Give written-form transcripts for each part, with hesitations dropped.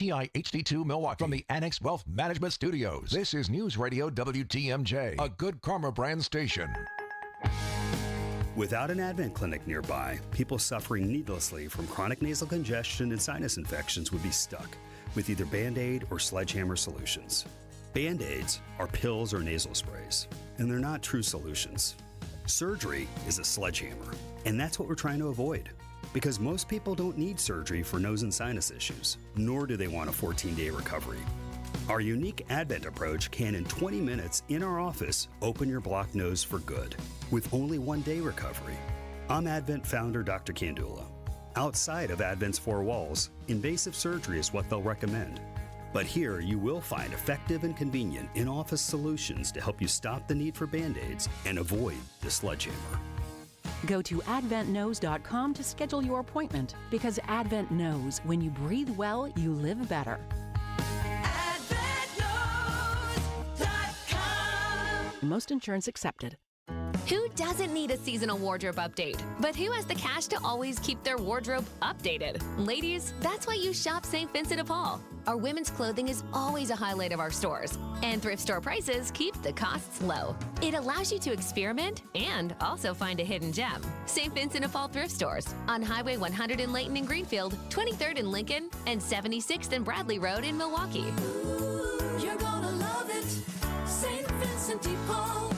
HD2 Milwaukee from the Annex Wealth Management Studios. This is News Radio WTMJ, a Good Karma brand station. Without an Advent clinic nearby, people suffering needlessly from chronic nasal congestion and sinus infections would be stuck with either Band-Aid or sledgehammer solutions. Band-Aids are pills or nasal sprays, and they're not true solutions. Surgery is a sledgehammer, and that's what we're trying to avoid. Because most people don't need surgery for nose and sinus issues, nor do they want a 14-day recovery. Our unique Advent approach can, in 20 minutes in our office, open your blocked nose for good, with only 1-day recovery. I'm Advent founder Dr. Kandula. Outside of Advent's four walls, invasive surgery is what they'll recommend. But here you will find effective and convenient in-office solutions to help you stop the need for Band-Aids and avoid the sledgehammer. Go to adventknows.com to schedule your appointment, because Advent knows when you breathe well, you live better. AdventKnows.com. Most insurance accepted. Who doesn't need a seasonal wardrobe update? But who has the cash to always keep their wardrobe updated? Ladies, that's why you shop St. Vincent de Paul. Our women's clothing is always a highlight of our stores, and thrift store prices keep the costs low. It allows you to experiment and also find a hidden gem. St. Vincent de Paul thrift stores on Highway 100 in Layton and Greenfield, 23rd in Lincoln, and 76th and Bradley Road in Milwaukee. Ooh, you're gonna love it, St. Vincent de Paul.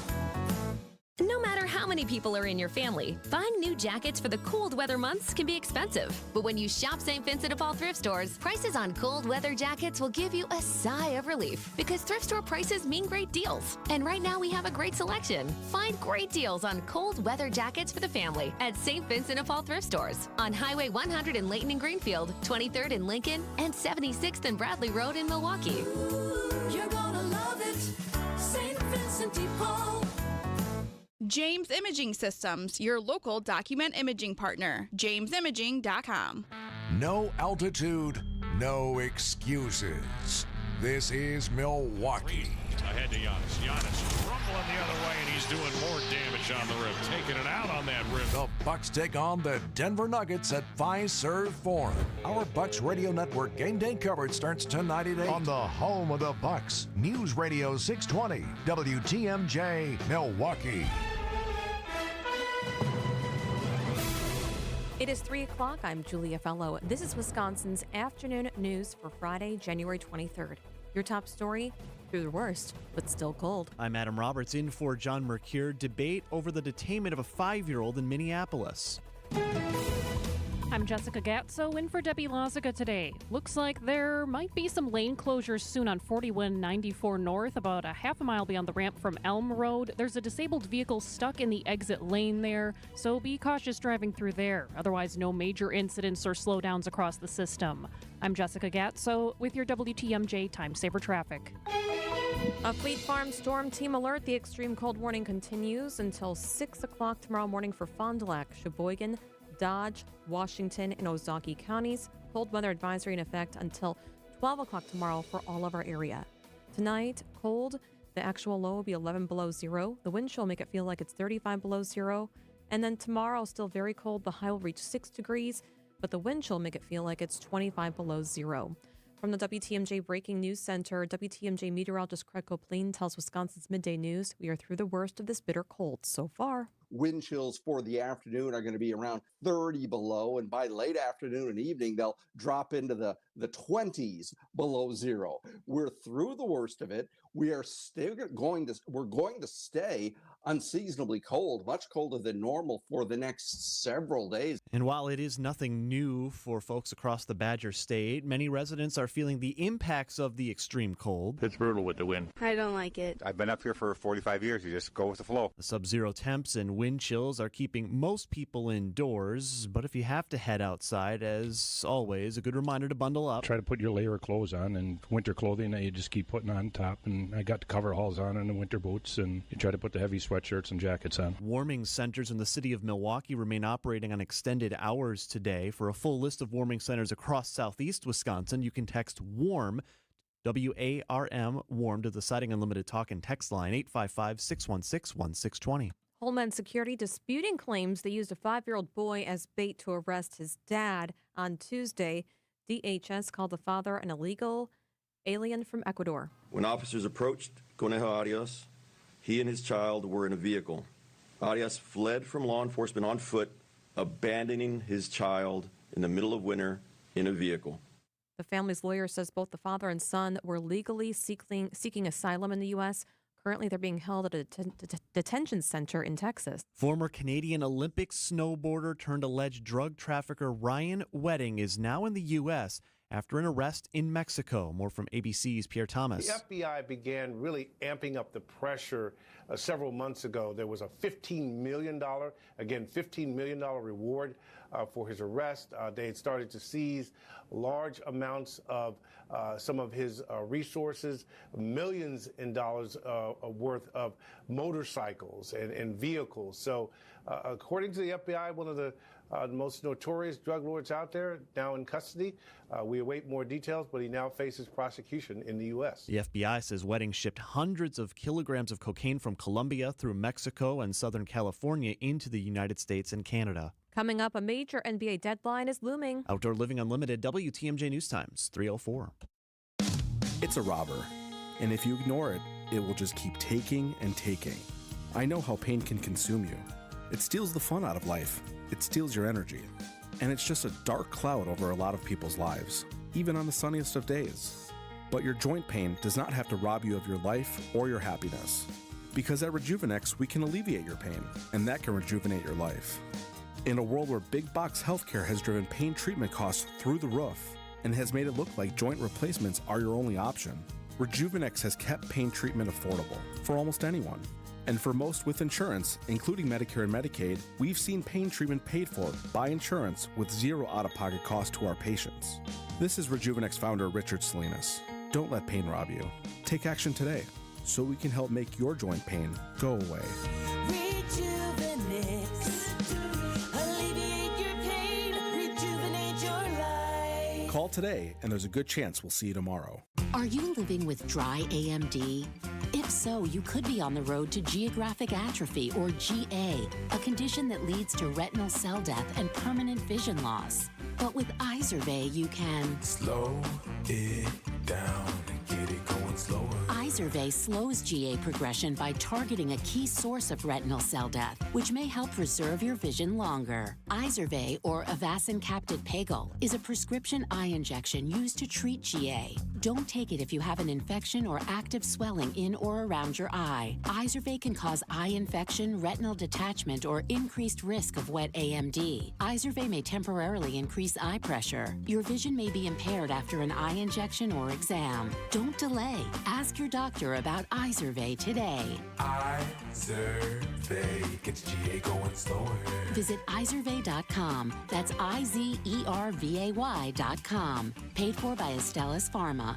No matter how many people are in your family, buying new jackets for the cold weather months can be expensive. But when you shop St. Vincent de Paul thrift stores, prices on cold weather jackets will give you a sigh of relief, because thrift store prices mean great deals. And right now we have a great selection. Find great deals on cold weather jackets for the family at St. Vincent de Paul thrift stores on Highway 100 in Layton and Greenfield, 23rd in Lincoln, and 76th and Bradley Road in Milwaukee. Ooh, you're gonna love it, St. Vincent de Paul. James Imaging Systems, your local document imaging partner. JamesImaging.com. No altitude, no excuses. This is Milwaukee. Ahead to Giannis. Giannis rumbling the other way, and he's doing more damage on the rim. Taking it out on that rim. The Bucks take on the Denver Nuggets at Fiserv Forum. Our Bucks Radio Network game day coverage starts tonight at 8 on the home of the Bucks. News Radio 620, WTMJ, Milwaukee. It is 3 o'clock. I'm Julia Fello. This is Wisconsin's afternoon news for Friday, January 23rd. Your top story, through the worst, but still cold. I'm Adam Roberts, in for John Mercure. Debate over the detainment of a 5-year-old in Minneapolis. I'm Jessica Gatso, in for Debbie Lozica today. Looks like there might be some lane closures soon on 4194 North, about a half a mile beyond the ramp from Elm Road. There's a disabled vehicle stuck in the exit lane there, so be cautious driving through there. Otherwise, no major incidents or slowdowns across the system. I'm Jessica Gatso with your WTMJ Time Saver Traffic. A Fleet Farm storm team alert. The extreme cold warning continues until 6 o'clock tomorrow morning for Fond du Lac, Sheboygan, Dodge, Washington, and Ozaukee counties. Cold weather advisory in effect until 12 o'clock tomorrow for all of our area. Tonight, cold. The actual low will be 11 below zero. The wind chill will make it feel like it's 35 below zero. And then tomorrow, still very cold. The high will reach 6 degrees, but the wind chill will make it feel like it's 25 below zero. From the WTMJ Breaking News Center, WTMJ meteorologist Craig Coplain tells Wisconsin's Midday News we are through the worst of this bitter cold so far. Wind chills for the afternoon are going to be around 30 below, and by late afternoon and evening, they'll drop into the 20s below zero. We're through the worst of it. We are still going to stay unseasonably cold, much colder than normal for the next several days. And while it is nothing new for folks across the Badger State, many residents are feeling the impacts of the extreme cold. It's brutal with the wind. I don't like it. I've been up here for 45 years. You just go with the flow. The sub-zero temps and wind chills are keeping most people indoors, but if you have to head outside, as always, a good reminder to bundle up. Try to put your layer of clothes on, and winter clothing that you just keep putting on top. And I got the coveralls on and the winter boots, and you try to put the heavy sweatshirts and jackets on. Warming centers in the city of Milwaukee remain operating on extended hours today. For a full list of warming centers across southeast Wisconsin, you can text WARM, W-A-R-M, WARM, to the Siding Unlimited talk and text line 855-616-1620. Homeland Security disputing claims they used a 5-year-old boy as bait to arrest his dad on Tuesday. DHS called the father an illegal alien from Ecuador. When officers approached Conejo Arias, he and his child were in a vehicle. Arias fled from law enforcement on foot, abandoning his child in the middle of winter in a vehicle. The family's lawyer says both the father and son were legally seeking asylum in the U.S. Currently, they're being held at a detention center in Texas. Former Canadian Olympic snowboarder turned alleged drug trafficker Ryan Wedding is now in the U.S. after an arrest in Mexico. More from ABC's Pierre Thomas. The FBI began really amping up the pressure several months ago. There was a $15 million reward for his arrest. They had started to seize large amounts of some of his resources, millions in dollars worth of motorcycles and vehicles. So according to the FBI, one of the most notorious drug lords out there now in custody. We await more details, but he now faces prosecution in the U.S. The FBI says Wedding shipped hundreds of kilograms of cocaine from Colombia through Mexico and Southern California into the United States and Canada. Coming up, a major NBA deadline is looming. Outdoor Living Unlimited, WTMJ News Times, 3:04. It's a robber, and if you ignore it, it will just keep taking and taking. I know how pain can consume you. It steals the fun out of life. It steals your energy. And it's just a dark cloud over a lot of people's lives, even on the sunniest of days. But your joint pain does not have to rob you of your life or your happiness. Because at Rejuvenex, we can alleviate your pain, and that can rejuvenate your life. In a world where big box healthcare has driven pain treatment costs through the roof and has made it look like joint replacements are your only option, Rejuvenex has kept pain treatment affordable for almost anyone. And for most with insurance, including Medicare and Medicaid, we've seen pain treatment paid for by insurance with zero out-of-pocket cost to our patients. This is Rejuvenex founder Richard Salinas. Don't let pain rob you. Take action today so we can help make your joint pain go away. Alleviate your pain, rejuvenate your life. Call today and there's a good chance we'll see you tomorrow. Are you living with dry AMD? If so, you could be on the road to geographic atrophy, or GA, a condition that leads to retinal cell death and permanent vision loss. But with Izervay, you can slow it down and get it going slower. Izervay slows GA progression by targeting a key source of retinal cell death, which may help preserve your vision longer. Izervay, or Avastin Capted Pagel, is a prescription eye injection used to treat GA. Don't take it if you have an infection or active swelling in or around your eye. Izervay can cause eye infection, retinal detachment, or increased risk of wet AMD. Izervay may temporarily increase eye pressure. Your vision may be impaired after an eye injection or exam. Don't delay. Ask your doctor about Izervay today. Izervay gets GA going slower. Visit Izervay.com. That's IZERVAY.com. Paid for by Astellas Pharma.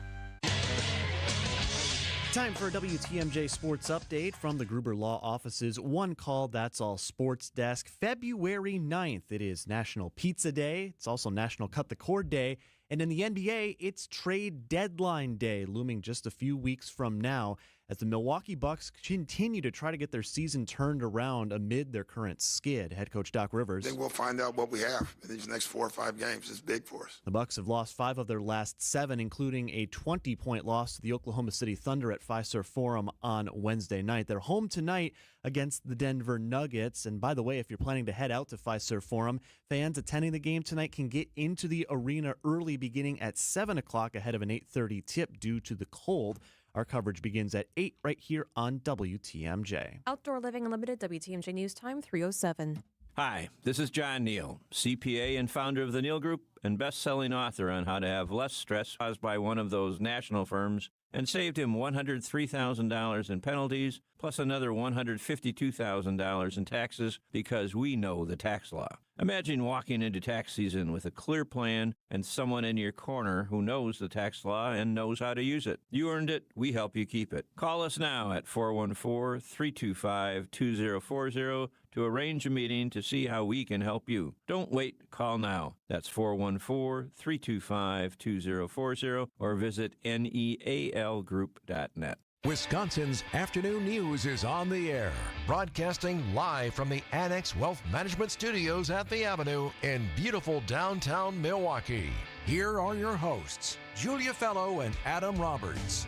Time for a WTMJ Sports Update from the Gruber Law Office's One Call That's All Sports Desk. February 9th, it is National Pizza Day. It's also National Cut the Cord Day. And in the NBA, it's Trade Deadline Day, looming just a few weeks from now, as the Milwaukee Bucks continue to try to get their season turned around amid their current skid. Head coach Doc Rivers. I think we'll find out what we have in these next 4 or 5 games. It's big for us. The Bucks have lost 5 of their last 7, including a 20-point loss to the Oklahoma City Thunder at Fiserv Forum on Wednesday night. They're home tonight against the Denver Nuggets. And by the way, if you're planning to head out to Fiserv Forum, fans attending the game tonight can get into the arena early, beginning at 7 o'clock ahead of an 8:30 tip due to the cold. Our coverage begins at 8 right here on WTMJ. Outdoor Living Unlimited, WTMJ News Time, 3:07. Hi, this is John Neal, CPA and founder of the Neal Group and best-selling author on how to have less stress caused by one of those national firms, and saved him $103,000 in penalties, plus another $152,000 in taxes, because we know the tax law. Imagine walking into tax season with a clear plan and someone in your corner who knows the tax law and knows how to use it. You earned it. We help you keep it. Call us now at 414-325-2040 to arrange a meeting to see how we can help you. Don't wait. Call now. That's 414-325-2040 or visit nealgroup.net. Wisconsin's Afternoon News is on the air, broadcasting live from the Annex Wealth Management Studios at the Avenue in beautiful downtown Milwaukee. Here are your hosts, Julia Fello and Adam Roberts.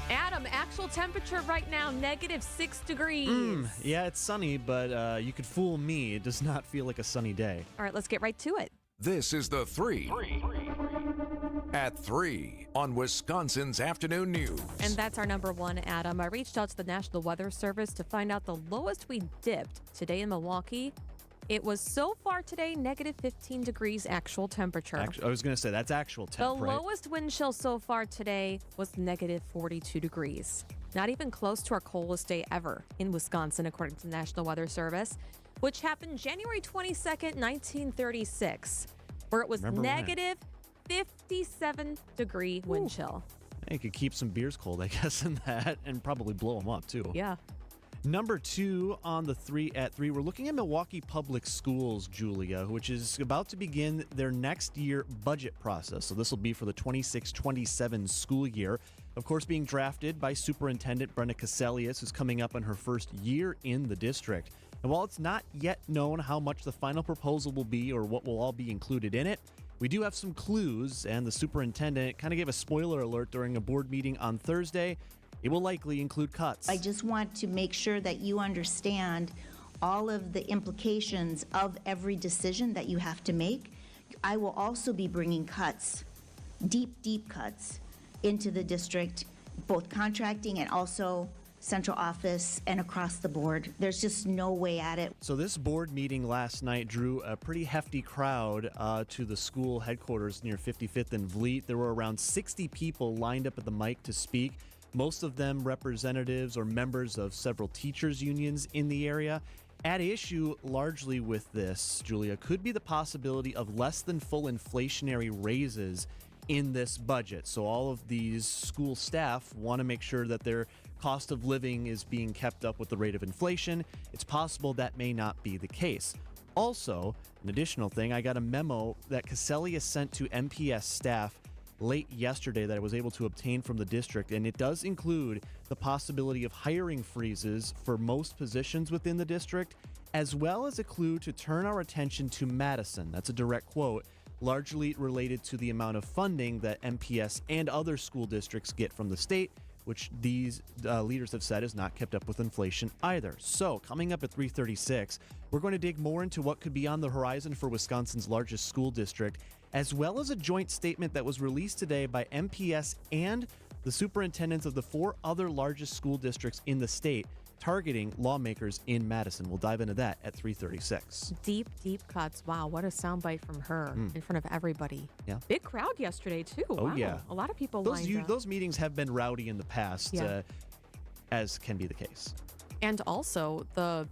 Adam, actual temperature right now, -6 degrees. Yeah, it's sunny, but you could fool me. It does not feel like a sunny day. All right, let's get right to it. This is the 3 at 3 on Wisconsin's Afternoon News. And that's our number one, Adam. I reached out to the National Weather Service to find out the lowest we dipped today in Milwaukee. It was so far today, -15 degrees actual temperature. I was going to say, that's actual temp, The right? lowest wind chill so far today was -42 degrees. Not even close to our coldest day ever in Wisconsin, according to the National Weather Service, which happened January 22nd, 1936, where it was -57-degree wind chill. You could keep some beers cold, I guess, in that, and probably blow them up, too. Yeah. Number 2 on the 3 at 3, we're looking at Milwaukee Public Schools, Julia, which is about to begin their next year budget process. So this will be for the 26-27 school year. Of course, being drafted by Superintendent Brenda Caselius, who's coming up on her first year in the district. And while it's not yet known how much the final proposal will be or what will all be included in it, we do have some clues, and the superintendent kind of gave a spoiler alert during a board meeting on Thursday. It will likely include cuts. I just want to make sure that you understand all of the implications of every decision that you have to make. I will also be bringing cuts, deep cuts, into the district, both contracting and also central office and across the board. There's just no way at it. So this board meeting last night drew a pretty hefty crowd to the school headquarters near 55th and Vliet. There were around 60 people lined up at the mic to speak. Most of them representatives or members of several teachers' unions in the area. At issue largely with this, Julia, could be the possibility of less than full inflationary raises in this budget. So all of these school staff want to make sure that their cost of living is being kept up with the rate of inflation. It's possible that may not be the case. Also, an additional thing, I got a memo that Caselius sent to MPS staff late yesterday that I was able to obtain from the district, and it does include the possibility of hiring freezes for most positions within the district, as well as a clue to turn our attention to Madison. That's a direct quote, largely related to the amount of funding that MPS and other school districts get from the state, which these leaders have said is not kept up with inflation either. So coming up at 3:36, we're going to dig more into what could be on the horizon for Wisconsin's largest school district, as well as a joint statement that was released today by MPS and the superintendents of the 4 other largest school districts in the state, targeting lawmakers in Madison. We'll dive into that at 3:36. Deep cuts. Wow, what a soundbite from her in front of everybody. Yeah. Big crowd yesterday, too. Oh, wow. yeah. A lot of people lined up. Those meetings have been rowdy in the past, Yeah. as can be the case. And also the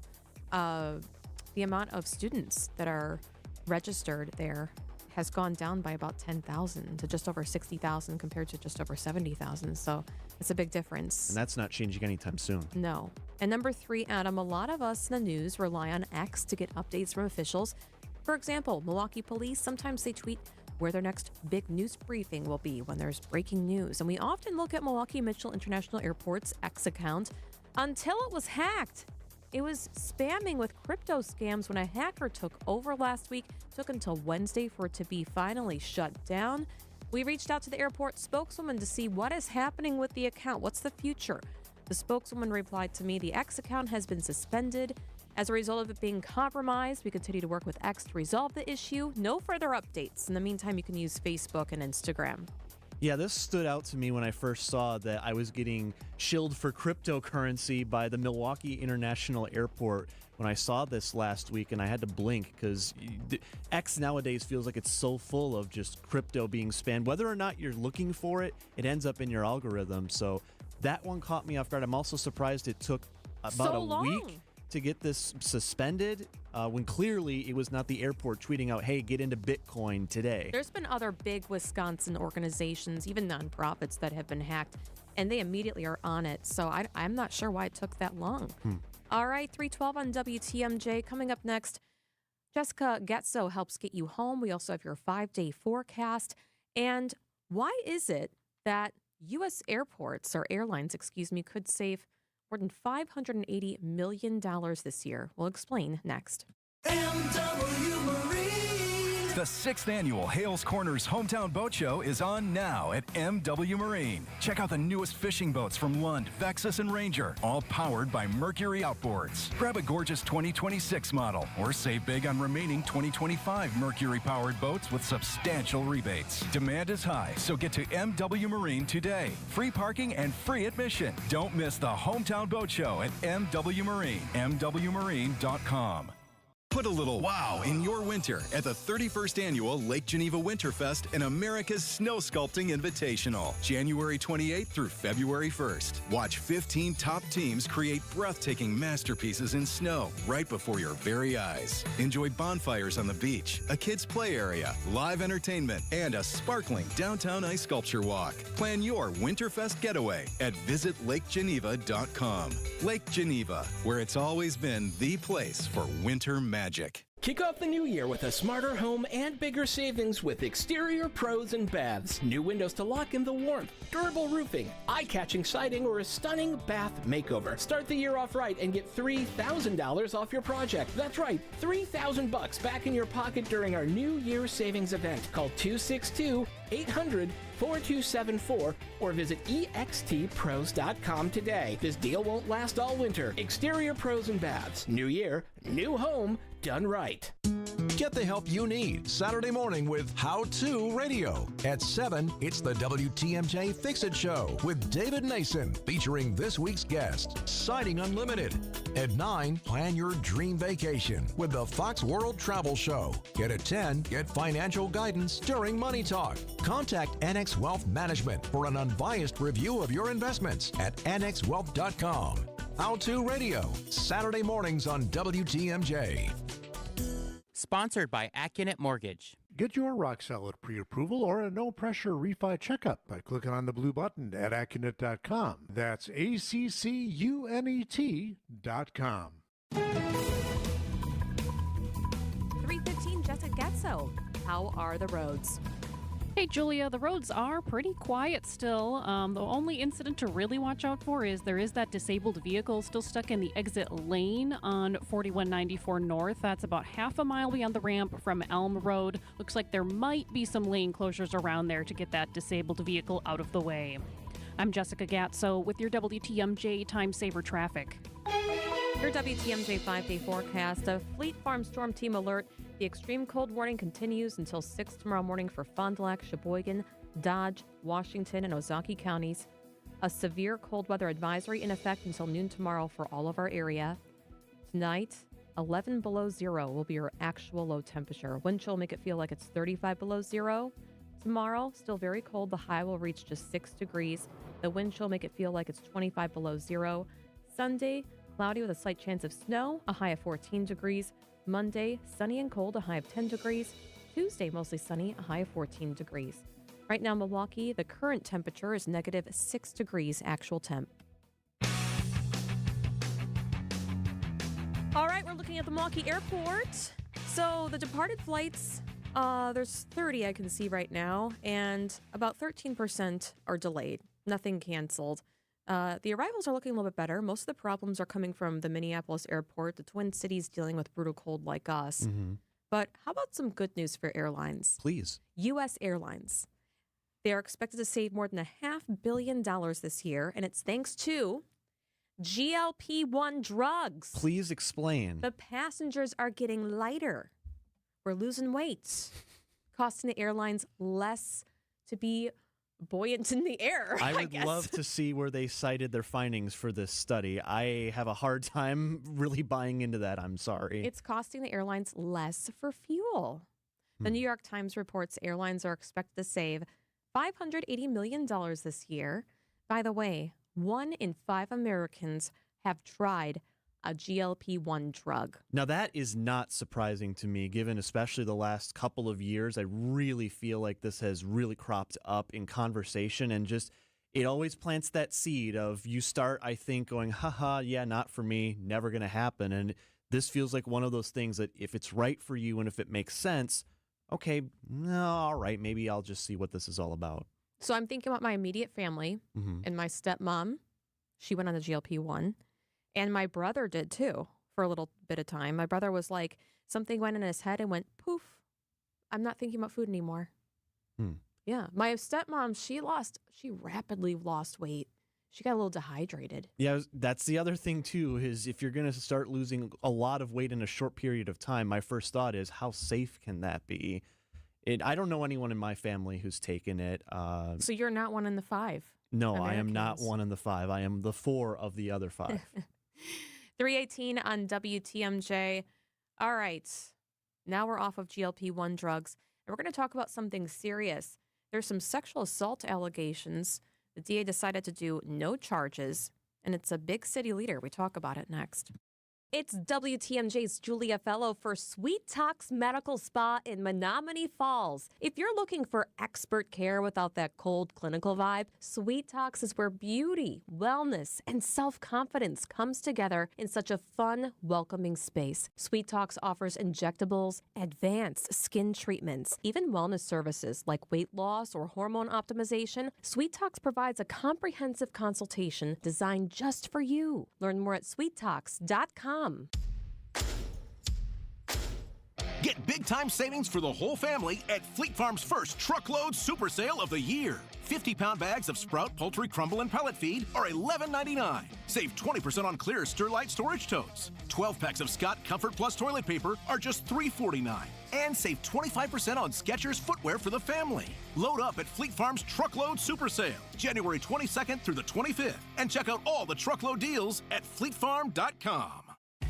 amount of students that are registered there has gone down by about 10,000 to just over 60,000 compared to just over 70,000. So it's a big difference. And that's not changing anytime soon. No. And number 3, Adam, a lot of us in the news rely on X to get updates from officials. For example, Milwaukee police, sometimes they tweet where their next big news briefing will be when there's breaking news. And we often look at Milwaukee Mitchell International Airport's X account until it was hacked. It was spamming with crypto scams when a hacker took over last week. Took until Wednesday for it to be finally shut down. We reached out to the airport spokeswoman to see what is happening with the account. What's the future? The spokeswoman replied to me, the X account has been suspended. As a result of it being compromised, we continue to work with X to resolve the issue. No further updates. In the meantime, you can use Facebook and Instagram. Yeah, this stood out to me when I first saw that I was getting shilled for cryptocurrency by the Milwaukee International Airport when I saw this last week, and I had to blink because X nowadays feels like it's so full of just crypto being spammed. Whether or not you're looking for it, it ends up in your algorithm. So that one caught me off guard. I'm also surprised it took about a week to get this suspended when clearly it was not the airport tweeting out, hey, get into Bitcoin today. There's been other big Wisconsin organizations, even nonprofits, that have been hacked, and they immediately are on it. So I'm not sure why it took that long. All right, 3:12 on WTMJ. Coming up next, Jessica Getzo helps get you home. We also have your 5-day forecast. And why is it that U.S. airports, or airlines, could save more than $580 million this year? We'll explain next. MW Marine. The 6th annual Hales Corners Hometown Boat Show is on now at MW Marine. Check out the newest fishing boats from Lund, Vexus, and Ranger, all powered by Mercury Outboards. Grab a gorgeous 2026 model or save big on remaining 2025 Mercury-powered boats with substantial rebates. Demand is high, so get to MW Marine today. Free parking and free admission. Don't miss the Hometown Boat Show at MW Marine, MWMarine.com. Put a little wow in your winter at the 31st Annual Lake Geneva Winterfest and America's Snow Sculpting Invitational, January 28th through February 1st. Watch 15 top teams create breathtaking masterpieces in snow right before your very eyes. Enjoy bonfires on the beach, a kids' play area, live entertainment, and a sparkling downtown ice sculpture walk. Plan your Winterfest getaway at visitlakegeneva.com. Lake Geneva, where it's always been the place for winter magic. Kick off the new year with a smarter home and bigger savings with Exterior Pros and Baths. New windows to lock in the warmth, durable roofing, eye-catching siding, or a stunning bath makeover. Start the year off right and get $3,000 off your project. That's right, $3,000 back in your pocket during our New Year savings event. Call 262-800-4274 or visit extpros.com today. This deal won't last all winter. Exterior Pros and Baths. New year, new home, done right. Get the help you need Saturday morning with How To Radio. At 7, it's the WTMJ Fix-It Show with David Nason, featuring this week's guest, Siding Unlimited. At 9, plan your dream vacation with the Fox World Travel Show. Yet at 10, get financial guidance during Money Talk. Contact Annex Wealth Management for an unbiased review of your investments at annexwealth.com. How To Radio, Saturday mornings on WTMJ. Sponsored by Accunet Mortgage. Get your rock solid pre-approval or a no-pressure refi checkup by clicking on the blue button at Accunet.com. That's ACCUNET.com. 3:15, Jessica Gatso. How are the roads? Hey, Julia, the roads are pretty quiet still. The only incident to really watch out for is there is that disabled vehicle still stuck in the exit lane on 4194 North. That's about half a mile beyond the ramp from Elm Road. Looks like there might be some lane closures around there to get that disabled vehicle out of the way. I'm Jessica Gatso with your WTMJ Time Saver Traffic. Your WTMJ 5-day forecast. A Fleet Farm storm team alert. The extreme cold warning continues until 6 tomorrow morning for Fond du Lac, Sheboygan, Dodge, Washington, and Ozaukee counties. A severe cold weather advisory in effect until noon tomorrow for all of our area. Tonight, 11 below zero will be your actual low temperature. Wind chill will make it feel like it's 35 below zero. Tomorrow, still very cold. The high will reach just 6 degrees. The wind chill will make it feel like it's 25 below zero. Sunday, cloudy with a slight chance of snow, a high of 14 degrees. Monday, sunny and cold, a high of 10 degrees. Tuesday, mostly sunny, a high of 14 degrees. Right now, Milwaukee, the current temperature is negative 6 degrees actual temp. All right, we're looking at the Milwaukee Airport. So the departed flights, there's 30 I can see right now, and about 13% are delayed. Nothing canceled. The arrivals are looking a little bit better. Most of the problems are coming from the Minneapolis airport, the Twin Cities dealing with brutal cold like us. Mm-hmm. But how about some good news for airlines? Please. U.S. Airlines. They are expected to save more than $500 million this year, and it's thanks to GLP-1 drugs. Please explain. The passengers are getting lighter. We're losing weight, costing the airlines less to be buoyant in the air. I would love to see where they cited their findings for this study. I have a hard time really buying into that. I'm sorry. It's costing the airlines less for fuel. The New York Times reports airlines are expected to save $580 million this year. By the way, 1 in 5 Americans have tried a GLP-1 drug. Now, that is not surprising to me, given especially the last couple of years. I really feel like this has really cropped up in conversation, and just it always plants that seed of you start, I think, going, haha, yeah, not for me, never going to happen. And this feels like one of those things that if it's right for you and if it makes sense, okay, no, all right, maybe I'll just see what this is all about. So I'm thinking about my immediate family and my stepmom. She went on the GLP-1. And my brother did too for a little bit of time. My brother was like, something went in his head and went poof. I'm not thinking about food anymore. Yeah. My stepmom, she rapidly lost weight. She got a little dehydrated. Yeah, that's the other thing, too, is if you're going to start losing a lot of weight in a short period of time, my first thought is, how safe can that be? I don't know anyone in my family who's taken it. So you're not one in the 5? No, I am not one in the 5. I am the 4 of the other 5. 3:18 on WTMJ. All right. Now we're off of GLP-1 drugs, and we're going to talk about something serious. There's some sexual assault allegations. The DA decided to do no charges, and it's a big city leader. We talk about it next. It's WTMJ's Julia Fello for Sweet Talks Medical Spa in Menominee Falls. If you're looking for expert care without that cold clinical vibe, Sweet Talks is where beauty, wellness, and self-confidence comes together in such a fun, welcoming space. Sweet Talks offers injectables, advanced skin treatments, even wellness services like weight loss or hormone optimization. Sweet Talks provides a comprehensive consultation designed just for you. Learn more at sweettalks.com. Get big-time savings for the whole family at Fleet Farm's first truckload super sale of the year. 50-pound bags of Sprout Poultry Crumble and Pellet Feed are $11.99. Save 20% on clear Sterlite storage totes. 12 packs of Scott Comfort Plus toilet paper are just $3.49. And save 25% on Skechers footwear for the family. Load up at Fleet Farm's Truckload Super Sale, January 22nd through the 25th. And check out all the truckload deals at fleetfarm.com.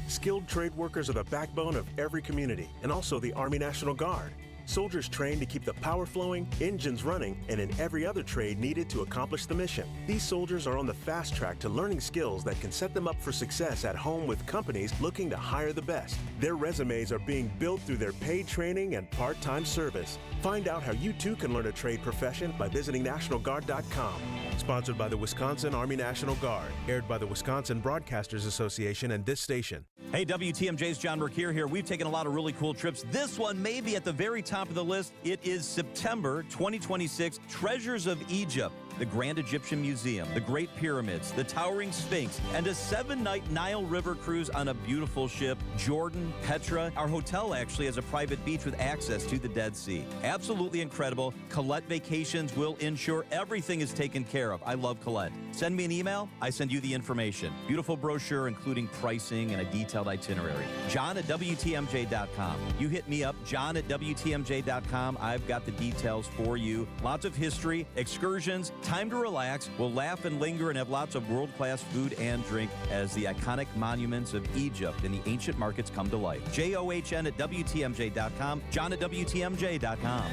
Skilled trade workers are the backbone of every community and also the Army National Guard. Soldiers trained to keep the power flowing, engines running, and in every other trade needed to accomplish the mission. These soldiers are on the fast track to learning skills that can set them up for success at home with companies looking to hire the best. Their resumes are being built through their paid training and part-time service. Find out how you too can learn a trade profession by visiting NationalGuard.com. Sponsored by the Wisconsin Army National Guard. Aired by the Wisconsin Broadcasters Association and this station. Hey, WTMJ's John Mercure here. We've taken a lot of really cool trips. This one may be at the very top of the list. It is September 2026, Treasures of Egypt, the Grand Egyptian Museum, the Great Pyramids, the Towering Sphinx, and a 7-night Nile River cruise on a beautiful ship, Jordan, Petra. Our hotel actually has a private beach with access to the Dead Sea. Absolutely incredible. Colette Vacations will ensure everything is taken care of. I love Colette. Send me an email. I send you the information. Beautiful brochure including pricing and a detailed itinerary. John at WTMJ.com. You hit me up, John at WTMJ.com. I've got the details for you. Lots of history, excursions, time to relax. We'll laugh and linger and have lots of world-class food and drink as the iconic monuments of Egypt and the ancient markets come to life. JOHN at WTMJ.com. John at WTMJ.com.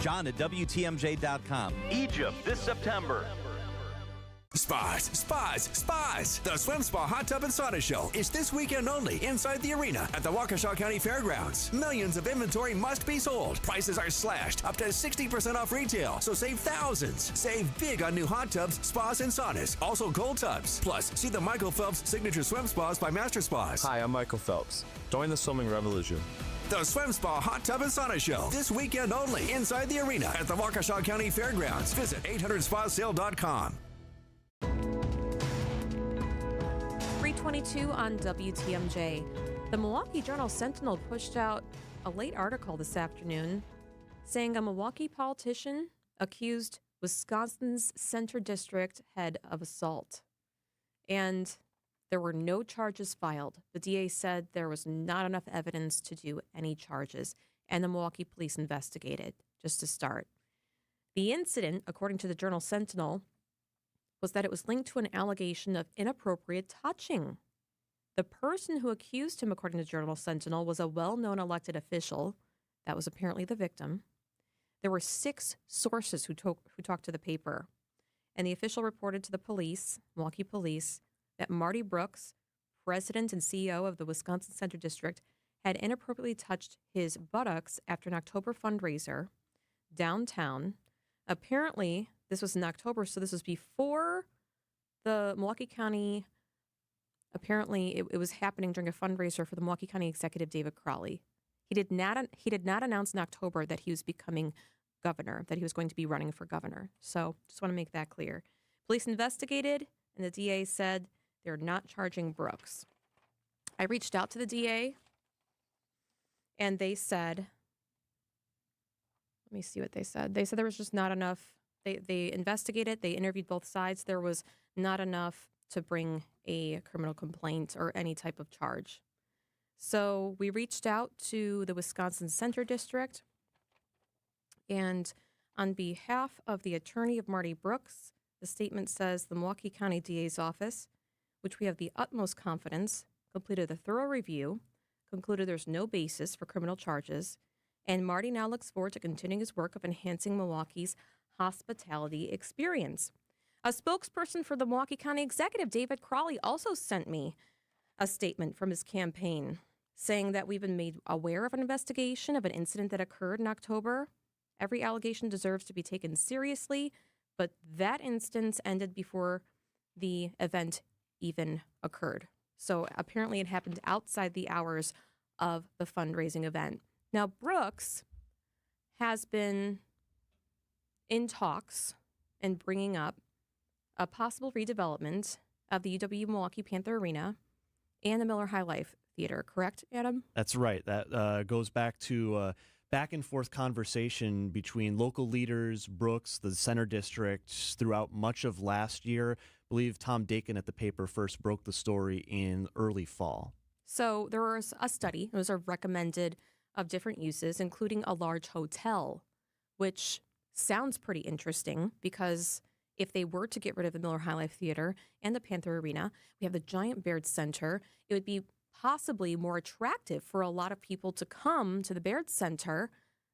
John at WTMJ.com. Egypt this September. Spas. The Swim Spa Hot Tub and Sauna Show is this weekend only inside the arena at the Waukesha County Fairgrounds. Millions of inventory must be sold. Prices are slashed up to 60% off retail, so save thousands. Save big on new hot tubs, spas, and saunas. Also cold tubs. Plus, see the Michael Phelps Signature Swim Spas by Master Spas. Hi, I'm Michael Phelps. Join the swimming revolution. The Swim Spa Hot Tub and Sauna Show this weekend only inside the arena at the Waukesha County Fairgrounds. Visit 800spasale.com. 3:22 on WTMJ. The Milwaukee Journal-Sentinel pushed out a late article this afternoon saying a Milwaukee politician accused Wisconsin's Center District head of assault. And there were no charges filed. The DA said there was not enough evidence to do any charges, and the Milwaukee police investigated, just to start. The incident, according to the Journal-Sentinel, was that it was linked to an allegation of inappropriate touching. The person who accused him, according to Journal-Sentinel, was a well-known elected official. That was apparently the victim. There were 6 sources who talked to the paper, and the official reported to the police, Milwaukee police, that Marty Brooks, president and CEO of the Wisconsin Center District, had inappropriately touched his buttocks after an October fundraiser downtown. Apparently, this was in October, so this was before the Milwaukee County. Apparently, it was happening during a fundraiser for the Milwaukee County Executive David Crowley. He did not announce in October that he was becoming governor, that he was going to be running for governor. So just want to make that clear. Police investigated, and the DA said they're not charging Brooks. I reached out to the DA, and they said, let me see what they said. They said there was just not enough. They investigated, they interviewed both sides. There was not enough to bring a criminal complaint or any type of charge. So we reached out to the Wisconsin Center District, and on behalf of the attorney of Marty Brooks, the statement says the Milwaukee County DA's office, which we have the utmost confidence, completed a thorough review, concluded there's no basis for criminal charges, and Marty now looks forward to continuing his work of enhancing Milwaukee's hospitality experience. A spokesperson for the Milwaukee County Executive, David Crawley, also sent me a statement from his campaign saying that we've been made aware of an investigation of an incident that occurred in October. Every allegation deserves to be taken seriously, but that instance ended before the event even occurred. So apparently it happened outside the hours of the fundraising event. Now, Brooks has been in talks and bringing up a possible redevelopment of the UW Milwaukee Panther Arena and the Miller High Life Theater, correct, Adam? That's right. That goes back to back and forth conversation between local leaders, Brooks, the Center District, throughout much of last year. I believe Tom Dakin at the paper first broke the story in early fall. So there was a study. It was recommended of different uses, including a large hotel, which sounds pretty interesting because if they were to get rid of the Miller High Life Theater and the Panther Arena, we have the giant Baird Center. It would be possibly more attractive for a lot of people to come to the Baird Center,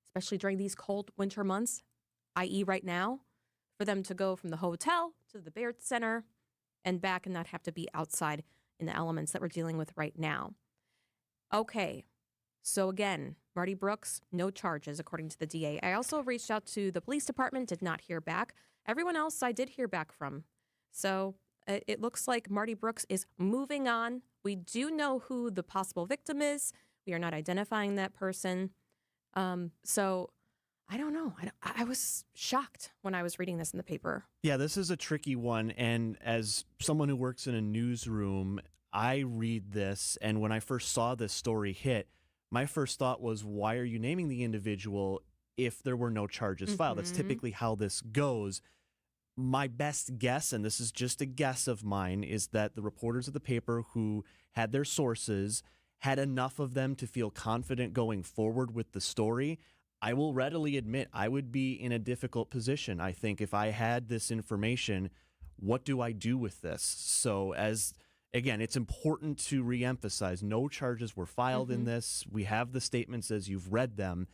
especially during these cold winter months, i.e. right now, for them to go from the hotel to the Baird Center and back and not have to be outside in the elements that we're dealing with right now. Okay, so again, Marty Brooks, no charges, according to the DA. I also reached out to the police department, did not hear back. Everyone else I did hear back from. So it looks like Marty Brooks is moving on. We do know who the possible victim is. We are not identifying that person. So I don't know. I was shocked when I was reading this in the paper. Yeah, this is a tricky one. And as someone who works in a newsroom, I read this. And when I first saw this story hit, my first thought was, why are you naming the individual if there were no charges filed? That's typically how this goes. My best guess, and this is just a guess of mine, is that the reporters of the paper who had their sources had enough of them to feel confident going forward with the story. I will readily admit I would be in a difficult position. I think if I had this information, what do I do with this? So again, it's important to reemphasize no charges were filed in this. We have the statements as you've read them.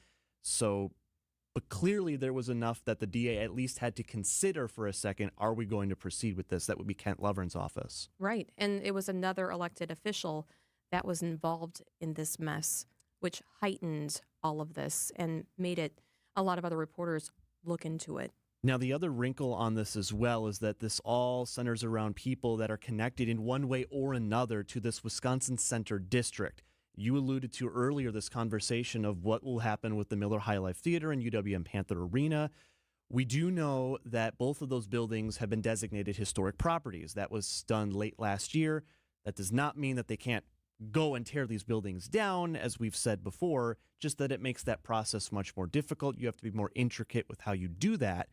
But clearly there was enough that the DA at least had to consider for a second, are we going to proceed with this? That would be Kent Lovern's office. Right. And it was another elected official that was involved in this mess, which heightened all of this and made it a lot of other reporters look into it. Now, the other wrinkle on this as well is that this all centers around people that are connected in one way or another to this Wisconsin Center District. You alluded to earlier this conversation of what will happen with the Miller High Life Theater and UWM Panther Arena. We do know that both of those buildings have been designated historic properties. That was done late last year. That does not mean that they can't go and tear these buildings down, as we've said before, just that it makes that process much more difficult. You have to be more intricate with how you do that.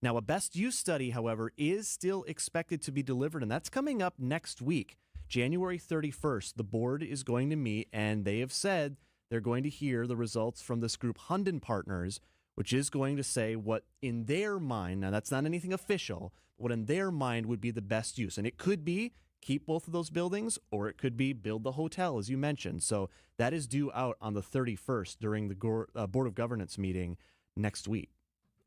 Now, a best use study, however, is still expected to be delivered, and that's coming up next week. January 31st, the board is going to meet, and they have said they're going to hear the results from this group, Hunden Partners, which is going to say what in their mind, now that's not anything official, what in their mind would be the best use. And it could be keep both of those buildings, or it could be build the hotel, as you mentioned. So that is due out on the 31st during the Board of Governance meeting next week.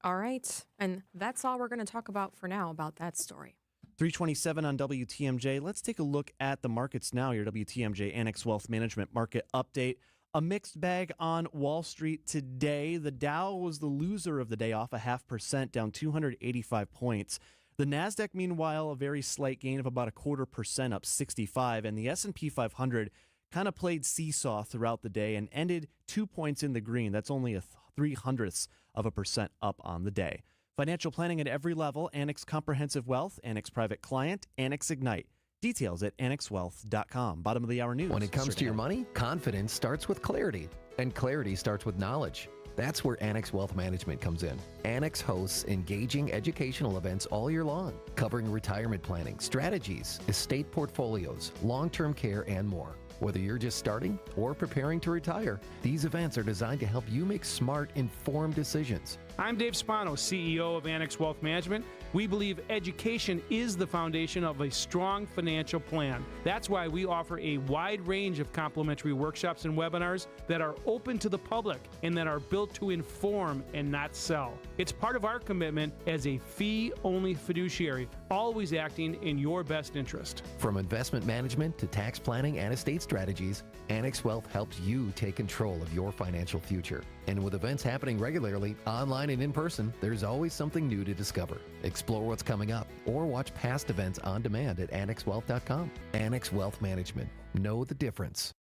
All right. And that's all we're going to talk about for now about that story. 327 on WTMJ. Let's take a look at the markets now. Your WTMJ Annex Wealth Management market update. A mixed bag on Wall Street today. The Dow was the loser of the day, off 0.5%, down 285 points. The Nasdaq, meanwhile, a very slight gain of about 0.25%, up 65. And the S&P 500 kind of played seesaw throughout the day and ended 2 points in the green. That's only a 0.03% up on the day. Financial planning at every level. Annex Comprehensive Wealth, Annex Private Client, Annex Ignite. Details at annexwealth.com. Bottom of the hour news. When it comes to your money, confidence starts with clarity, and clarity starts with knowledge. That's where Annex Wealth Management comes in. Annex hosts engaging educational events all year long, covering retirement planning, strategies, estate portfolios, long-term care, and more. Whether you're just starting or preparing to retire, these events are designed to help you make smart, informed decisions. I'm Dave Spano, CEO of Annex Wealth Management. We believe education is the foundation of a strong financial plan. That's why we offer a wide range of complimentary workshops and webinars that are open to the public and that are built to inform and not sell. It's part of our commitment as a fee-only fiduciary, always acting in your best interest. From investment management to tax planning and estate strategies, Annex Wealth helps you take control of your financial future. And with events happening regularly, online and in person, there's always something new to discover. Explore what's coming up or watch past events on demand at annexwealth.com. Annex Wealth Management. Know the difference.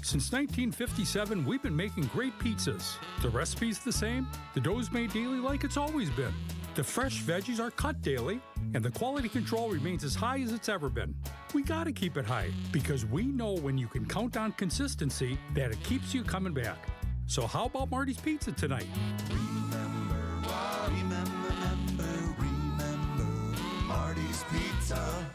Since 1957, we've been making great pizzas. The recipe's the same, the dough's made daily like it's always been. The fresh veggies are cut daily, and the quality control remains as high as it's ever been. We gotta keep it high, because we know when you can count on consistency, that it keeps you coming back. So how about Marty's Pizza tonight? Remember Marty's Pizza.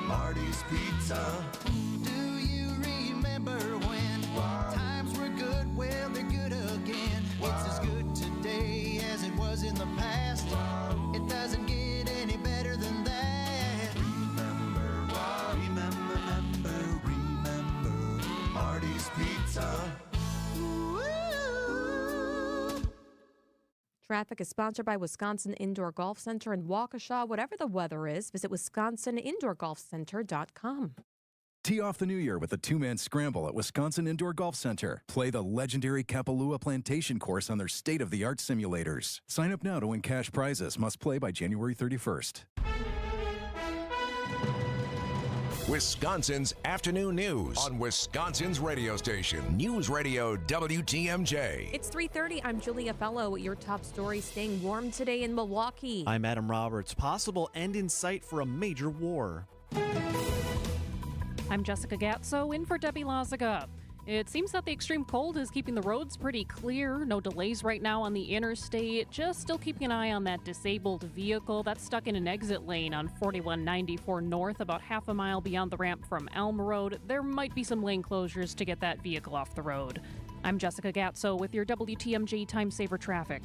Marty's Pizza. Do you remember when times were good? Well, they're good again. It's as good today as it was in the past. It doesn't get any better than that. Remember Marty's Pizza. Traffic is sponsored by Wisconsin Indoor Golf Center in Waukesha. Whatever the weather is, visit wisconsinindoorgolfcenter.com. Tee off the new year with a two-man scramble at Wisconsin Indoor Golf Center. Play the legendary Kapalua Plantation course on their state-of-the-art simulators. Sign up now to win cash prizes. Must play by January 31st. Wisconsin's afternoon news on Wisconsin's radio station, News Radio WTMJ. It's 3:30. I'm Julia Fello. Your top story: staying warm today in Milwaukee. I'm Adam Roberts. Possible end in sight for a major war. I'm Jessica Gatso, in for Debbie Loziga. It seems that the extreme cold is keeping the roads pretty clear. No delays right now on the interstate. Just still keeping an eye on that disabled vehicle that's stuck in an exit lane on 4194 North, about half a mile beyond the ramp from Elm Road. There might be some lane closures to get that vehicle off the road. I'm Jessica Gatso with your WTMJ Time Saver Traffic.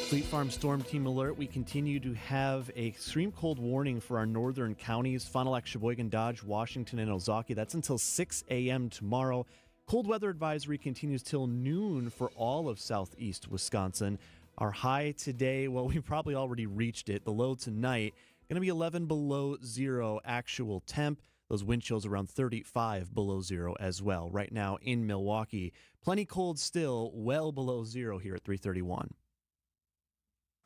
Fleet Farm Storm Team Alert. We continue to have an extreme cold warning for our northern counties, Fond du Lac, Sheboygan, Dodge, Washington, and Ozaukee. That's until 6 a.m. tomorrow. Cold weather advisory continues till noon for all of southeast Wisconsin. Our high today, well, we probably already reached it. The low tonight, going to be 11 below zero actual temp. Those wind chills around 35 below zero as well. Right now in Milwaukee, plenty cold still, well below zero here at 331.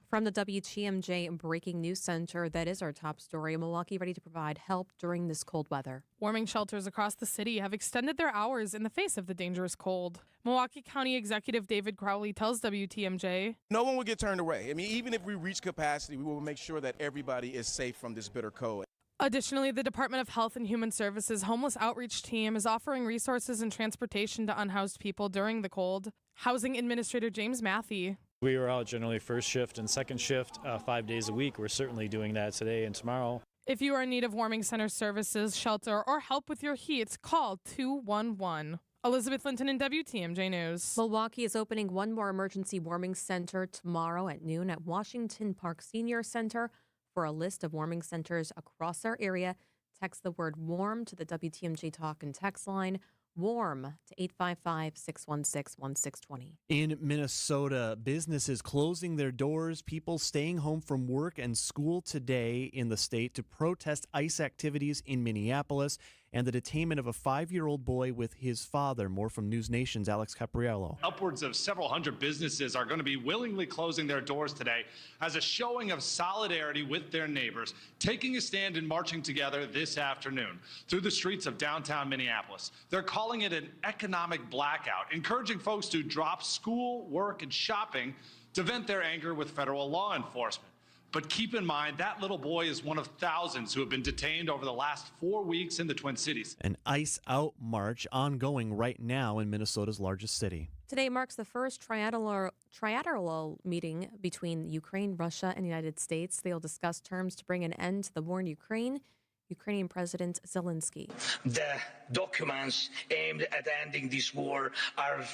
From the WTMJ Breaking News Center, that is our top story. Milwaukee ready to provide help during this cold weather. Warming shelters across the city have extended their hours in the face of the dangerous cold. Milwaukee County Executive David Crowley tells WTMJ, "No one will get turned away. I mean, even if we reach capacity, we will make sure that everybody is safe from this bitter cold." Additionally, the Department of Health and Human Services Homeless Outreach Team is offering resources and transportation to unhoused people during the cold. Housing Administrator James Matthey. We were out generally first shift and second shift 5 days a week. We're certainly doing that today and tomorrow. If you are in need of warming center services, shelter, or help with your heat, call 211. Elizabeth Linton in WTMJ News. Milwaukee is opening one more emergency warming center tomorrow at noon at Washington Park Senior Center. For a list of warming centers across our area, text the word WARM to the WTMJ Talk and Text line. WARM to 855-616-1620. In Minnesota, businesses closing their doors, people staying home from work and school today in the state to protest ICE activities in Minneapolis. and the detainment of a 5-year-old boy with his father. More from News Nation's Alex Capriello. Upwards of several hundred businesses are going to be willingly closing their doors today as a showing of solidarity with their neighbors, taking a stand and marching together this afternoon through the streets of downtown Minneapolis. They're calling it an economic blackout, encouraging folks to drop school, work, and shopping to vent their anger with federal law enforcement. But keep in mind, that little boy is one of thousands who have been detained over the last 4 weeks in the Twin Cities. An Ice Out march ongoing right now in Minnesota's largest city. Today marks the first trilateral meeting between Ukraine, Russia, and the United States. They'll discuss terms to bring an end to the war in Ukraine. Ukrainian President Zelensky. The documents aimed at ending this war are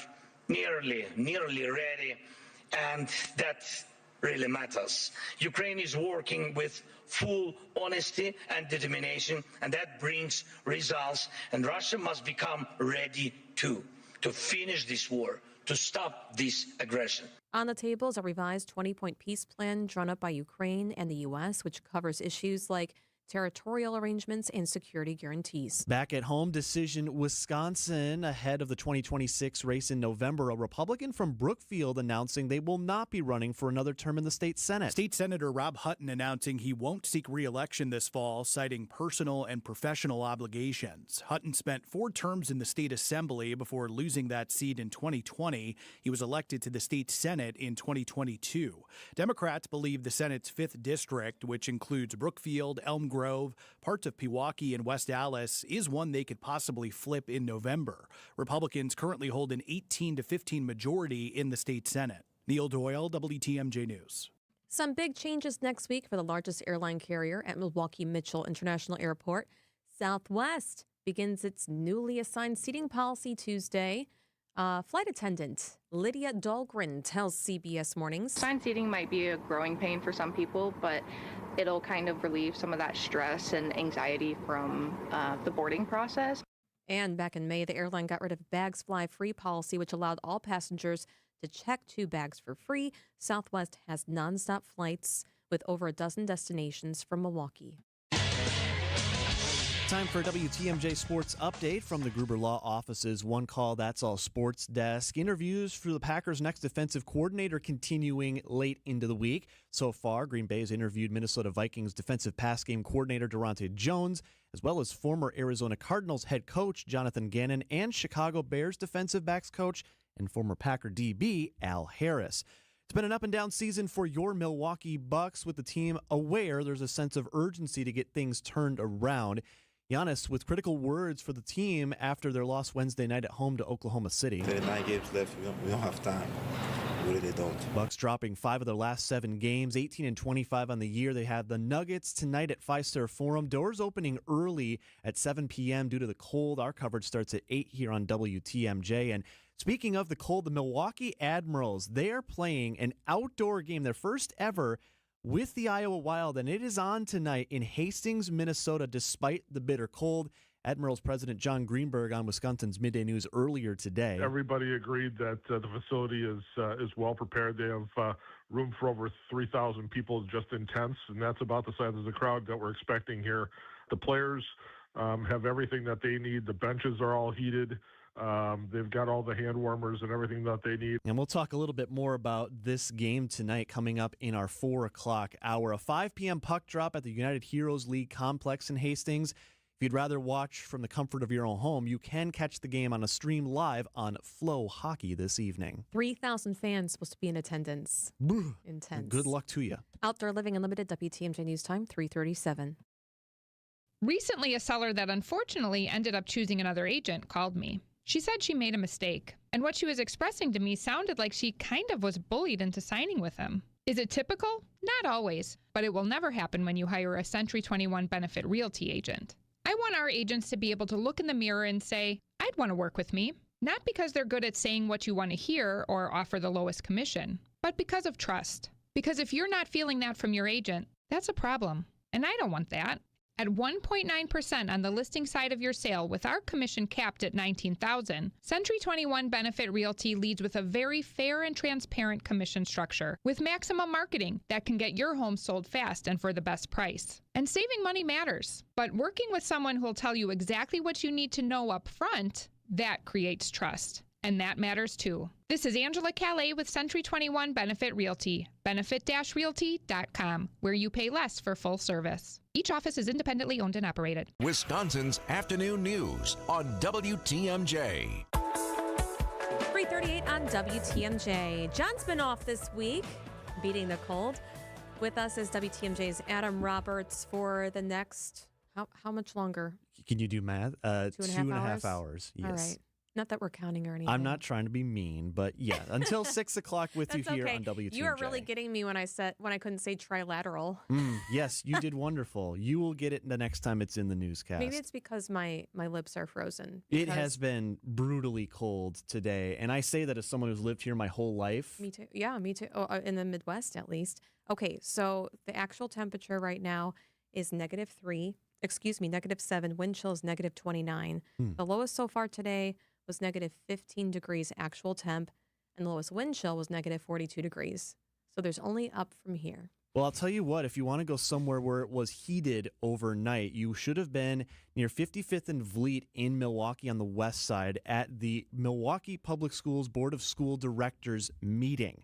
nearly ready, and that really matters. Ukraine is working with full honesty and determination, and that brings results. And Russia must become ready to finish this war, to stop this aggression. On the table is a revised 20-point peace plan drawn up by Ukraine and the U.S., which covers issues like territorial arrangements and security guarantees. Back at home, decision Wisconsin ahead of the 2026 race in November. A Republican from Brookfield announcing they will not be running for another term in the state Senate. State Senator Rob Hutton announcing he won't seek re-election this fall, citing personal and professional obligations. Hutton spent 4 terms in the state assembly before losing that seat in 2020. He was elected to the state Senate in 2022. Democrats believe the Senate's 5th district, which includes Brookfield, Elm Grove, parts of Pewaukee, and West Allis, is one they could possibly flip in November. Republicans currently hold an 18-15 majority in the state Senate. Neil Doyle, WTMJ News. Some big changes next week for the largest airline carrier at Milwaukee Mitchell International Airport. Southwest begins its newly assigned seating policy Tuesday. Flight attendant Lydia Dahlgren tells CBS Mornings. Assigned seating might be a growing pain for some people, but it'll kind of relieve some of that stress and anxiety from the boarding process. And back in May, the airline got rid of bags fly free policy, which allowed all passengers to check 2 bags for free. Southwest has nonstop flights with over a dozen destinations from Milwaukee. Time for a WTMJ Sports Update from the Gruber Law Office's One Call That's All Sports Desk. Interviews for the Packers' next defensive coordinator continuing late into the week. So far, Green Bay has interviewed Minnesota Vikings defensive pass game coordinator Durante Jones, as well as former Arizona Cardinals head coach Jonathan Gannon and Chicago Bears defensive backs coach and former Packer DB Al Harris. It's been an up-and-down season for your Milwaukee Bucks, with the team aware there's a sense of urgency to get things turned around. Giannis with critical words for the team after their loss Wednesday night at home to Oklahoma City. There are 9 games left. We don't have time. We really don't. Bucks dropping 5 of their last 7 games, 18-25 on the year. They have the Nuggets tonight at Fiserv Forum. Doors opening early at 7 p.m. due to the cold. Our coverage starts at 8 here on WTMJ. And speaking of the cold, the Milwaukee Admirals, they are playing an outdoor game, their first ever, with the Iowa Wild, and it is on tonight in Hastings, Minnesota, despite the bitter cold. Admirals President John Greenberg on Wisconsin's Midday News earlier today. Everybody agreed that the facility is well prepared. They have room for over 3,000 people just in tents, and that's about the size of the crowd that we're expecting here. The players have everything that they need. The benches are all heated. They've got all the hand warmers and everything that they need. And we'll talk a little bit more about this game tonight coming up in our 4 o'clock hour. A 5 p.m. puck drop at the United Heroes League complex in Hastings. If you'd rather watch from the comfort of your own home, you can catch the game on a stream live on Flow Hockey this evening. 3,000 fans supposed to be in attendance. Intense. Good luck to you. Outdoor Living Unlimited, WTMJ News Time, 3:37. Recently, a seller that unfortunately ended up choosing another agent called me. She said she made a mistake, and what she was expressing to me sounded like she kind of was bullied into signing with him. Is it typical? Not always, but it will never happen when you hire a Century 21 Benefit Realty agent. I want our agents to be able to look in the mirror and say, I'd want to work with me, not because they're good at saying what you want to hear or offer the lowest commission, but because of trust. Because if you're not feeling that from your agent, that's a problem, and I don't want that. At 1.9% on the listing side of your sale with our commission capped at $19,000, Century 21 Benefit Realty leads with a very fair and transparent commission structure with maximum marketing that can get your home sold fast and for the best price. And saving money matters, but working with someone who will tell you exactly what you need to know up front, that creates trust. And that matters too. This is Angela Calais with Century 21 Benefit Realty, benefit-realty.com, where you pay less for full service. Each office is independently owned and operated. Wisconsin's afternoon news on WTMJ. 3:38 on WTMJ. John's been off this week, beating the cold. With us is WTMJ's Adam Roberts for the next, how much longer? Can you do math? 2.5 hours. Yes. All right. Not that we're counting or anything. I'm not trying to be mean, but yeah, until 6 o'clock with you here on WTMJ. You are really getting me when I couldn't say trilateral. Yes, you did wonderful. You will get it the next time it's in the newscast. Maybe it's because my lips are frozen. It has been brutally cold today, and I say that as someone who's lived here my whole life. Me too. Yeah, me too. Oh, in the Midwest, at least. Okay, so the actual temperature right now is -7. Wind chill is -29. The lowest so far today was -15 degrees actual temp, and the lowest wind chill was -42 degrees. So there's only up from here. Well, I'll tell you what, if you want to go somewhere where it was heated overnight, you should have been near 55th and Vliet in Milwaukee on the west side at the Milwaukee Public Schools Board of School Directors meeting.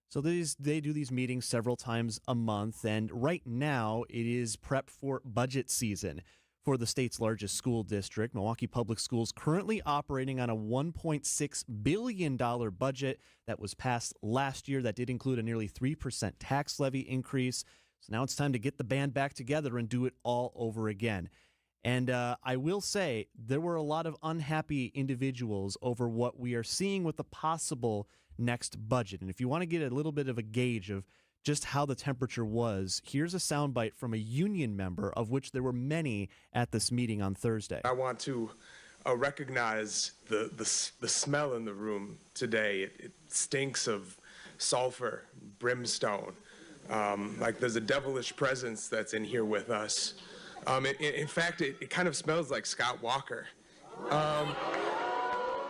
So they do these meetings several times a month, and right now it is prep for budget season for the state's largest school district. Milwaukee Public Schools currently operating on a $1.6 billion budget that was passed last year. That did include a nearly 3% tax levy increase. So now it's time to get the band back together and do it all over again. And I will say there were a lot of unhappy individuals over what we are seeing with the possible next budget. And if you want to get a little bit of a gauge of just how the temperature was, here's a soundbite from a union member, of which there were many at this meeting on Thursday. I want to recognize the smell in the room today. It stinks of sulfur, brimstone, like there's a devilish presence that's in here with us. In fact, it kind of smells like Scott Walker.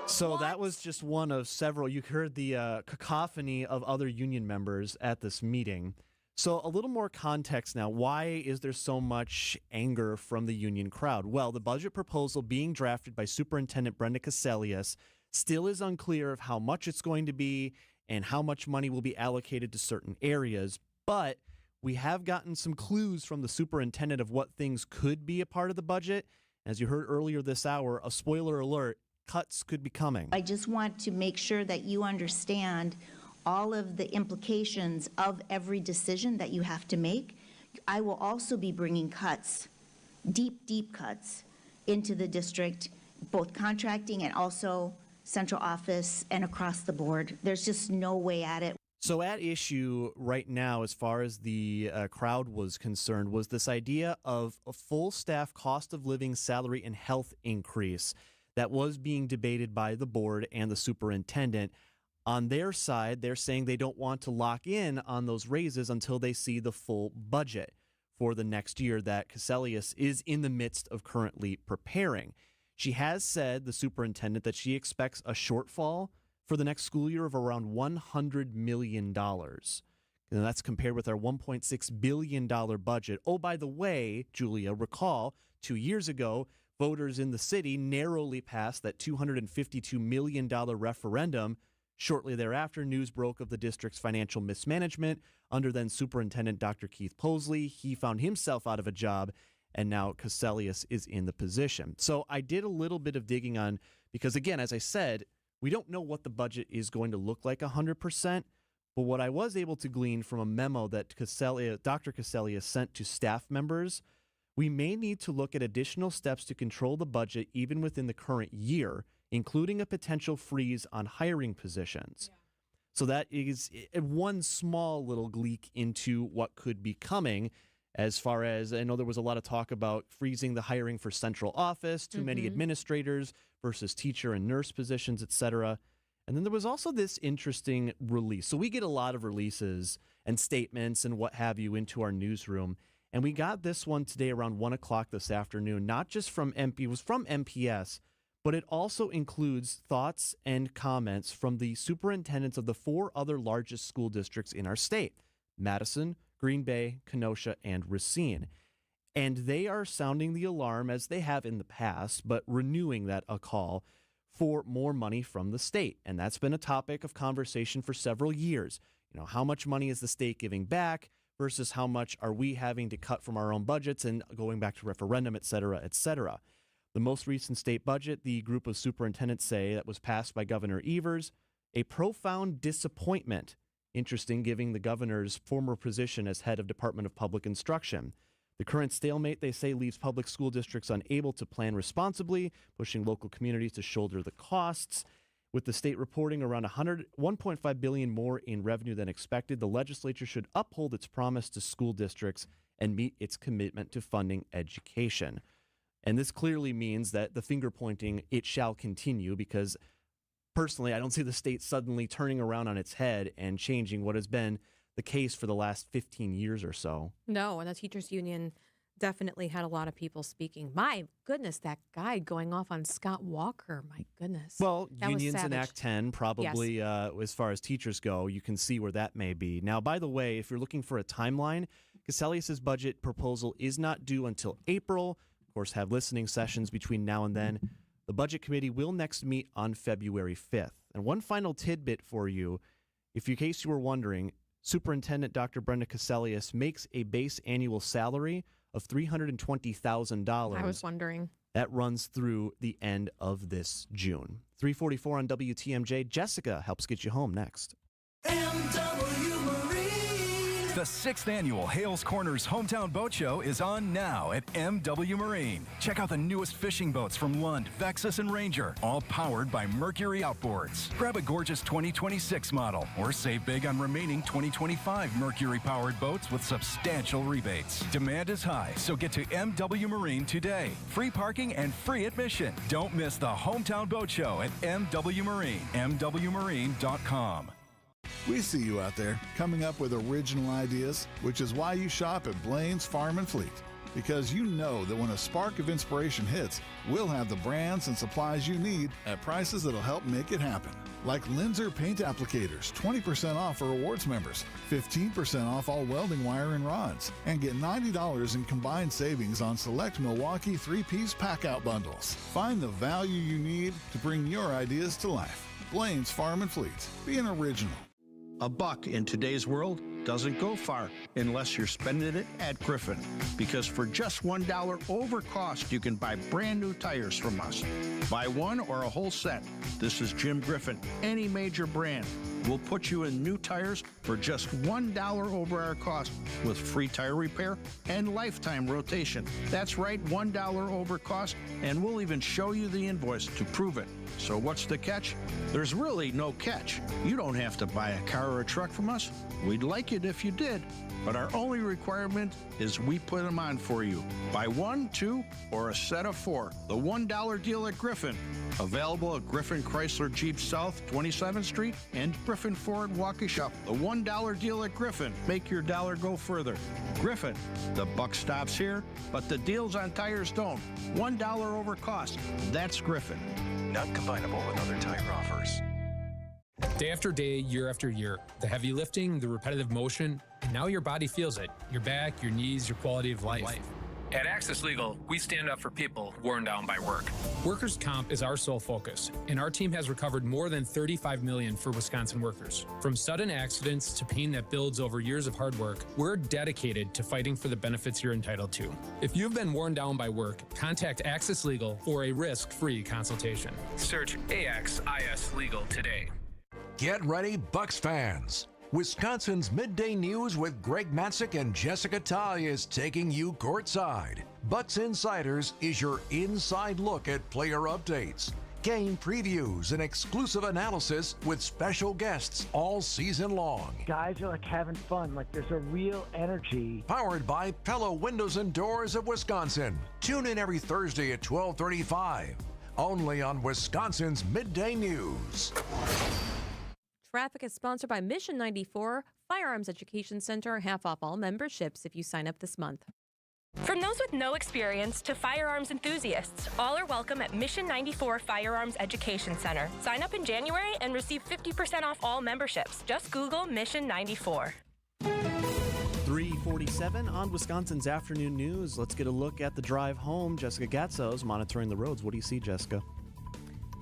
So that was just one of several. You heard the cacophony of other union members at this meeting. So a little more context now. Why is there so much anger from the union crowd? Well, the budget proposal being drafted by Superintendent Brenda Cassellius still is unclear of how much it's going to be and how much money will be allocated to certain areas. But we have gotten some clues from the superintendent of what things could be a part of the budget. As you heard earlier this hour, a spoiler alert, cuts could be coming. I just want to make sure that you understand all of the implications of every decision that you have to make. I will also be bringing cuts, deep cuts, into the district, both contracting and also central office and across the board. There's just no way at it. So at issue right now, as far as the crowd was concerned, was this idea of a full staff cost of living, salary, and health increase that was being debated by the board and the superintendent. On their side, they're saying they don't want to lock in on those raises until they see the full budget for the next year that Cassellius is in the midst of currently preparing. She has said, the superintendent, that she expects a shortfall for the next school year of around $100 million. And that's compared with our $1.6 billion budget. Oh, by the way, Julia, recall 2 years ago, voters in the city narrowly passed that $252 million referendum. Shortly thereafter, news broke of the district's financial mismanagement under then Superintendent Dr. Keith Posley. He found himself out of a job, and now Cassellius is in the position. So I did a little bit of digging on, because again, as I said, we don't know what the budget is going to look like 100%, but what I was able to glean from a memo that Dr. Cassellius sent to staff members, we may need to look at additional steps to control the budget even within the current year, including a potential freeze on hiring positions. Yeah. So that is one small little leak into what could be coming. As far as, I know there was a lot of talk about freezing the hiring for central office, too many administrators versus teacher and nurse positions, etc. And then there was also this interesting release. So we get a lot of releases and statements and what have you into our newsroom. And we got this one today around 1 o'clock this afternoon, not just from it was from MPS, but it also includes thoughts and comments from the superintendents of the 4 other largest school districts in our state: Madison, Green Bay, Kenosha, and Racine. And they are sounding the alarm, as they have in the past, but renewing that a call for more money from the state. And that's been a topic of conversation for several years. How much money is the state giving back versus how much are we having to cut from our own budgets and going back to referendum, et cetera, et cetera. The most recent state budget, the group of superintendents say, that was passed by Governor Evers, a profound disappointment. Interesting, given the governor's former position as head of Department of Public Instruction. The current stalemate, they say, leaves public school districts unable to plan responsibly, pushing local communities to shoulder the costs. With the state reporting around $1.5 billion more in revenue than expected, the legislature should uphold its promise to school districts and meet its commitment to funding education. And this clearly means that the finger pointing, it shall continue, because personally, I don't see the state suddenly turning around on its head and changing what has been the case for the last 15 years or so. No, and the teachers union definitely had a lot of people speaking. My goodness, that guy going off on Scott Walker, my goodness. Well, unions in Act 10 probably, yes. As far as teachers go, you can see where that may be. Now, by the way, if you're looking for a timeline, Cassellius' budget proposal is not due until April. Of course, have listening sessions between now and then. The Budget Committee will next meet on February 5th. And one final tidbit for you, in case you were wondering, Superintendent Dr. Brenda Cassellius makes a base annual salary of $320,000. I was wondering. That runs through the end of this June. 3:44 on WTMJ. Jessica helps get you home next. The 6th annual Hales Corners Hometown Boat Show is on now at MW Marine. Check out the newest fishing boats from Lund, Vexus, and Ranger, all powered by Mercury Outboards. Grab a gorgeous 2026 model or save big on remaining 2025 Mercury-powered boats with substantial rebates. Demand is high, so get to MW Marine today. Free parking and free admission. Don't miss the Hometown Boat Show at MW Marine, MWMarine.com. We see you out there coming up with original ideas, which is why you shop at Blaine's Farm and Fleet. Because you know that when a spark of inspiration hits, we'll have the brands and supplies you need at prices that'll help make it happen. Like Linzer paint applicators, 20% off for rewards members, 15% off all welding wire and rods, and get $90 in combined savings on select Milwaukee 3-piece pack-out bundles. Find the value you need to bring your ideas to life. Blaine's Farm and Fleet. Be an original. A buck in today's world doesn't go far unless you're spending it at Griffin. Because for just $1 over cost, you can buy brand new tires from us. Buy one or a whole set. This is Jim Griffin. Any major brand. We'll put you in new tires for just $1 over our cost with free tire repair and lifetime rotation. That's right, $1 over cost, and we'll even show you the invoice to prove it. So what's the catch? There's really no catch. You don't have to buy a car or a truck from us. We'd like it if you did, but our only requirement is we put them on for you. Buy one, two, or a set of 4. The $1 deal at Griffin. Available at Griffin Chrysler Jeep South 27th Street and Griffin Ford Waukesha. The $1 deal at Griffin. Make your dollar go further. Griffin, the buck stops here, but the deals on tires don't. $1 over cost. That's Griffin. Not combinable with other tire offers. Day after day, year after year, the heavy lifting, the repetitive motion, and now your body feels it. Your back, your knees, your quality of life. At Access Legal, we stand up for people worn down by work. Workers' comp is our sole focus, and our team has recovered more than $35 million for Wisconsin workers. From sudden accidents to pain that builds over years of hard work, we're dedicated to fighting for the benefits you're entitled to. If you've been worn down by work, contact Access Legal for a risk-free consultation. Search AXIS Legal today. Get ready, Bucks fans. Wisconsin's Midday News with Greg Matzik and Jessica Ty is taking you courtside. Bucks Insiders is your inside look at player updates, game previews, and exclusive analysis with special guests all season long. Guys are like having fun, like there's a real energy. Powered by Fello Windows and Doors of Wisconsin. Tune in every Thursday at 12:35, only on Wisconsin's Midday News. Traffic is sponsored by Mission 94 Firearms Education Center. Half off all memberships if you sign up this month. From those with no experience to firearms enthusiasts, all are welcome at Mission 94 Firearms Education Center. Sign up in January and receive 50% off all memberships. Just Google Mission 94. 3:47 on Wisconsin's Afternoon News. Let's get a look at the drive home. Jessica Gatso's monitoring the roads. What do you see, Jessica?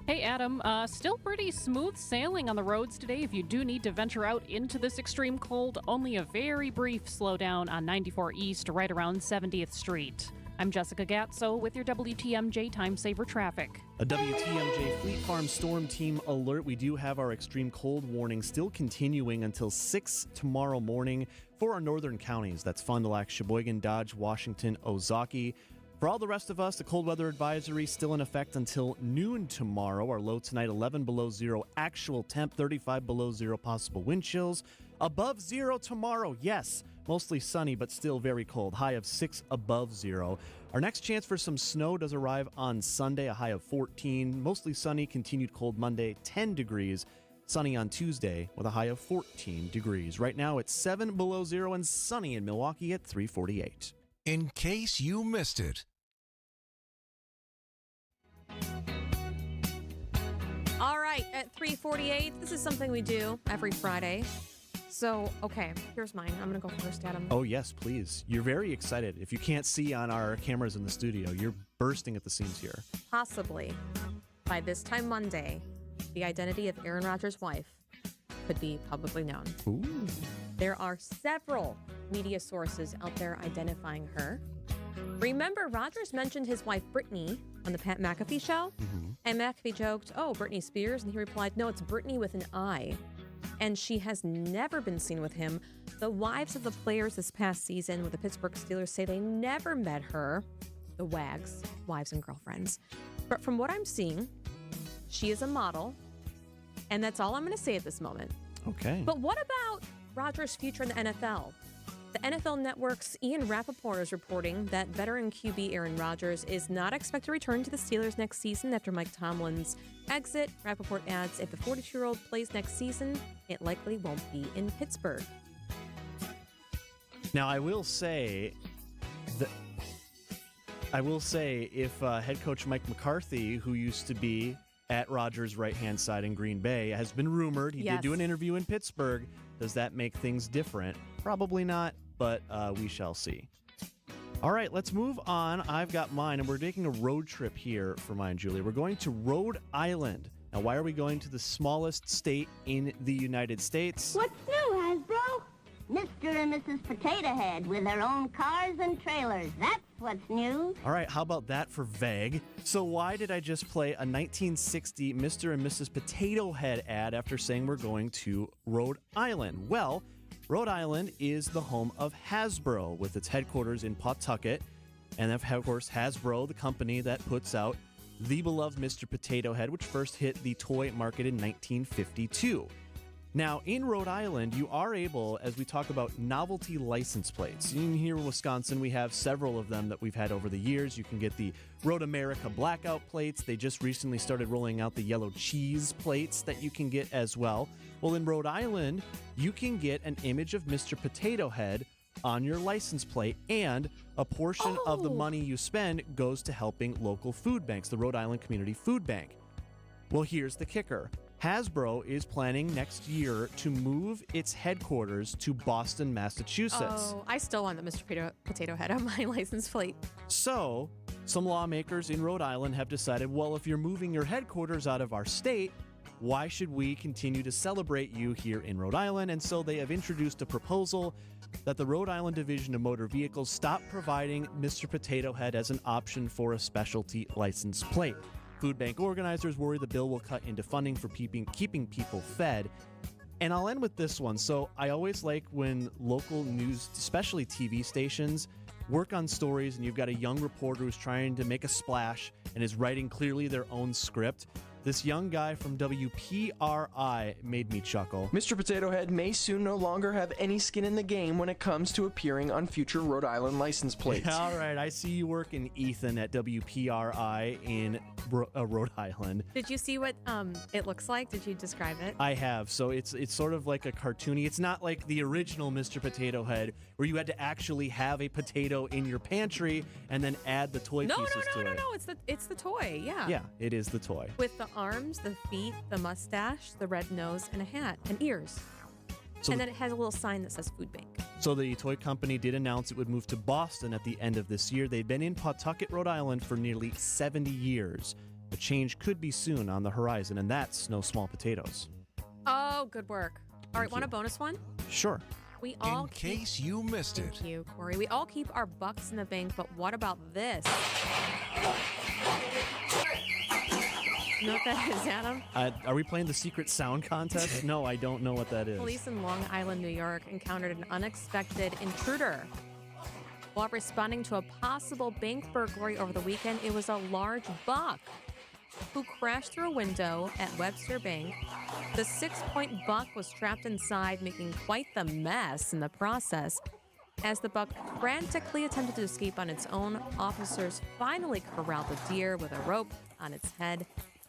Hey, Adam. Still pretty smooth sailing on the roads today. If you do need to venture out into this extreme cold, only a very brief slowdown on 94 East right around 70th Street. I'm Jessica Gatso with your WTMJ Time Saver Traffic. A WTMJ Fleet Farm Storm Team alert. We do have our extreme cold warning still continuing until 6 tomorrow morning for our northern counties. That's Fond du Lac, Sheboygan, Dodge, Washington, Ozaukee. For all the rest of us, the cold weather advisory still in effect until noon tomorrow. Our low tonight, 11 below zero. Actual temp, 35 below zero. Possible wind chills. Above zero tomorrow. Yes, mostly sunny, but still very cold. High of 6 above zero. Our next chance for some snow does arrive on Sunday, a high of 14. Mostly sunny, continued cold Monday, 10 degrees. Sunny on Tuesday with a high of 14 degrees. Right now, it's 7 below zero and sunny in Milwaukee at 3:48. In case you missed it. All right, at 3:48, this is something we do every Friday. So, okay, here's mine. I'm going to go first, Adam. Oh, yes, please. You're very excited. If you can't see on our cameras in the studio, you're bursting at the seams here. Possibly, by this time Monday, the identity of Aaron Rodgers' wife could be publicly known. Ooh. There are several media sources out there identifying her. Remember, Rodgers mentioned his wife, Brittany, on the Pat McAfee show? Mm-hmm. And McAfee joked, "Oh, Britney Spears?" And he replied, "No, it's Brittany with an I." And she has never been seen with him. The wives of the players this past season with the Pittsburgh Steelers say they never met her. The Wags, wives and girlfriends. But from what I'm seeing, she is a model. And that's all I'm going to say at this moment. Okay. But what about Rodgers' future in the NFL? The NFL Network's Ian Rappaport is reporting that veteran QB Aaron Rodgers is not expected to return to the Steelers next season after Mike Tomlin's exit. Rappaport adds, if the 42-year-old plays next season, it likely won't be in Pittsburgh. Now, I will say if head coach Mike McCarthy, who used to be at Rodgers' right-hand side in Green Bay, has been rumored, he did do an interview in Pittsburgh. Does that make things different? Probably not, but we shall see. All right, let's move on. I've got mine, and we're taking a road trip here for mine, Julia. We're going to Rhode Island. Now, why are we going to the smallest state in the United States? What's new, Hasbro? Mr. and Mrs. Potato Head with their own cars and trailers. That's what's new. All right, how about that for vague? So why did I just play a 1960 Mr. and Mrs. Potato Head ad after saying we're going to Rhode Island? Well, Rhode Island is the home of Hasbro with its headquarters in Pawtucket. And of course, Hasbro, the company that puts out the beloved Mr. Potato Head, which first hit the toy market in 1952. Now, in Rhode Island, you are able, as we talk about novelty license plates. Here in Wisconsin, we have several of them that we've had over the years. You can get the Road America blackout plates. They just recently started rolling out the yellow cheese plates that you can get as well. Well, in Rhode Island, you can get an image of Mr. Potato Head on your license plate, and a portion of the money you spend goes to helping local food banks, the Rhode Island Community Food Bank. Well, here's the kicker. Hasbro is planning next year to move its headquarters to Boston, Massachusetts. Oh, I still want the Mr. Potato Head on my license plate. So, some lawmakers in Rhode Island have decided, well, if you're moving your headquarters out of our state, why should we continue to celebrate you here in Rhode Island? And so they have introduced a proposal that the Rhode Island Division of Motor Vehicles stop providing Mr. Potato Head as an option for a specialty license plate. Food bank organizers worry the bill will cut into funding for keeping people fed. And I'll end with this one. So I always like when local news, especially TV stations, work on stories and you've got a young reporter who's trying to make a splash and is writing clearly their own script. This young guy from WPRI made me chuckle. Mr. Potato Head may soon no longer have any skin in the game when it comes to appearing on future Rhode Island license plates. Yeah, all right, I see you working, Ethan, at WPRI in Rhode Island. Did you see what it looks like? Did you describe it? I have. So it's sort of like a cartoony. It's not like the original Mr. Potato Head where you had to actually have a potato in your pantry and then add the toy pieces to it. No. It's the toy. Yeah. Yeah, it is the toy. With the arms, the feet, the mustache, the red nose, and a hat and ears. So and then it has a little sign that says Food Bank. So the toy company did announce it would move to Boston at the end of this year. They've been in Pawtucket, Rhode Island for nearly 70 years. A change could be soon on the horizon, and that's no small potatoes. Oh, good work. All right, want a bonus one? Sure. We all in case you missed it. Thank you, Corey. We all keep our bucks in the bank, but what about this? You know what that is, Adam? Are we playing the secret sound contest? No, I don't know what that is. Police in Long Island, New York, encountered an unexpected intruder. While responding to a possible bank burglary over the weekend, it was a large buck who crashed through a window at Webster Bank. The 6-point buck was trapped inside, making quite the mess in the process. As the buck frantically attempted to escape on its own, officers finally corralled the deer with a rope on its head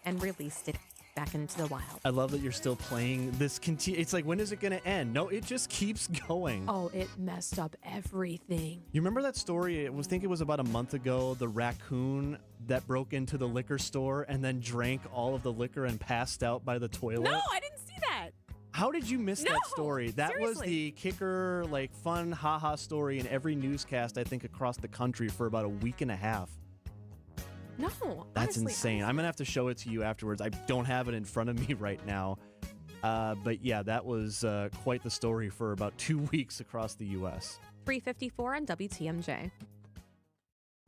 and released it back into the wild. I love that you're still playing this. It's like, when is it going to end? No, it just keeps going. Oh, it messed up everything. You remember that story? I think it was about a month ago, the raccoon that broke into the liquor store and then drank all of the liquor and passed out by the toilet? No, I didn't see that. How did you miss that story? That seriously. was the kicker, like, fun, haha story in every newscast, I think, across the country for about a week and a half. No, That's honestly, insane. I'm going to have to show it to you afterwards. I don't have it in front of me right now. But yeah, that was quite the story for about 2 weeks across the U.S. 3:54 on WTMJ.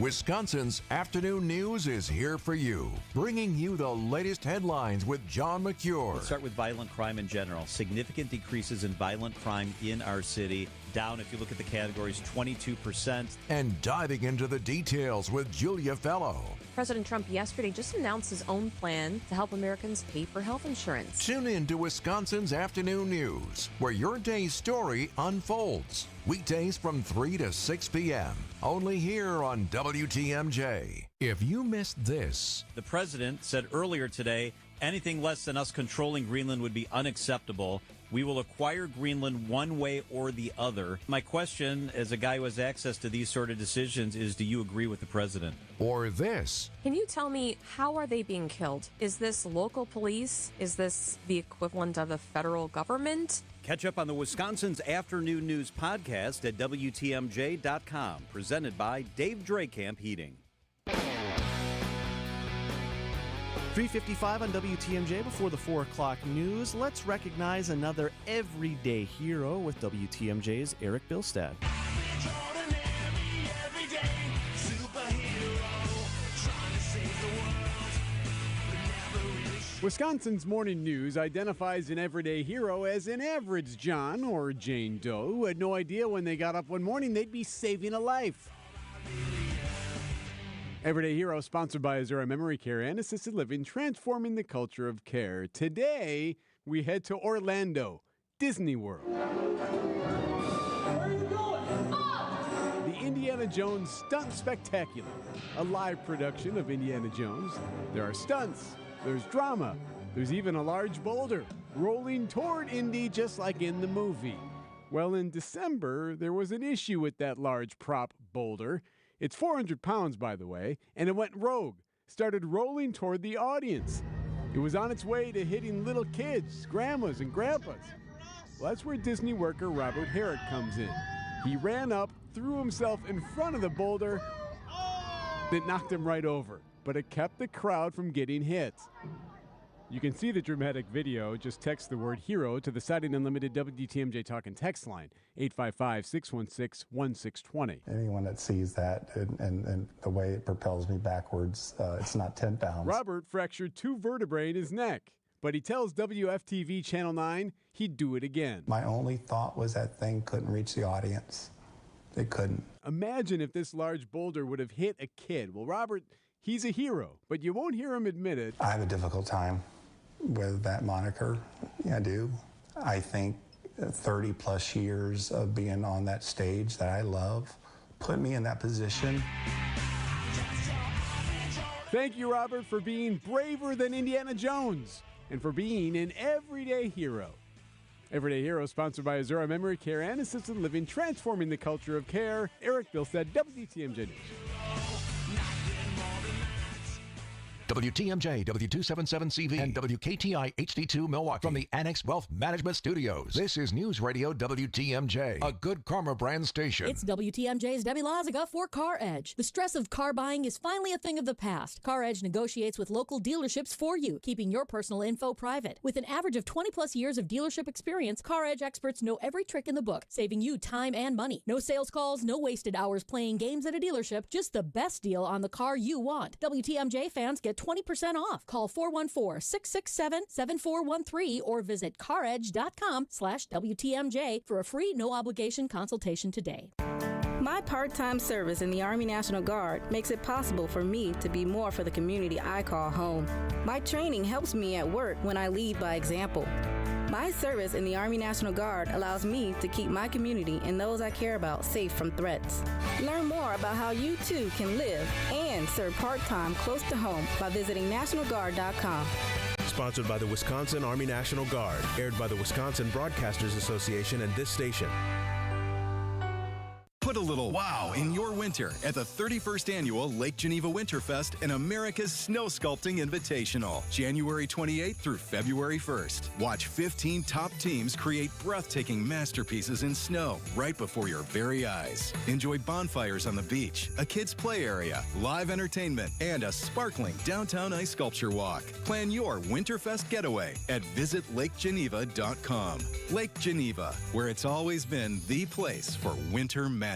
Wisconsin's afternoon news is here for you, bringing you the latest headlines with John McCure. Let's start with violent crime in general. Significant decreases in violent crime in our city. Down, if you look at the categories, 22%. And diving into the details with Julia Fello. President Trump yesterday just announced his own plan to help Americans pay for health insurance. Tune in to Wisconsin's afternoon news, where your day's story unfolds. Weekdays from 3 to 6 p.m. Only here on WTMJ. If you missed this. The president said earlier today, anything less than us controlling Greenland would be unacceptable. We will acquire Greenland one way or the other. My question, as a guy who has access to these sort of decisions, is do you agree with the president? Or this. Can you tell me, how are they being killed? Is this local police? Is this the equivalent of the federal government? Catch up on the Wisconsin's Afternoon News podcast at WTMJ.com. Presented by Dave Drakamp Heating. 3:55 on WTMJ before the 4 o'clock news. Let's recognize another everyday hero with WTMJ's Eric Bilstad. Wisconsin's Morning News identifies an everyday hero as an average John or Jane Doe who had no idea when they got up one morning they'd be saving a life. Everyday Hero, sponsored by Azura Memory Care and Assisted Living, transforming the culture of care. Today, we head to Orlando, Disney World. The Indiana Jones Stunt Spectacular, a live production of Indiana Jones. There are stunts, there's drama, there's even a large boulder rolling toward Indy just like in the movie. Well, in December, there was an issue with that large prop boulder. It's 400 pounds, by the way, and it went rogue, started rolling toward the audience. It was on its way to hitting little kids, grandmas, and grandpas. Well, that's where Disney worker Robert Herrick comes in. He ran up, threw himself in front of the boulder, that knocked him right over, but it kept the crowd from getting hit. You can see the dramatic video. Just text the word hero to the Siding Unlimited WTMJ Talk and Text line, 855-616-1620. Anyone that sees that and the way it propels me backwards, it's not 10 pounds. Robert fractured 2 vertebrae in his neck, but he tells WFTV Channel 9 he'd do it again. My only thought was that thing couldn't reach the audience. It couldn't. Imagine if this large boulder would have hit a kid. Well, Robert, He's a hero, but you won't hear him admit it. I have a difficult time with that moniker. Yeah, I do. I think 30 plus years of being on that stage that I love put me in that position. Thank you, Robert, for being braver than Indiana Jones and for being an everyday hero. Everyday Hero, sponsored by Azura Memory Care and Assisted Living, transforming the culture of care. Eric Bilstead, WTMJ News. WTMJ, W277CV, and WKTI HD2 Milwaukee from the Annex Wealth Management Studios. This is News Radio WTMJ, a Good Karma brand station. It's WTMJ's Debbie Lazaga for Car Edge. The stress of car buying is finally a thing of the past. Car Edge negotiates with local dealerships for you, keeping your personal info private. With an average of 20 plus years of dealership experience, Car Edge experts know every trick in the book, saving you time and money. No sales calls, no wasted hours playing games at a dealership, just the best deal on the car you want. WTMJ fans get 20% off. Call 414-667-7413 or visit caredge.com/WTMJ for a free no obligation consultation today. My part-time service in the Army National Guard makes it possible for me to be more for the community I call home. My training helps me at work when I lead by example. My service in the Army National Guard allows me to keep my community and those I care about safe from threats. Learn more about how you too can live and serve part-time close to home by visiting NationalGuard.com. Sponsored by the Wisconsin Army National Guard, aired by the Wisconsin Broadcasters Association and this station. Put a little wow in your winter at the 31st Annual Lake Geneva Winterfest and America's Snow Sculpting Invitational, January 28th through February 1st. Watch 15 top teams create breathtaking masterpieces in snow right before your very eyes. Enjoy bonfires on the beach, a kids' play area, live entertainment, and a sparkling downtown ice sculpture walk. Plan your Winterfest getaway at visitlakegeneva.com. Lake Geneva, where it's always been the place for winter magic.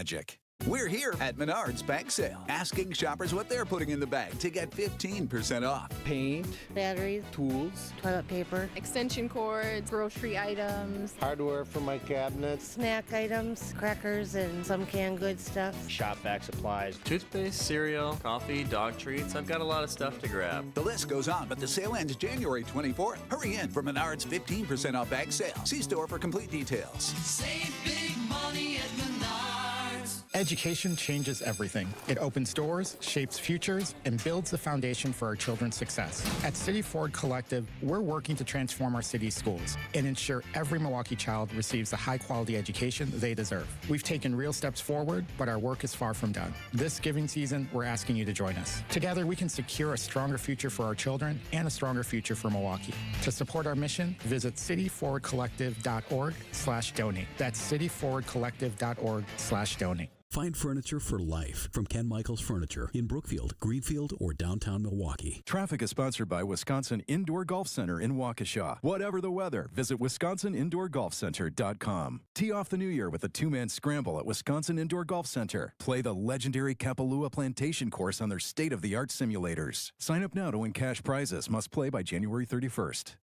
We're here at Menards Bag Sale, asking shoppers what they're putting in the bag to get 15% off. Paint, batteries, tools, toilet paper, extension cords, grocery items, hardware for my cabinets, snack items, crackers, and some canned goods stuff. Shop vac supplies, toothpaste, cereal, coffee, dog treats. I've got a lot of stuff to grab. The list goes on, but the sale ends January 24th. Hurry in for Menards 15% off bag sale. See store for complete details. Save big money at Menards. Education changes everything. It opens doors, shapes futures, and builds the foundation for our children's success. At City Ford Collective, we're working to transform our city's schools and ensure every Milwaukee child receives the high-quality education they deserve. We've taken real steps forward, but our work is far from done. This giving season, we're asking you to join us. Together, we can secure a stronger future for our children and a stronger future for Milwaukee. To support our mission, visit cityforwardcollective.org/donate. That's cityforwardcollective.org/donate. Find furniture for life from Ken Michaels Furniture in Brookfield, Greenfield, or downtown Milwaukee. Traffic is sponsored by Wisconsin Indoor Golf Center in Waukesha. Whatever the weather, visit WisconsinIndoorGolfCenter.com. Tee off the new year with a two-man scramble at Wisconsin Indoor Golf Center. Play the legendary Kapalua Plantation course on their state-of-the-art simulators. Sign up now to win cash prizes. Must play by January 31st.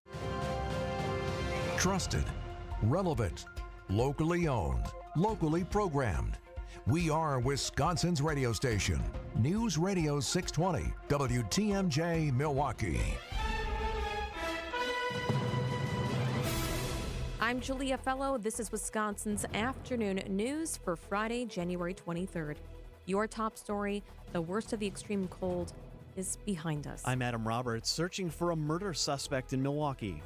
Trusted, relevant, locally owned, locally programmed. We are Wisconsin's radio station, News Radio 620, WTMJ Milwaukee. I'm Julia Fello. This is Wisconsin's afternoon news for Friday, January 23rd. Your top story, the worst of the extreme cold is behind us. I'm Adam Roberts, searching for a murder suspect in Milwaukee.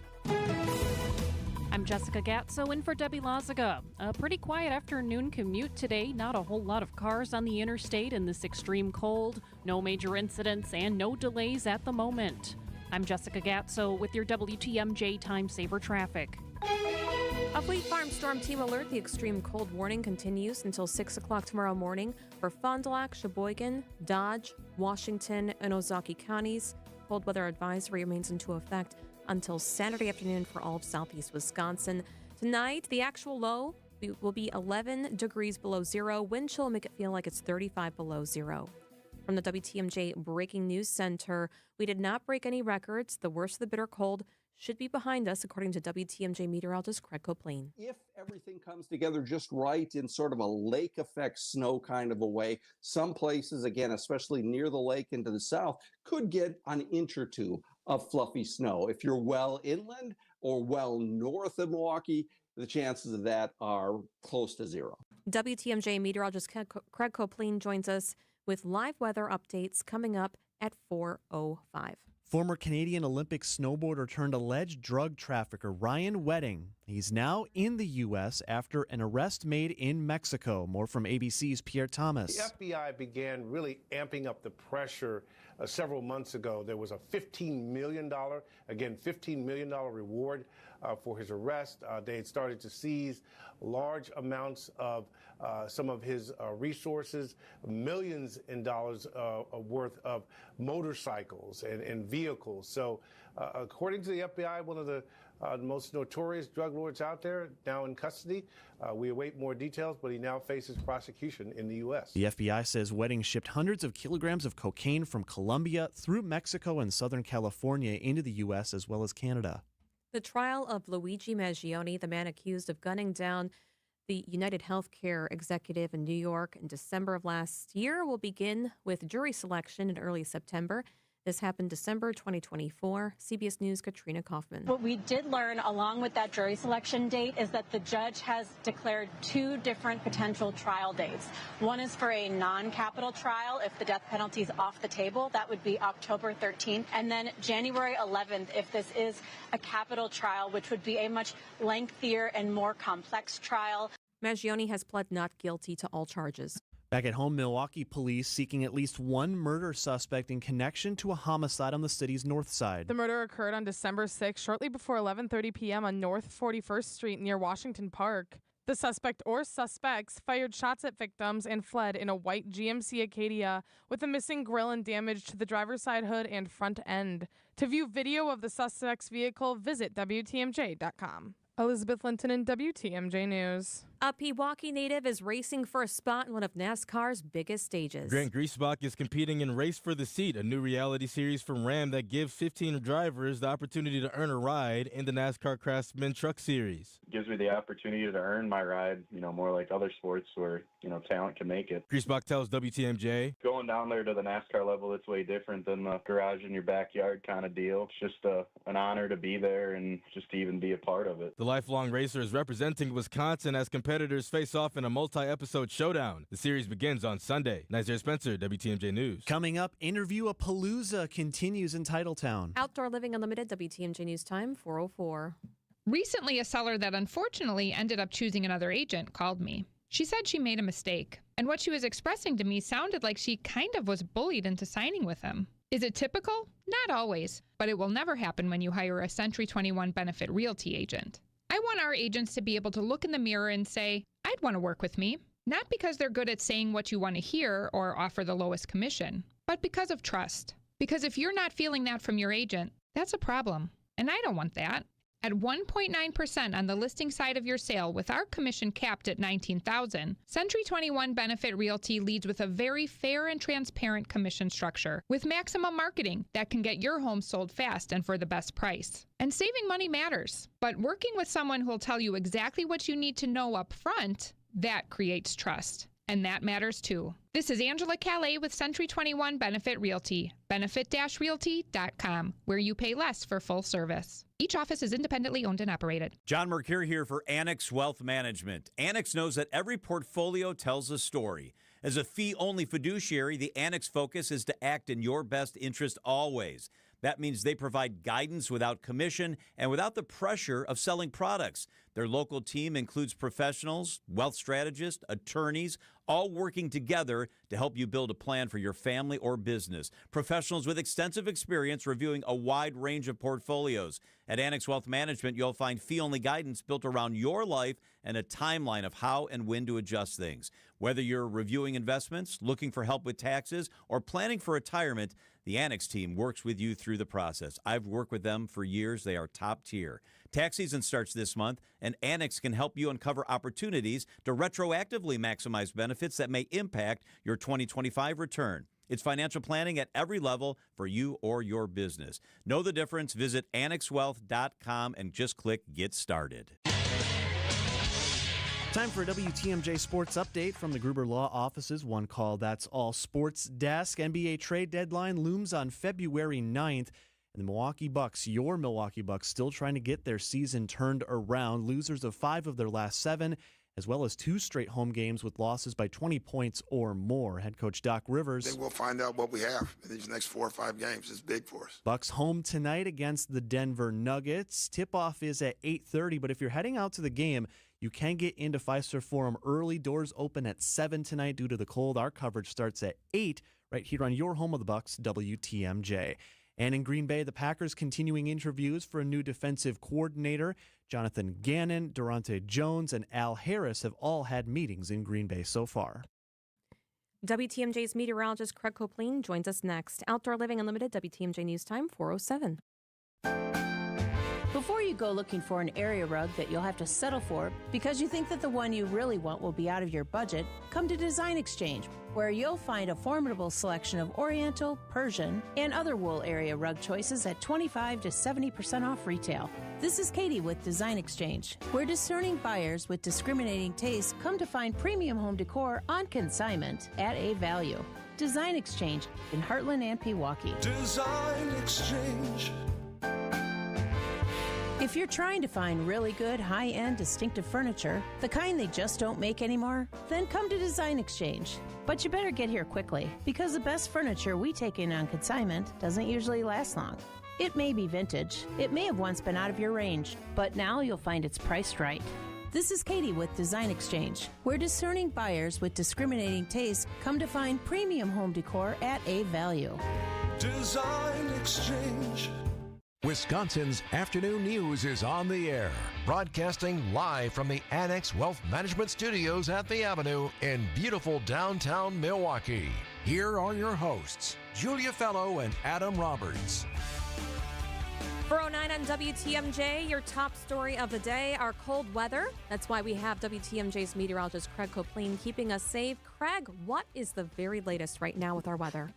I'm Jessica Gatso in for Debbie Lazaga. A pretty quiet afternoon commute today. Not a whole lot of cars on the interstate in this extreme cold. No major incidents and no delays at the moment. I'm Jessica Gatso with your WTMJ Time Saver traffic. A Fleet Farm storm team alert. The extreme cold warning continues until 6 o'clock tomorrow morning for Fond du Lac, Sheboygan, Dodge, Washington, and Ozaukee counties. Cold weather advisory remains into effect until Saturday afternoon for all of southeast Wisconsin. Tonight, the actual low will be 11 degrees below zero. Wind chill will make it feel like it's 35 below zero. From the WTMJ Breaking News Center, we did not break any records. The worst of the bitter cold should be behind us, according to WTMJ meteorologist Craig Coplain. If everything comes together just right in sort of a lake effect snow kind of a way, some places, again, especially near the lake and to the south, could get an inch or two of fluffy snow. If you're well inland or well north of Milwaukee, the chances of that are close to zero. WTMJ meteorologist Craig Coplain joins us with live weather updates coming up at 4:05. Former Canadian Olympic snowboarder turned alleged drug trafficker Ryan Wedding. He's now in the U.S. after an arrest made in Mexico. More from ABC's Pierre Thomas. The FBI began really amping up the pressure several months ago. There was a $15 million reward for his arrest. They had started to seize large amounts of some of his resources, millions in dollars worth of motorcycles and vehicles. So according to the FBI, one of the most notorious drug lords out there now in custody. We await more details, but he now faces prosecution in the U.S. The FBI says Wedding shipped hundreds of kilograms of cocaine from Colombia through Mexico and Southern California into the U.S. as well as Canada. The trial of Luigi Maggioni, the man accused of gunning down the United Healthcare executive in New York in December of last year, will begin with jury selection in early September. This happened December 2024. CBS News' Katrina Kaufman. What we did learn along with that jury selection date is that the judge has declared two different potential trial dates. One is for a non-capital trial if the death penalty is off the table. That would be October 13th. And then January 11th if this is a capital trial, which would be a much lengthier and more complex trial. Maggioni has pled not guilty to all charges. Back at home, Milwaukee police seeking at least one murder suspect in connection to a homicide on the city's north side. The murder occurred on December 6th, shortly before 11:30 p.m. on North 41st Street near Washington Park. The suspect or suspects fired shots at victims and fled in a white GMC Acadia with a missing grille and damage to the driver's side hood and front end. To view video of the suspect's vehicle, visit WTMJ.com. Elizabeth Linton in WTMJ News. A Pewaukee native is racing for a spot in one of NASCAR's biggest stages. Grant Griesbach is competing in Race for the Seat, a new reality series from Ram that gives 15 drivers the opportunity to earn a ride in the NASCAR Craftsman Truck Series. Gives me the opportunity to earn my ride, more like other sports where, talent can make it. Griesbach tells WTMJ. Going down there to the NASCAR level, it's way different than the garage in your backyard kind of deal. It's just an honor to be there and just to even be a part of it. The lifelong racer is representing Wisconsin as competitors face off in a multi-episode showdown. The series begins on Sunday. Nizer Spencer, WTMJ News. Coming up, Interview-a-Palooza continues in Titletown. Outdoor Living Unlimited, WTMJ News Time, 4:04. Recently, a seller that unfortunately ended up choosing another agent called me. She said she made a mistake, and what she was expressing to me sounded like she kind of was bullied into signing with him. Is it typical? Not always, but it will never happen when you hire a Century 21 Benefit Realty agent. I want our agents to be able to look in the mirror and say, I'd want to work with me. Not because they're good at saying what you want to hear or offer the lowest commission, but because of trust. Because if you're not feeling that from your agent, that's a problem. And I don't want that. At 1.9% on the listing side of your sale with our commission capped at $19,000, Century 21 Benefit Realty leads with a very fair and transparent commission structure with maximum marketing that can get your home sold fast and for the best price. And saving money matters, but working with someone who will tell you exactly what you need to know up front, that creates trust. And that matters too. This is Angela Calais with Century 21 Benefit Realty, benefit-realty.com, where you pay less for full service. Each office is independently owned and operated. John Mercure here for Annex Wealth Management. Annex knows that every portfolio tells a story. As a fee-only fiduciary, the Annex focus is to act in your best interest always. That means they provide guidance without commission and without the pressure of selling products. Their local team includes professionals, wealth strategists, attorneys, all working together to help you build a plan for your family or business. Professionals with extensive experience reviewing a wide range of portfolios. At Annex Wealth Management, you'll find fee-only guidance built around your life and a timeline of how and when to adjust things. Whether you're reviewing investments, looking for help with taxes, or planning for retirement, the Annex team works with you through the process. I've worked with them for years. They are top tier. Tax season starts this month, and Annex can help you uncover opportunities to retroactively maximize benefits that may impact your 2025 return. It's financial planning at every level for you or your business. Know the difference? Visit annexwealth.com and just click Get Started. Time for a WTMJ Sports Update from the Gruber Law Office's One Call That's All Sports Desk. NBA trade deadline looms on February 9th. And the Milwaukee Bucks, your Milwaukee Bucks, still trying to get their season turned around. Losers of 5 of their last 7, as well as 2 straight home games with losses by 20 points or more. Head coach Doc Rivers. I think we'll find out what we have in these next 4 or 5 games. It's big for us. Bucks home tonight against the Denver Nuggets. Tip-off is at 8:30, but if you're heading out to the game, you can get into Fiserv Forum early. Doors open at 7 tonight due to the cold. Our coverage starts at 8 right here on your home of the Bucks, WTMJ. And in Green Bay, the Packers continuing interviews for a new defensive coordinator. Jonathan Gannon, Durante Jones, and Al Harris have all had meetings in Green Bay so far. WTMJ's meteorologist Craig Copleen joins us next. Outdoor Living Unlimited, WTMJ News Time, 4:07. Before you go looking for an area rug that you'll have to settle for because you think that the one you really want will be out of your budget, come to Design Exchange, where you'll find a formidable selection of Oriental, Persian, and other wool area rug choices at 25 to 70% off retail. This is Katie with Design Exchange, where discerning buyers with discriminating tastes come to find premium home decor on consignment at a value. Design Exchange in Heartland and Pewaukee. Design Exchange. If you're trying to find really good, high-end, distinctive furniture, the kind they just don't make anymore, then come to Design Exchange. But you better get here quickly, because the best furniture we take in on consignment doesn't usually last long. It may be vintage, it may have once been out of your range, but now you'll find it's priced right. This is Katie with Design Exchange, where discerning buyers with discriminating tastes come to find premium home decor at a value. Design Exchange. Wisconsin's afternoon news is on the air, broadcasting live from the Annex Wealth Management Studios at the Avenue in beautiful downtown Milwaukee. Here are your hosts, Julia Fello and Adam Roberts. 4:09 on WTMJ, your top story of the day, our cold weather. That's why we have WTMJ's meteorologist Craig Copleen keeping us safe. Craig, what is the very latest right now with our weather?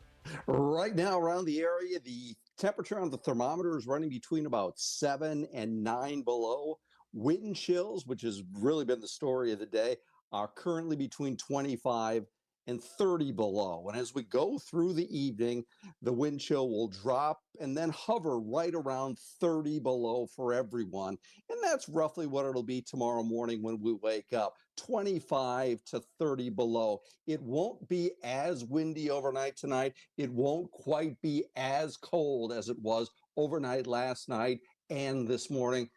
Right now around the area, the temperature on the thermometer is running between about 7 and 9 below. Wind chills, which has really been the story of the day, are currently between 25 and 30 below. And as we go through the evening, the wind chill will drop and then hover right around 30 below for everyone. And that's roughly what it'll be tomorrow morning when we wake up, 25 to 30 below. It won't be as windy overnight tonight. It won't quite be as cold as it was overnight last night and this morning.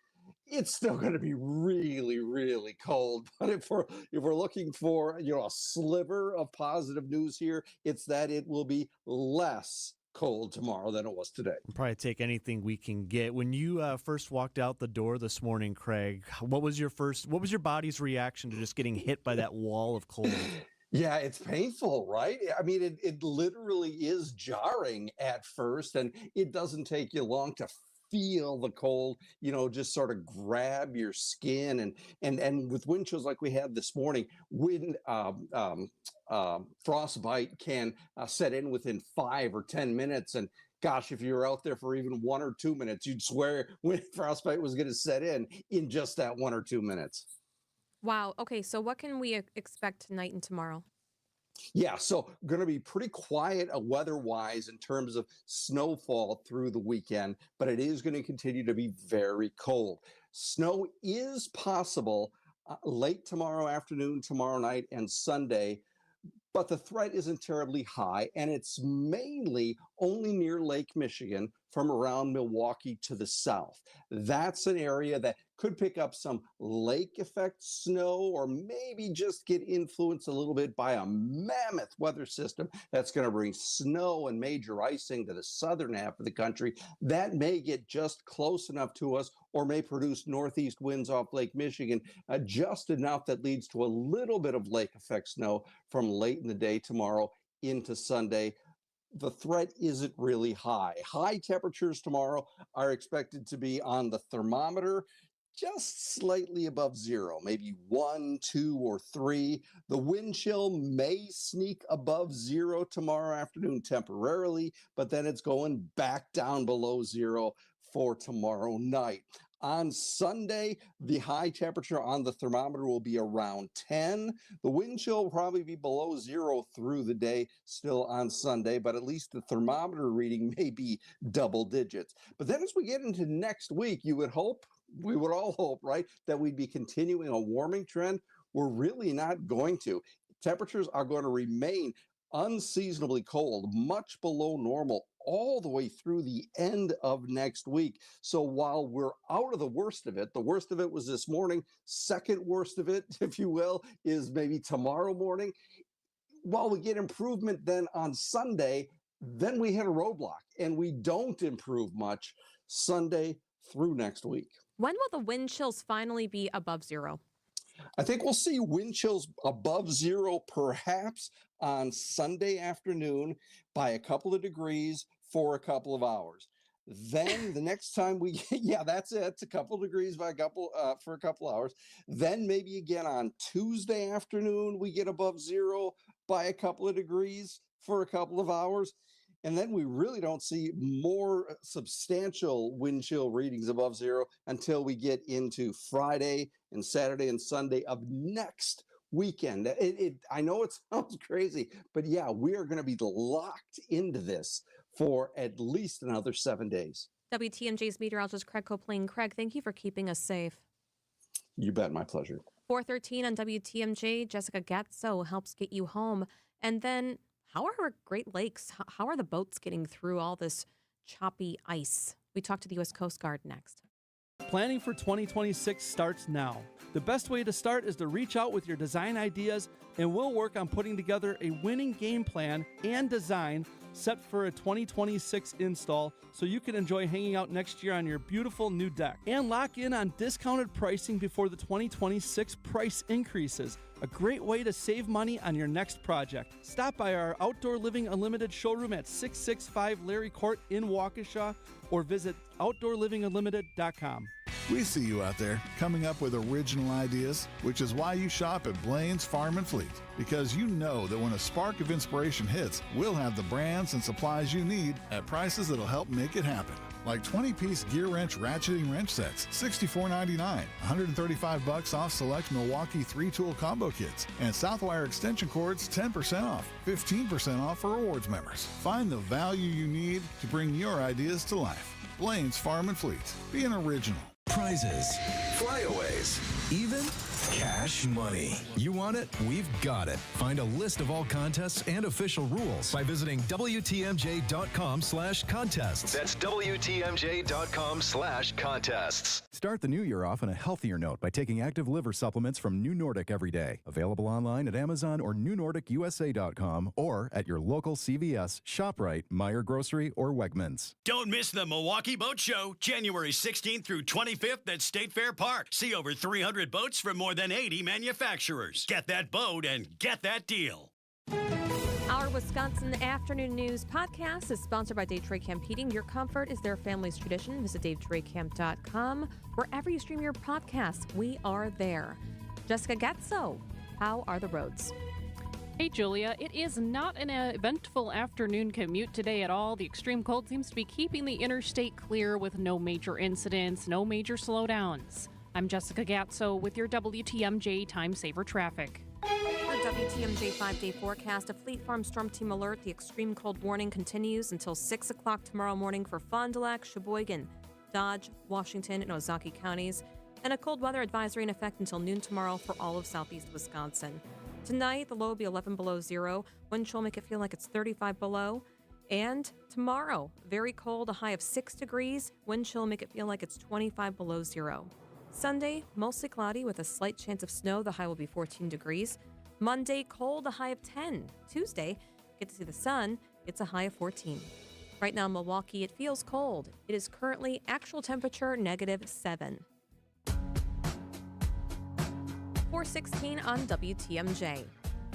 It's still going to be really, really cold. But if we're looking for a sliver of positive news here, it's that it will be less cold tomorrow than it was today. We'll probably take anything we can get. When you first walked out the door this morning, Craig, what was your body's reaction to just getting hit by that wall of cold? Yeah, it's painful, right? I mean, it literally is jarring at first, and it doesn't take you long to feel the cold, just sort of grab your skin, and with wind chills like we had this morning, frostbite can set in within 5 or 10 minutes. And gosh, if you were out there for even 1 or 2 minutes, you'd swear when frostbite was going to set in just that 1 or 2 minutes. Wow. Okay, so what can we expect tonight and tomorrow? Yeah, so going to be pretty quiet weather-wise in terms of snowfall through the weekend, but it is going to continue to be very cold. Snow is possible late tomorrow afternoon, tomorrow night, and Sunday, but the threat isn't terribly high, and it's mainly only near Lake Michigan from around Milwaukee to the south. That's an area that could pick up some lake effect snow, or maybe just get influenced a little bit by a mammoth weather system that's going to bring snow and major icing to the southern half of the country. That may get just close enough to us, or may produce northeast winds off Lake Michigan, just enough that leads to a little bit of lake effect snow from late in the day tomorrow into Sunday. The threat isn't really high. High temperatures tomorrow are expected to be on the thermometer just slightly above zero, maybe 1, 2, or 3. The wind chill may sneak above zero tomorrow afternoon temporarily, but then it's going back down below zero for tomorrow night. On Sunday, the high temperature on the thermometer will be around 10. The wind chill will probably be below zero through the day still on Sunday, but at least the thermometer reading may be double digits. But then as we get into next week, we would all hope, right, that we'd be continuing a warming trend. We're really not going to. Temperatures are going to remain unseasonably cold, much below normal, all the way through the end of next week. So while we're out of the worst of it was this morning, second worst of it, if you will, is maybe tomorrow morning. While we get improvement then on Sunday, then we hit a roadblock and we don't improve much Sunday through next week. When will the wind chills finally be above zero? I think we'll see wind chills above zero perhaps on Sunday afternoon by a couple of degrees for a couple of hours. Then the next time we get, that's it. It's a couple of degrees by for a couple of hours. Then maybe again on Tuesday afternoon, we get above zero by a couple of degrees for a couple of hours. And then we really don't see more substantial wind chill readings above zero until we get into Friday and Saturday and Sunday of next weekend. I know it sounds crazy, but yeah, we are going to be locked into this for at least another 7 days. WTMJ's meteorologist Craig Copeland. Craig, thank you for keeping us safe. You bet, my pleasure. 4:13 on WTMJ, Jessica Gatso helps get you home. And then, how are our Great Lakes? How are the boats getting through all this choppy ice? We talk to the U.S. Coast Guard next. Planning for 2026 starts now. The best way to start is to reach out with your design ideas, and we'll work on putting together a winning game plan and design set for a 2026 install so you can enjoy hanging out next year on your beautiful new deck. And lock in on discounted pricing before the 2026 price increases. A great way to save money on your next project. Stop by our Outdoor Living Unlimited showroom at 665 Larry Court in Waukesha or visit OutdoorLivingUnlimited.com. We see you out there coming up with original ideas, which is why you shop at Blaine's Farm and Fleet. Because you know that when a spark of inspiration hits, we'll have the brands and supplies you need at prices that'll help make it happen. Like 20-piece gear wrench ratcheting wrench sets, $64.99, $135 off select Milwaukee 3-tool combo kits, and Southwire extension cords 10% off, 15% off for rewards members. Find the value you need to bring your ideas to life. Blaine's Farm and Fleet. Be an original. Prizes, flyaways, even cash money. You want it? We've got it. Find a list of all contests and official rules by visiting WTMJ.com/contests. That's WTMJ.com/contests. Start the new year off on a healthier note by taking active liver supplements from New Nordic every day. Available online at Amazon or NewNordicUSA.com or at your local CVS, ShopRite, Meijer Grocery, or Wegmans. Don't miss the Milwaukee Boat Show, January 16th through 25th at State Fair Park. See over 300 boats from more than 80 manufacturers. Get that boat and get that deal. Our Wisconsin Afternoon News podcast is sponsored by Dave Trey Camp Heating. Your comfort is their family's tradition. Visit DaveTreyCamp.com. Wherever you stream your podcasts, we are there. Jessica Gatso, how are the roads? Hey, Julia. It is not an eventful afternoon commute today at all. The extreme cold seems to be keeping the interstate clear with no major incidents, no major slowdowns. I'm Jessica Gatso with your WTMJ Time Saver Traffic. Your WTMJ 5-day forecast, a Fleet Farm Storm Team alert. The extreme cold warning continues until 6 o'clock tomorrow morning for Fond du Lac, Sheboygan, Dodge, Washington, and Ozaukee counties, and a cold weather advisory in effect until noon tomorrow for all of southeast Wisconsin. Tonight, the low will be 11 below zero. Wind chill will make it feel like it's 35 below. And tomorrow, very cold, a high of 6 degrees. Wind chill will make it feel like it's 25 below zero. Sunday, mostly cloudy with a slight chance of snow. The high will be 14 degrees. Monday, cold, a high of 10. Tuesday, get to see the sun. It's a high of 14. Right now in Milwaukee, it feels cold. It is currently actual temperature -7. 4:16 on WTMJ.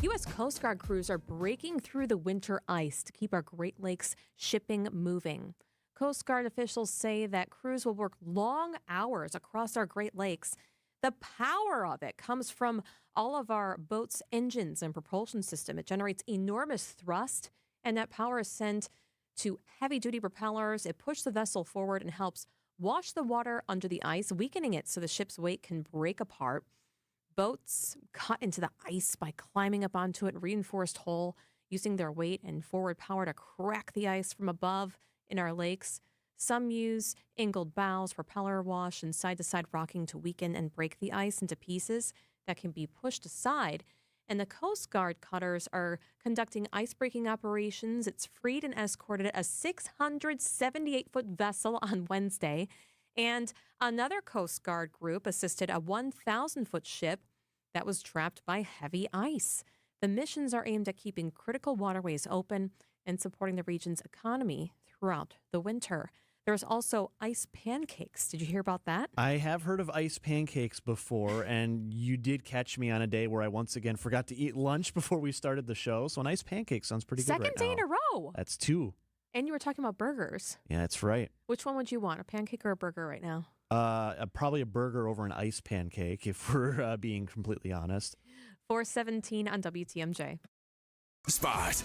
U.S. Coast Guard crews are breaking through the winter ice to keep our Great Lakes shipping moving. Coast Guard officials say that crews will work long hours across our Great Lakes. The power of it comes from all of our boats' engines and propulsion system. It generates enormous thrust, and that power is sent to heavy-duty propellers. It pushes the vessel forward and helps wash the water under the ice, weakening it so the ship's weight can break apart. Boats cut into the ice by climbing up onto it, reinforced hull, using their weight and forward power to crack the ice from above in our lakes. Some use angled bows, propeller wash, and side-to-side rocking to weaken and break the ice into pieces that can be pushed aside. And the Coast Guard cutters are conducting ice-breaking operations. It's freed and escorted a 678-foot vessel on Wednesday. And another Coast Guard group assisted a 1,000-foot ship that was trapped by heavy ice. The missions are aimed at keeping critical waterways open and supporting the region's economy throughout the winter. There's also ice pancakes. Did you hear about that? I have heard of ice pancakes before, and you did catch me on a day where I once again forgot to eat lunch before we started the show. So an ice pancake sounds pretty good right now. Second day in a row. That's 2. And you were talking about burgers. Yeah, that's right. Which one would you want, a pancake or a burger right now? Probably a burger over an ice pancake, if we're being completely honest. 417 on WTMJ. Spas.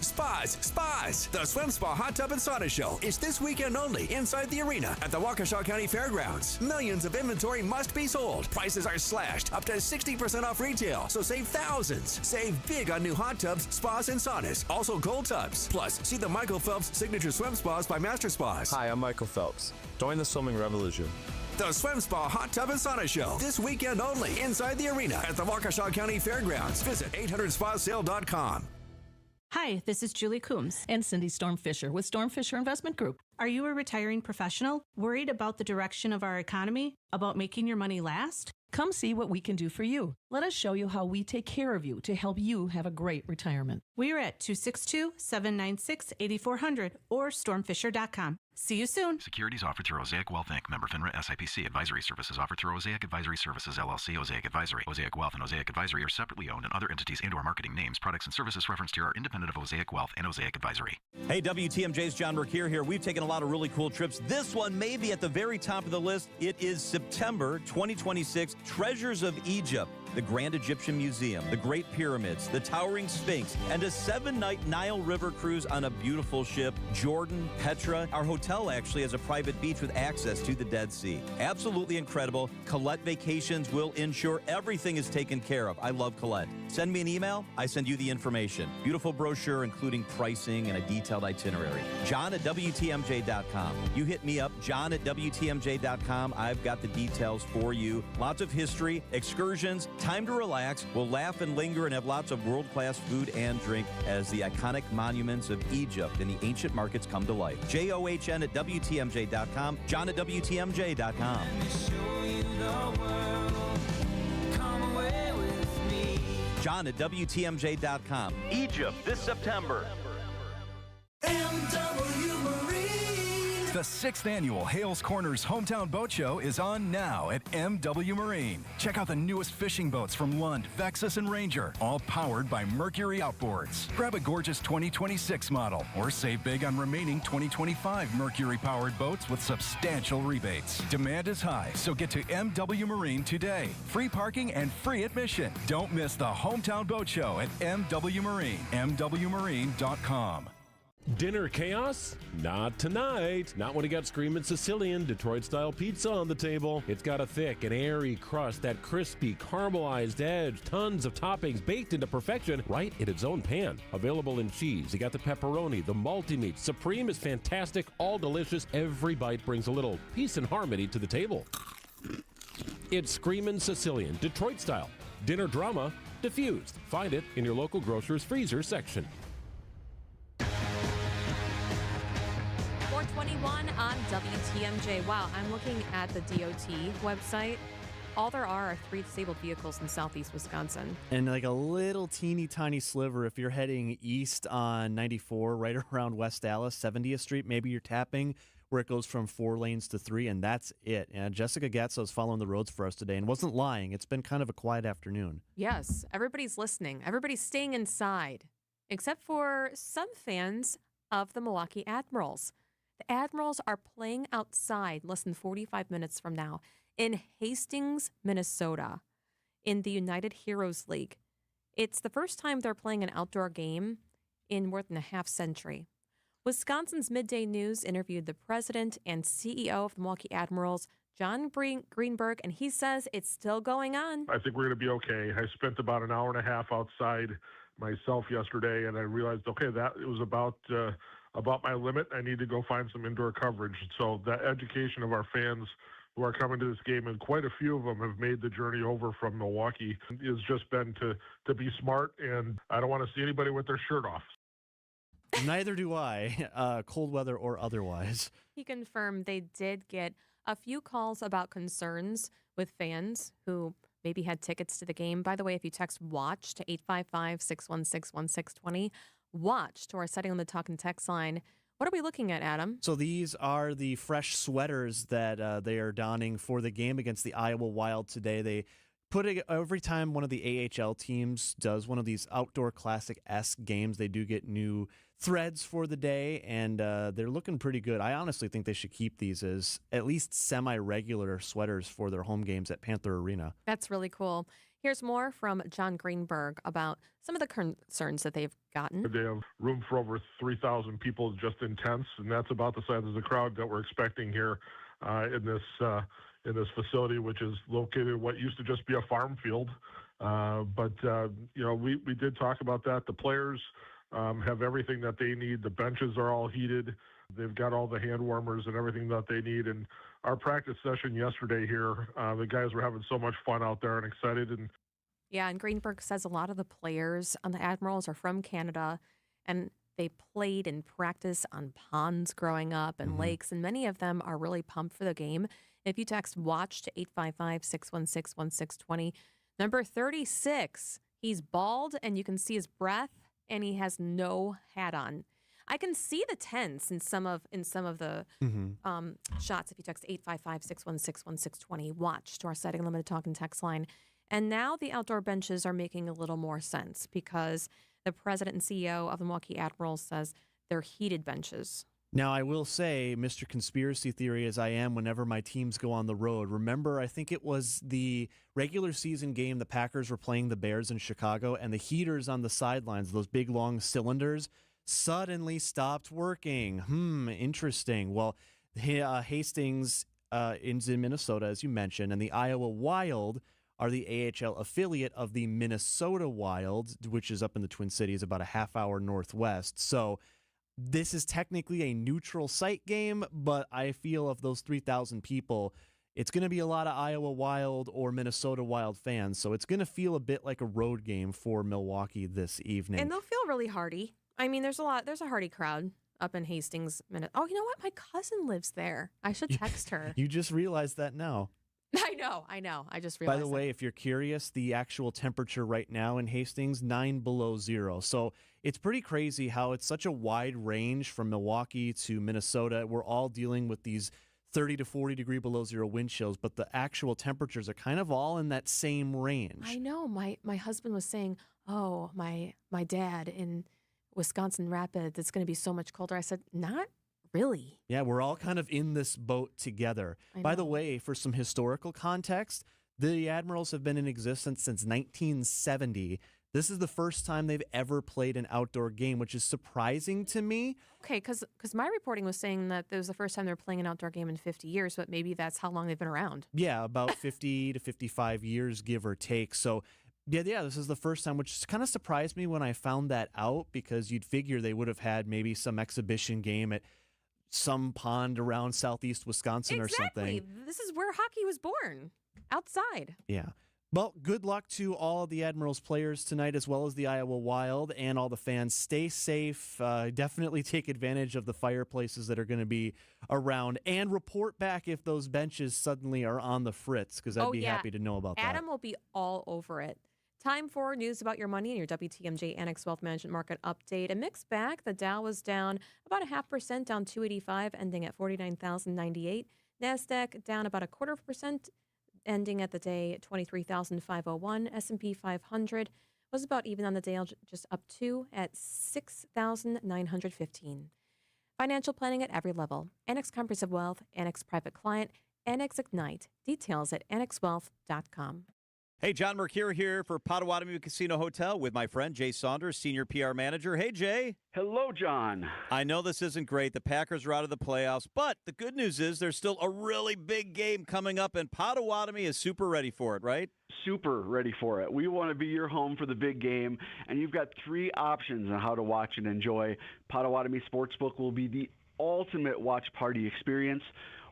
The Swim Spa Hot Tub and Sauna Show is this weekend only inside the arena at the Waukesha County Fairgrounds. Millions of inventory must be sold. Prices are slashed up to 60% off retail, so save thousands. Save big on new hot tubs, spas, and saunas. Also cold tubs. Plus, see the Michael Phelps Signature Swim Spas by Master Spas. Hi, I'm Michael Phelps. Join the swimming revolution. The Swim Spa Hot Tub and Sauna Show this weekend only inside the arena at the Waukesha County Fairgrounds. Visit 800spasale.com. Hi, this is Julie Coombs and Cindy Stormfisher with Stormfisher Investment Group. Are you a retiring professional worried about the direction of our economy, about making your money last? Come see what we can do for you. Let us show you how we take care of you to help you have a great retirement. We are at 262-796-8400 or stormfisher.com. See you soon. Securities offered through Osaic Wealth Inc. Member FINRA SIPC. Advisory services offered through Osaic Advisory Services LLC. Osaic Advisory. Osaic Wealth and Osaic Advisory are separately owned, and other entities and/or marketing names, products, and services referenced here are independent of Osaic Wealth and Osaic Advisory. Hey, WTMJ's John Mercure here. We've taken a lot of really cool trips. This one may be at the very top of the list. It is September 2026. Treasures of Egypt. The Grand Egyptian Museum, the Great Pyramids, the Towering Sphinx, and a 7-night Nile River cruise on a beautiful ship. Jordan, Petra. Our hotel actually has a private beach with access to the Dead Sea. Absolutely incredible. Colette Vacations will ensure everything is taken care of. I love Colette. Send me an email. I send you the information. Beautiful brochure including pricing and a detailed itinerary. John@WTMJ.com. You hit me up, John@WTMJ.com. I've got the details for you. Lots of history, excursions, time to relax. We'll laugh and linger and have lots of world-class food and drink as the iconic monuments of Egypt and the ancient markets come to life. JOHN@WTMJ.com. John@WTMJ.com. John@WTMJ.com. Egypt this September. The 6th annual Hales Corners Hometown Boat Show is on now at MW Marine. Check out the newest fishing boats from Lund, Vexus, and Ranger, all powered by Mercury Outboards. Grab a gorgeous 2026 model or save big on remaining 2025 Mercury-powered boats with substantial rebates. Demand is high, so get to MW Marine today. Free parking and free admission. Don't miss the Hometown Boat Show at MW Marine, MWMarine.com. Dinner chaos? Not tonight. Not when you got Screamin' Sicilian Detroit-style pizza on the table. It's got a thick and airy crust, that crispy, caramelized edge, tons of toppings baked into perfection right in its own pan. Available in cheese. You got the pepperoni, the multi-meat. Supreme is fantastic, all delicious. Every bite brings a little peace and harmony to the table. It's Screamin' Sicilian Detroit-style. Dinner drama diffused. Find it in your local grocer's freezer section. 421 on WTMJ. Wow, I'm looking at the DOT website. All there are 3 disabled vehicles in southeast Wisconsin. And like a little teeny tiny sliver if you're heading east on 94 right around West Dallas, 70th Street. Maybe you're tapping where it goes from 4 lanes to 3, and that's it. And Jessica Gatso is following the roads for us today and wasn't lying. It's been kind of a quiet afternoon. Yes, everybody's listening. Everybody's staying inside, except for some fans of the Milwaukee Admirals. The Admirals are playing outside less than 45 minutes from now in Hastings, Minnesota, in the United Heroes League. It's the first time they're playing an outdoor game in more than a half century. Wisconsin's Midday News interviewed the president and CEO of the Milwaukee Admirals, John Greenberg, and he says it's still going on. I think we're going to be okay. I spent about an hour and a half outside myself yesterday, and I realized, okay, that it was about my limit. I need to go find some indoor coverage. So the education of our fans who are coming to this game, and quite a few of them have made the journey over from Milwaukee, has just been to be smart, and I don't want to see anybody with their shirt off. Neither do I, cold weather or otherwise. He confirmed they did get a few calls about concerns with fans who maybe had tickets to the game. By the way, if you text WATCH to 855-616-1620, WATCH to our setting on the talk and text line. What are we looking at, Adam? So these are the fresh sweaters that they are donning for the game against the Iowa Wild today. They put it every time one of the AHL teams does one of these outdoor classic-esque games, they do get new threads for the day, and they're looking pretty good. I honestly think they should keep these as at least semi-regular sweaters for their home games at Panther Arena. That's really cool. Here's more from John Greenberg about some of the concerns that they've gotten. They have room for over 3,000 people just in tents, and that's about the size of the crowd that we're expecting here in this facility, which is located in what used to just be a farm field. We did talk about that. The players have everything that they need. The benches are all heated. They've got all the hand warmers and everything that they need. And our practice session yesterday here, the guys were having so much fun out there and excited. And Greenberg says a lot of the players on the Admirals are from Canada, and they played and practiced on ponds growing up and lakes, and many of them are really pumped for the game. If you text WATCH to 855-616-1620, number 36, he's bald and you can see his breath, and he has no hat on. I can see the tents in some of the shots. If you text 855-616-1620, WATCH to our setting limited talk and text line. And now the outdoor benches are making a little more sense because the president and CEO of the Milwaukee Admirals says they're heated benches. Now, I will say, Mr. Conspiracy Theory as I am whenever my teams go on the road, remember, I think it was the regular season game, the Packers were playing the Bears in Chicago, and the heaters on the sidelines, those big, long cylinders, suddenly stopped working. Interesting. Well, Hastings is in Minnesota, as you mentioned, and the Iowa Wild are the AHL affiliate of the Minnesota Wild, which is up in the Twin Cities, about a half hour northwest. So this is technically a neutral site game, but I feel of those 3,000 people, it's going to be a lot of Iowa Wild or Minnesota Wild fans. So it's going to feel a bit like a road game for Milwaukee this evening. And they'll feel really hearty. I mean, there's a hearty crowd up in Hastings. Oh, you know what? My cousin lives there. I should text her. You just realized that now. I know. I just realized. By the way, if you're curious, the actual temperature right now in Hastings, 9 below zero. So it's pretty crazy how it's such a wide range from Milwaukee to Minnesota. We're all dealing with these 30 to 40 degree below zero wind chills, but the actual temperatures are kind of all in that same range. I know. My husband was saying, oh, my dad in Wisconsin Rapids, it's going to be so much colder. I said, not really. Yeah, we're all kind of in this boat together. By the way, for some historical context, the Admirals have been in existence since 1970. This is the first time they've ever played an outdoor game, which is surprising to me. Okay, because my reporting was saying that it was the first time they're playing an outdoor game in 50 years, but maybe that's how long they've been around. Yeah, about 50 to 55 years, give or take. So yeah, this is the first time, which kind of surprised me when I found that out, because you'd figure they would have had maybe some exhibition game at some pond around southeast Wisconsin or something. This is where hockey was born, outside. Yeah. Well, good luck to all the Admirals players tonight, as well as the Iowa Wild and all the fans. Stay safe. Definitely take advantage of the fireplaces that are going to be around, and report back if those benches suddenly are on the fritz, because I'd be happy to know about that. Adam will be all over it. Time for news about your money and your WTMJ Annex Wealth Management Market Update. A mixed bag. The Dow was down about 0.5%, down 285, ending at 49,098. NASDAQ down about 0.25%, ending at the day at 23,501. S&P 500 was about even on the day, just up 2 at 6,915. Financial planning at every level. Annex Comprehensive Wealth, Annex Private Client, Annex Ignite. Details at annexwealth.com. Hey, John Mercure here for Potawatomi Casino Hotel with my friend Jay Saunders, Senior PR Manager. Hey, Jay. Hello, John. I know this isn't great. The Packers are out of the playoffs, but the good news is there's still a really big game coming up, and Potawatomi is super ready for it, right? Super ready for it. We want to be your home for the big game, and you've got 3 options on how to watch and enjoy. Potawatomi Sportsbook will be the ultimate watch party experience.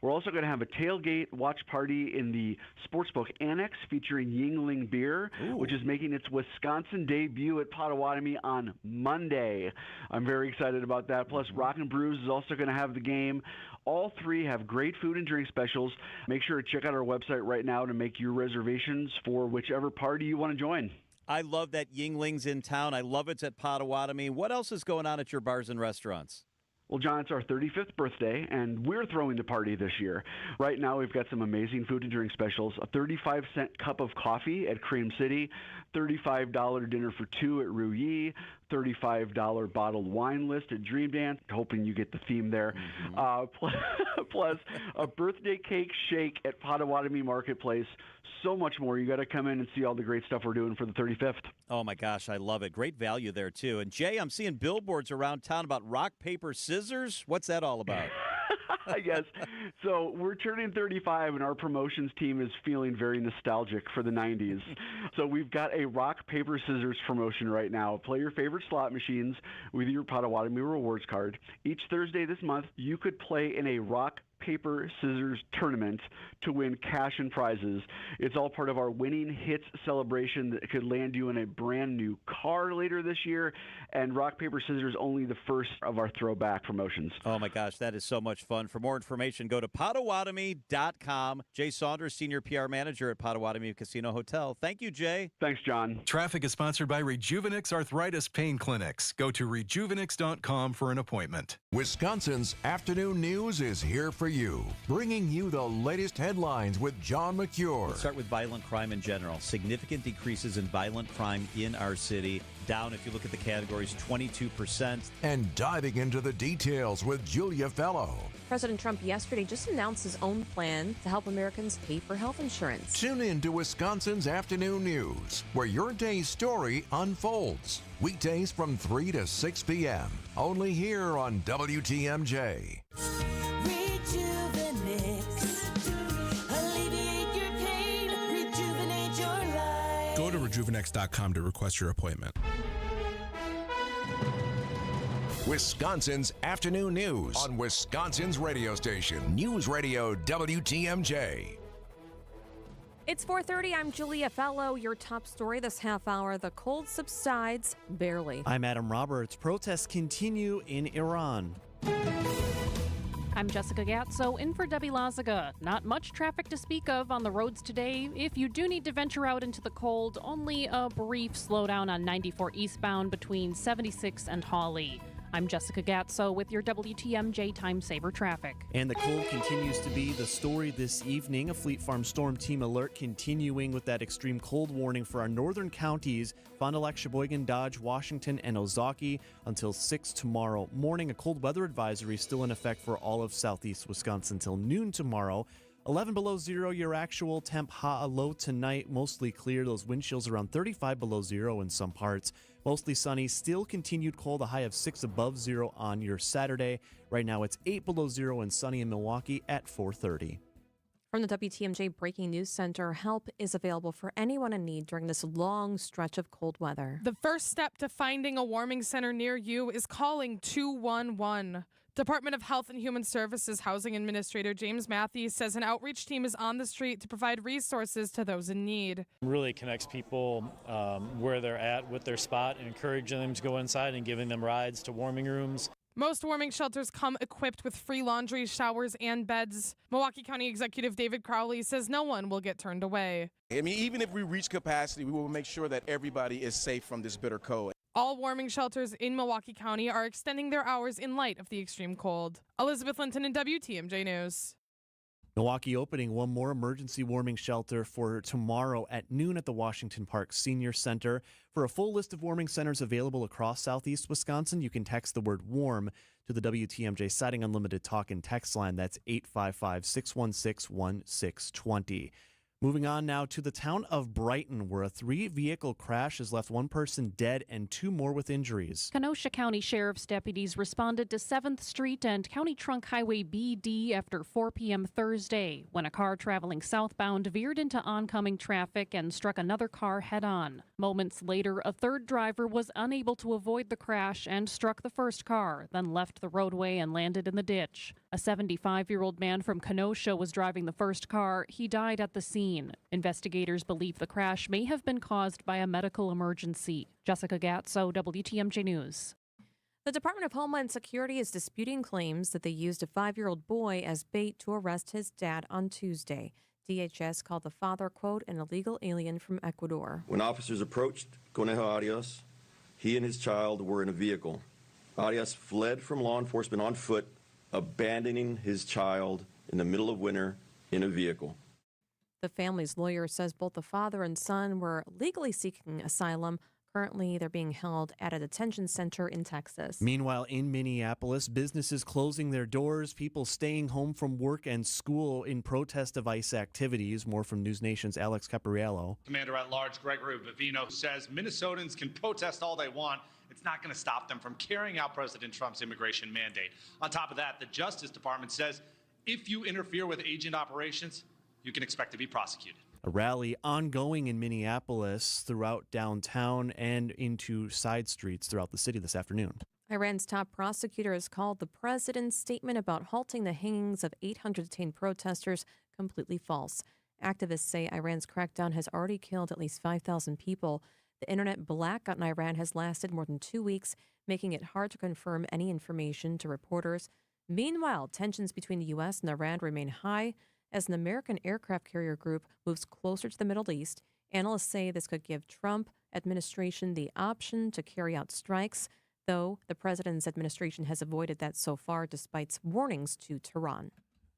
We're also going to have a tailgate watch party in the Sportsbook Annex featuring Yingling Beer, which is making its Wisconsin debut at Potawatomi on Monday. I'm very excited about that. Plus, Rockin' Brews is also going to have the game. All 3 have great food and drink specials. Make sure to check out our website right now to make your reservations for whichever party you want to join. I love that Yingling's in town. I love it's at Potawatomi. What else is going on at your bars and restaurants? Well, John, it's our 35th birthday, and we're throwing the party this year. Right now, we've got some amazing food and drink specials. A 35-cent cup of coffee at Cream City, $35 dinner for 2 at Ruyi, $35 bottled wine list at Dream Dance, hoping you get the theme there. Plus a birthday cake shake at Potawatomi Marketplace. So much more. You got to come in and see all the great stuff we're doing for the 35th. Oh, my gosh, I love it. Great value there, too. And, Jay, I'm seeing billboards around town about rock, paper, scissors. What's that all about? Yes. So we're turning 35, and our promotions team is feeling very nostalgic for the 90s. So we've got a rock, paper, scissors promotion right now. Play your favorite slot machines with your Potawatomi rewards card. Each Thursday this month, you could play in a rock, paper, scissors tournament to win cash and prizes. It's all part of our Winning Hits celebration that could land you in a brand new car later this year. And rock, paper, scissors only the first of our throwback promotions. Oh, my gosh, that is so much fun. For more information, go to Potawatomi.com. Jay Saunders, Senior PR Manager at Potawatomi Casino Hotel. Thank you, Jay. Thanks, John. Traffic is sponsored by Rejuvenix Arthritis Pain Clinics. Go to rejuvenix.com for an appointment. Wisconsin's afternoon news is here for you, bringing you the latest headlines with John McCure. Let's start with violent crime in general. Significant decreases in violent crime in our city. Down, if you look at the categories, 22%. And diving into the details with Julia Fello. President Trump yesterday just announced his own plan to help Americans pay for health insurance. Tune in to Wisconsin's Afternoon News, where your day's story unfolds. Weekdays from 3 to 6 p.m. Only here on WTMJ. Go to rejuvenex.com to request your appointment. Wisconsin's Afternoon News on Wisconsin's radio station, News Radio WTMJ. It's 4:30. I'm Julia Fello. Your top story this half hour: the cold subsides barely. I'm Adam Roberts. Protests continue in Iran. I'm Jessica Gatso, in for Debbie Lazaga. Not much traffic to speak of on the roads today. If you do need to venture out into the cold, only a brief slowdown on 94 eastbound between 76 and Hawley. I'm Jessica Gatso with your WTMJ Time Saver traffic. And the cold continues to be the story this evening. A Fleet Farm storm team alert continuing with that extreme cold warning for our northern counties, Fond du Lac, Sheboygan, Dodge, Washington, and Ozaukee until 6 tomorrow morning. A cold weather advisory still in effect for all of southeast Wisconsin until noon tomorrow. 11 below zero, your actual temp. High low tonight, mostly clear. Those wind chills around 35 below zero in some parts. Mostly sunny, still continued cold, a high of 6 above zero on your Saturday. Right now it's 8 below zero and sunny in Milwaukee at 4:30. From the WTMJ Breaking News Center, help is available for anyone in need during this long stretch of cold weather. The first step to finding a warming center near you is calling 211. Department of Health and Human Services Housing Administrator James Matthews says an outreach team is on the street to provide resources to those in need. Really connects people where they're at with their spot and encouraging them to go inside and giving them rides to warming rooms. Most warming shelters come equipped with free laundry, showers, and beds. Milwaukee County Executive David Crowley says no one will get turned away. I mean, even if we reach capacity, we will make sure that everybody is safe from this bitter cold. All warming shelters in Milwaukee County are extending their hours in light of the extreme cold. Elizabeth Linton in WTMJ News. Milwaukee opening one more emergency warming shelter for tomorrow at noon at the Washington Park Senior Center. For a full list of warming centers available across southeast Wisconsin, you can text the word warm to the WTMJ Siding Unlimited talk and text line. That's 855-616-1620. Moving on now to the town of Brighton, where a 3-vehicle crash has left one person dead and 2 more with injuries. Kenosha County Sheriff's deputies responded to 7th Street and County Trunk Highway BD after 4 p.m. Thursday when a car traveling southbound veered into oncoming traffic and struck another car head-on. Moments later, a third driver was unable to avoid the crash and struck the first car, then left the roadway and landed in the ditch. A 75-year-old man from Kenosha was driving the first car. He died at the scene. Investigators believe the crash may have been caused by a medical emergency. Jessica Gatso, WTMJ News. The Department of Homeland Security is disputing claims that they used a 5-year-old boy as bait to arrest his dad on Tuesday. DHS called the father, quote, an illegal alien from Ecuador. When officers approached Conejo Arias, he and his child were in a vehicle. Arias fled from law enforcement on foot, abandoning his child in the middle of winter in a vehicle. The family's lawyer says both the father and son were legally seeking asylum. Currently, they're being held at a detention center in Texas. Meanwhile, in Minneapolis, businesses closing their doors, people staying home from work and school in protest of ICE activities. More from News Nation's Alex Capariello. Commander-at-Large Gregory Vivino says Minnesotans can protest all they want. It's not going to stop them from carrying out President Trump's immigration mandate. On top of that, the Justice Department says if you interfere with agent operations, you can expect to be prosecuted. A rally ongoing in Minneapolis throughout downtown and into side streets throughout the city this afternoon. Iran's top prosecutor has called the president's statement about halting the hangings of 800 detained protesters completely false. Activists say Iran's crackdown has already killed at least 5,000 people. The internet blackout in Iran has lasted more than 2 weeks, making it hard to confirm any information to reporters. Meanwhile, tensions between the U.S. and Iran remain high as an American aircraft carrier group moves closer to the Middle East. Analysts say this could give Trump administration the option to carry out strikes, though the president's administration has avoided that so far despite warnings to Tehran.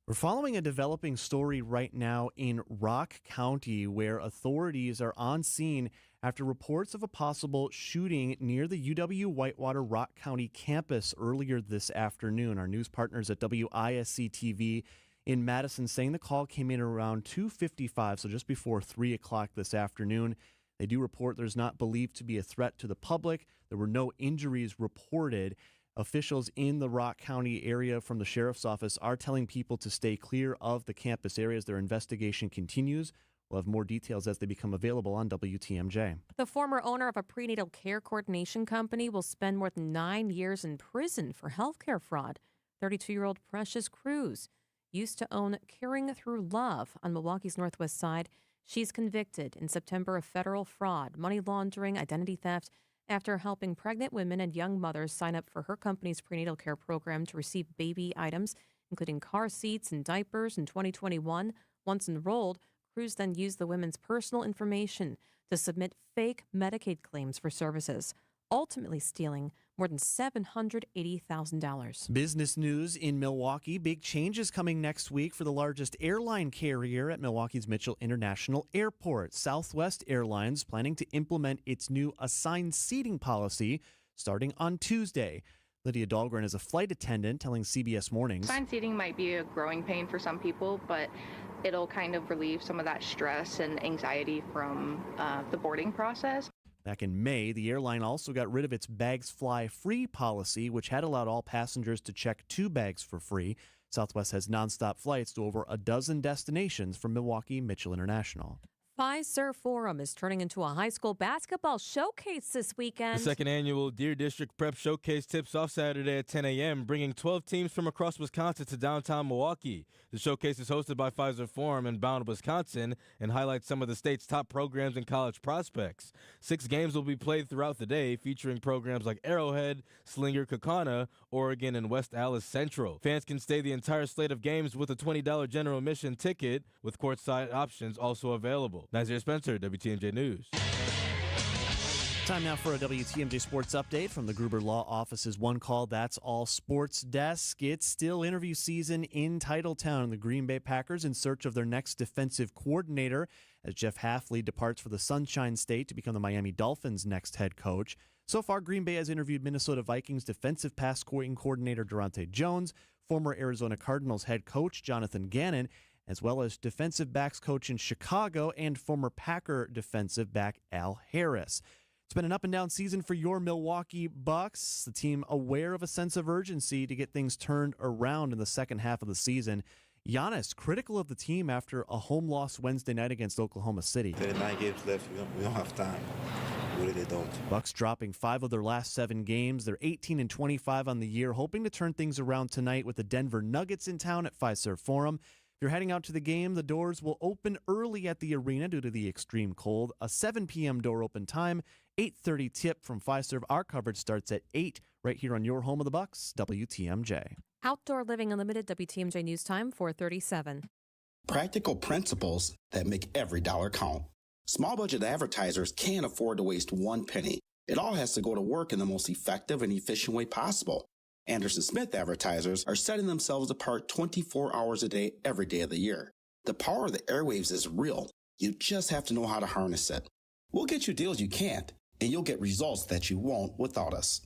We're following a developing story right now in Rock County where authorities are on scene after reports of a possible shooting near the UW-Whitewater Rock County campus earlier this afternoon. Our news partners at WISC-TV in Madison saying the call came in around 2:55, so just before 3 o'clock this afternoon. They do report there's not believed to be a threat to the public. There were no injuries reported. Officials in the Rock County area from the sheriff's office are telling people to stay clear of the campus areas. Their investigation continues. We'll have more details as they become available on WTMJ. The former owner of a prenatal care coordination company will spend more than 9 years in prison for healthcare fraud. 32-year-old Precious Cruz used to own Caring Through Love on Milwaukee's Northwest Side. She's convicted in September of federal fraud, money laundering, identity theft, after helping pregnant women and young mothers sign up for her company's prenatal care program to receive baby items, including car seats and diapers in 2021. Once enrolled, Cruz then used the women's personal information to submit fake Medicaid claims for services, ultimately stealing more than $780,000. Business news in Milwaukee. Big changes coming next week for the largest airline carrier at Milwaukee's Mitchell International Airport. Southwest Airlines planning to implement its new assigned seating policy starting on Tuesday. Lydia Dahlgren is a flight attendant telling CBS Mornings. Assigned seating might be a growing pain for some people, but it'll kind of relieve some of that stress and anxiety from the boarding process. Back in May, the airline also got rid of its bags fly free policy, which had allowed all passengers to check 2 bags for free. Southwest has nonstop flights to over a dozen destinations from Milwaukee Mitchell International. Fiserv Forum is turning into a high school basketball showcase this weekend. The second annual Deer District Prep Showcase tips off Saturday at 10 a.m., bringing 12 teams from across Wisconsin to downtown Milwaukee. The showcase is hosted by Fiserv Forum in Bound, Wisconsin, and highlights some of the state's top programs and college prospects. 6 games will be played throughout the day, featuring programs like Arrowhead, Slinger, Kaukauna, Oregon, and West Allis Central. Fans can stay the entire slate of games with a $20 general admission ticket, with courtside options also available. Nazir Spencer, WTMJ News. Time now for a WTMJ Sports Update from the Gruber Law Office's One Call, That's All Sports Desk. It's still interview season in Titletown. The Green Bay Packers in search of their next defensive coordinator as Jeff Hafley departs for the Sunshine State to become the Miami Dolphins' next head coach. So far, Green Bay has interviewed Minnesota Vikings defensive pass-scoring coordinator Durante Jones, former Arizona Cardinals head coach Jonathan Gannon, as well as defensive backs coach in Chicago and former Packer defensive back Al Harris. It's been an up-and-down season for your Milwaukee Bucks. The team aware of a sense of urgency to get things turned around in the second half of the season. Giannis, critical of the team after a home loss Wednesday night against Oklahoma City. There are 9 games left. We don't have time. We really don't. Bucks dropping 5 of their last 7 games. They're 18-25 on the year, hoping to turn things around tonight with the Denver Nuggets in town at Fiserv Forum. If you're heading out to the game, the doors will open early at the arena due to the extreme cold. A 7 p.m. door open time, 8:30 tip from Fiserv. Our coverage starts at 8 right here on your home of the Bucks, WTMJ. Outdoor Living Unlimited, WTMJ News Time, 4:37. Practical principles that make every dollar count. Small budget advertisers can't afford to waste one penny. It all has to go to work in the most effective and efficient way possible. Anderson Smith advertisers are setting themselves apart 24 hours a day, every day of the year. The power of the airwaves is real. You just have to know how to harness it. We'll get you deals you can't, and you'll get results that you won't without us.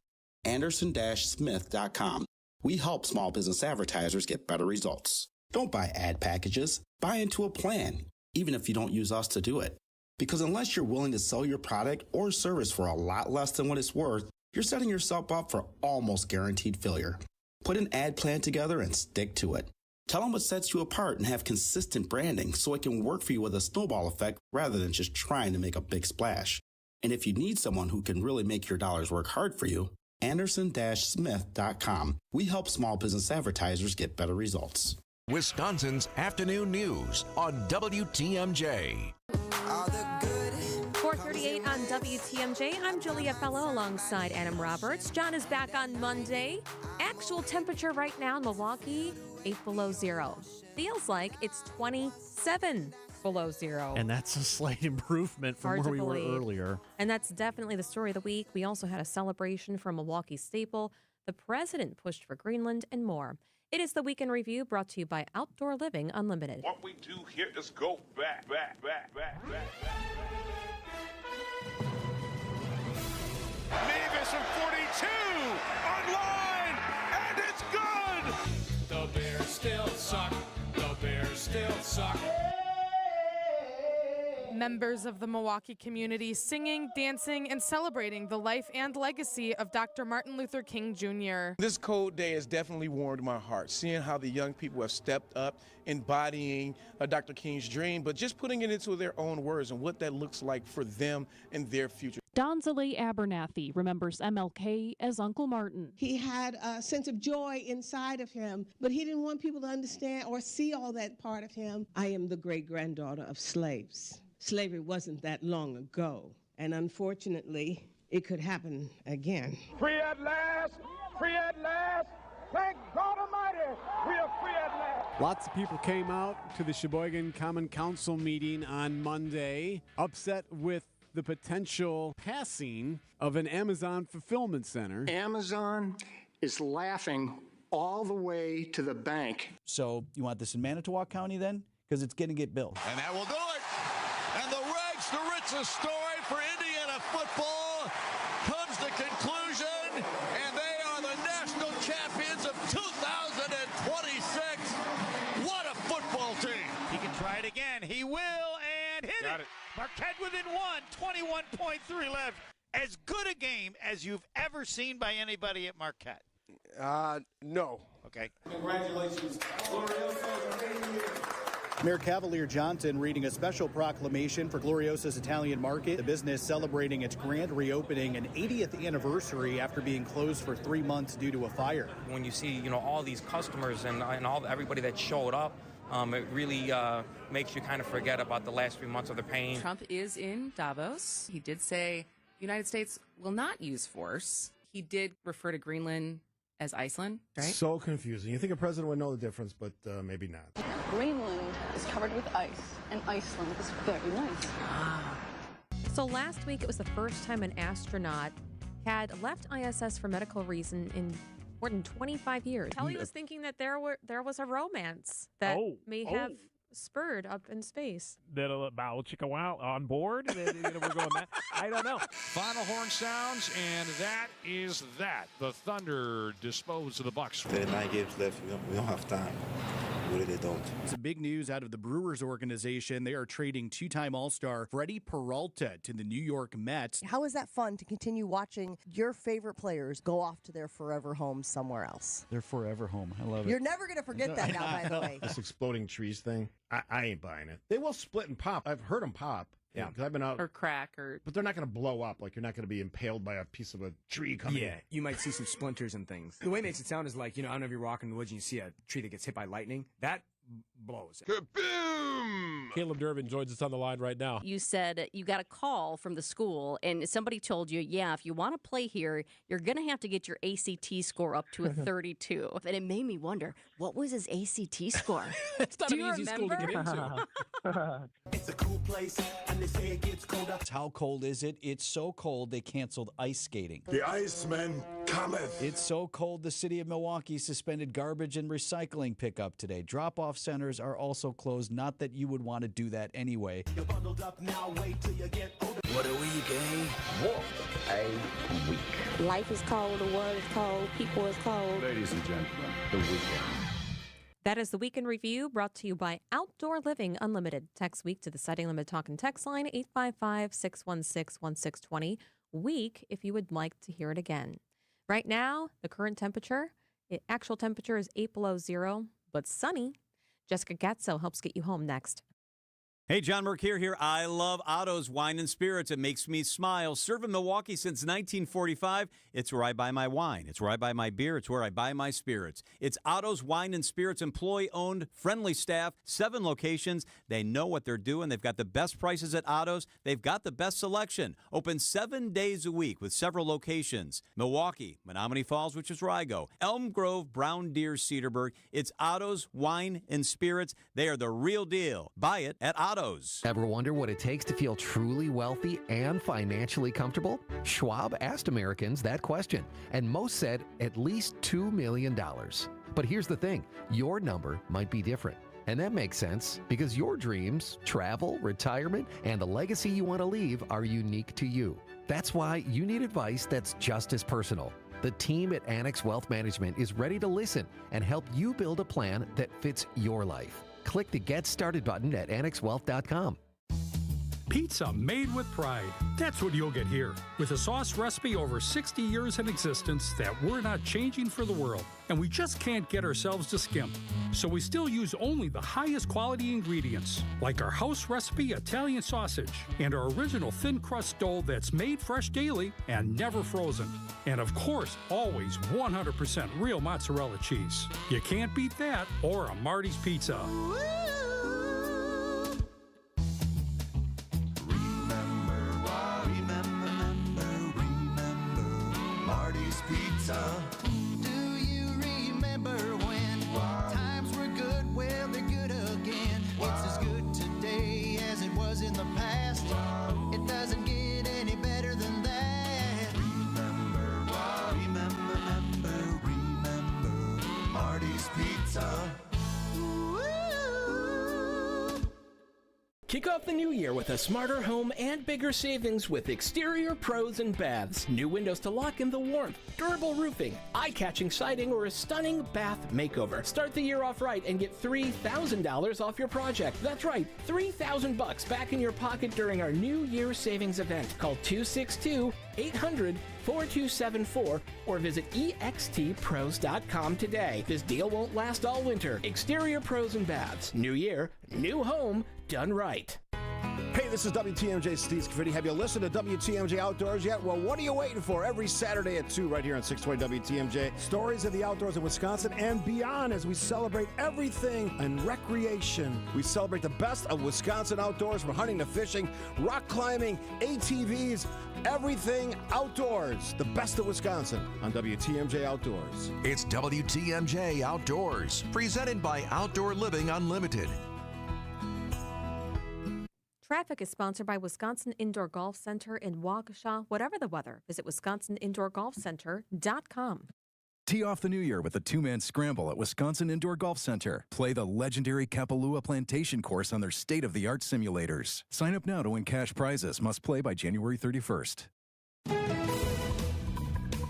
Anderson-Smith.com. We help small business advertisers get better results. Don't buy ad packages. Buy into a plan, even if you don't use us to do it. Because unless you're willing to sell your product or service for a lot less than what it's worth, you're setting yourself up for almost guaranteed failure. Put an ad plan together and stick to it. Tell them what sets you apart and have consistent branding so it can work for you with a snowball effect rather than just trying to make a big splash. And if you need someone who can really make your dollars work hard for you, Anderson-Smith.com. We help small business advertisers get better results. Wisconsin's Afternoon News on WTMJ. 4:38 on WTMJ. I'm Julia Fello alongside Adam Roberts. John is back on Monday. Actual temperature right now in Milwaukee, 8 below zero. Feels like it's 27 below zero. And that's a slight improvement from where we were earlier. And that's definitely the story of the week. We also had a celebration for a Milwaukee staple. The president pushed for Greenland and more. It is the Week in Review, brought to you by Outdoor Living Unlimited. What we do here is go back. Mavis from 42 online, and it's good. The Bears still suck. The Bears still suck. Members of the Milwaukee community singing, dancing, and celebrating the life and legacy of Dr. Martin Luther King Jr. This cold day has definitely warmed my heart, seeing how the young people have stepped up, embodying Dr. King's dream, but just putting it into their own words and what that looks like for them and their future. Donzale Abernathy remembers MLK as Uncle Martin. He had a sense of joy inside of him, but he didn't want people to understand or see all that part of him. I am the great-granddaughter of slaves. Slavery wasn't that long ago, and unfortunately, it could happen again. Free at last, free at last. Thank God Almighty, we are free at last. Lots of people came out to the Sheboygan Common Council meeting on Monday, upset with the potential passing of an Amazon fulfillment center. Amazon is laughing all the way to the bank. So you want this in Manitowoc County then? Because it's going to get built. And that will do it. And the rags to riches story for Indiana football comes to conclusion, and they are the national champions of 2026. What a football team. He can try it again. He will, and hit it. Marquette within one, 21.3 left. As good a game as you've ever seen by anybody at Marquette. No. Okay. Congratulations. Mayor Cavalier Johnson reading a special proclamation for Gloriosa's Italian Market, the business celebrating its grand reopening and 80th anniversary after being closed for 3 months due to a fire. When you see, all these customers and everybody that showed up, it really makes you kind of forget about the last few months of the pain. Trump is in Davos. He did say the United States will not use force. He did refer to Greenland as Iceland, right? So confusing. You think a president would know the difference, but maybe not. Greenland is covered with ice, and Iceland is very nice. So last week, it was the first time an astronaut had left ISS for medical reason in more than 25 years. Kelly was thinking that there was a romance that may have spurred up in space. Little bow chicka wow on board. We're going that. I don't know. Final horn sounds, and that is that. The Thunder dispose of the Bucks. There are 9 games left. We don't have time. We really don't. Some big news out of the Brewers organization. They are trading two-time All-Star Freddie Peralta to the New York Mets. How is that fun to continue watching your favorite players go off to their forever home somewhere else? Their forever home. I love it. You're never going to forget that now, by the way. This exploding trees thing, I ain't buying it. They will split and pop. I've heard them pop. Yeah, because I've been out. Or crack, or. But they're not going to blow up. Like, you're not going to be impaled by a piece of a tree coming in. Yeah, you might see some splinters and things. The way it makes it sound is like, I don't know if you're walking in the woods and you see a tree that gets hit by lightning. That blows. Kaboom! Caleb Durbin joins us on the line right now. You said you got a call from the school, and somebody told you, if you want to play here, you're going to have to get your ACT score up to a 32. And it made me wonder, what was his ACT score? It's not an easy school to get into. It's a cool place, and they say it gets colder. How cold is it? It's so cold they canceled ice skating. The Iceman cometh. It's so cold the city of Milwaukee suspended garbage and recycling pickup today. Drop-off centers are also closed. Not that you would want to do that anyway. You're bundled up now, wait till you get older. What a week, eh? What a week. Life is cold, the world is cold, people is cold. Ladies and gentlemen, the weekend. That is the Weekend Review, brought to you by Outdoor Living Unlimited. Text week to the Sighting Limit Talk and Text line 855-616-1620. Week if you would like to hear it again. Right now, the current temperature, actual temperature is 8 below zero, but sunny. Jessica Gatso helps get you home next. Hey, John Mercure here. I love Otto's Wine and Spirits. It makes me smile. Served in Milwaukee since 1945. It's where I buy my wine. It's where I buy my beer. It's where I buy my spirits. It's Otto's Wine and Spirits, employee-owned, friendly staff, 7 locations. They know what they're doing. They've got the best prices at Otto's. They've got the best selection. Open 7 days a week with several locations. Milwaukee, Menominee Falls, which is where I go. Elm Grove, Brown Deer, Cedarburg. It's Otto's Wine and Spirits. They are the real deal. Buy it at Otto's. Ever wonder what it takes to feel truly wealthy and financially comfortable? Schwab asked Americans that question, and most said at least $2 million. But here's the thing, your number might be different. And that makes sense because your dreams, travel, retirement, and the legacy you want to leave are unique to you. That's why you need advice that's just as personal. The team at Annex Wealth Management is ready to listen and help you build a plan that fits your life. Click the Get Started button at annexwealth.com. Pizza made with pride. That's what you'll get here. With a sauce recipe over 60 years in existence that we're not changing for the world. And we just can't get ourselves to skimp. So we still use only the highest quality ingredients, like our house recipe Italian sausage and our original thin crust dough that's made fresh daily and never frozen. And of course, always 100% real mozzarella cheese. You can't beat that or a Marty's Pizza. Marty's Pizza. Do you remember when times were good? Well, they're good again. It's as good today as it was in the past. It doesn't get any better than that. Remember Marty's Pizza. Kick off the new year with a smarter home and bigger savings with Exterior Pros and Baths. New windows to lock in the warmth, durable roofing, eye-catching siding, or a stunning bath makeover. Start the year off right and get $3,000 off your project. That's right, $3,000 back in your pocket during our New Year savings event. Call 262-800-4274 or visit extpros.com today. This deal won't last all winter. Exterior Pros and Baths. New year, new home, done right. Hey, this is WTMJ Steve Scaffidi. Have you listened to WTMJ Outdoors yet? Well, what are you waiting for? Every Saturday at 2 right here on 620 WTMJ. Stories of the outdoors in Wisconsin and beyond as we celebrate everything in recreation. We celebrate the best of Wisconsin outdoors, from hunting to fishing, rock climbing, ATVs, everything outdoors. The best of Wisconsin on WTMJ Outdoors. It's WTMJ Outdoors, presented by Outdoor Living Unlimited. Traffic is sponsored by Wisconsin Indoor Golf Center in Waukesha. Whatever the weather, visit wisconsinindoorgolfcenter.com. Tee off the new year with a two-man scramble at Wisconsin Indoor Golf Center. Play the legendary Kapalua Plantation course on their state-of-the-art simulators. Sign up now to win cash prizes. Must play by January 31st.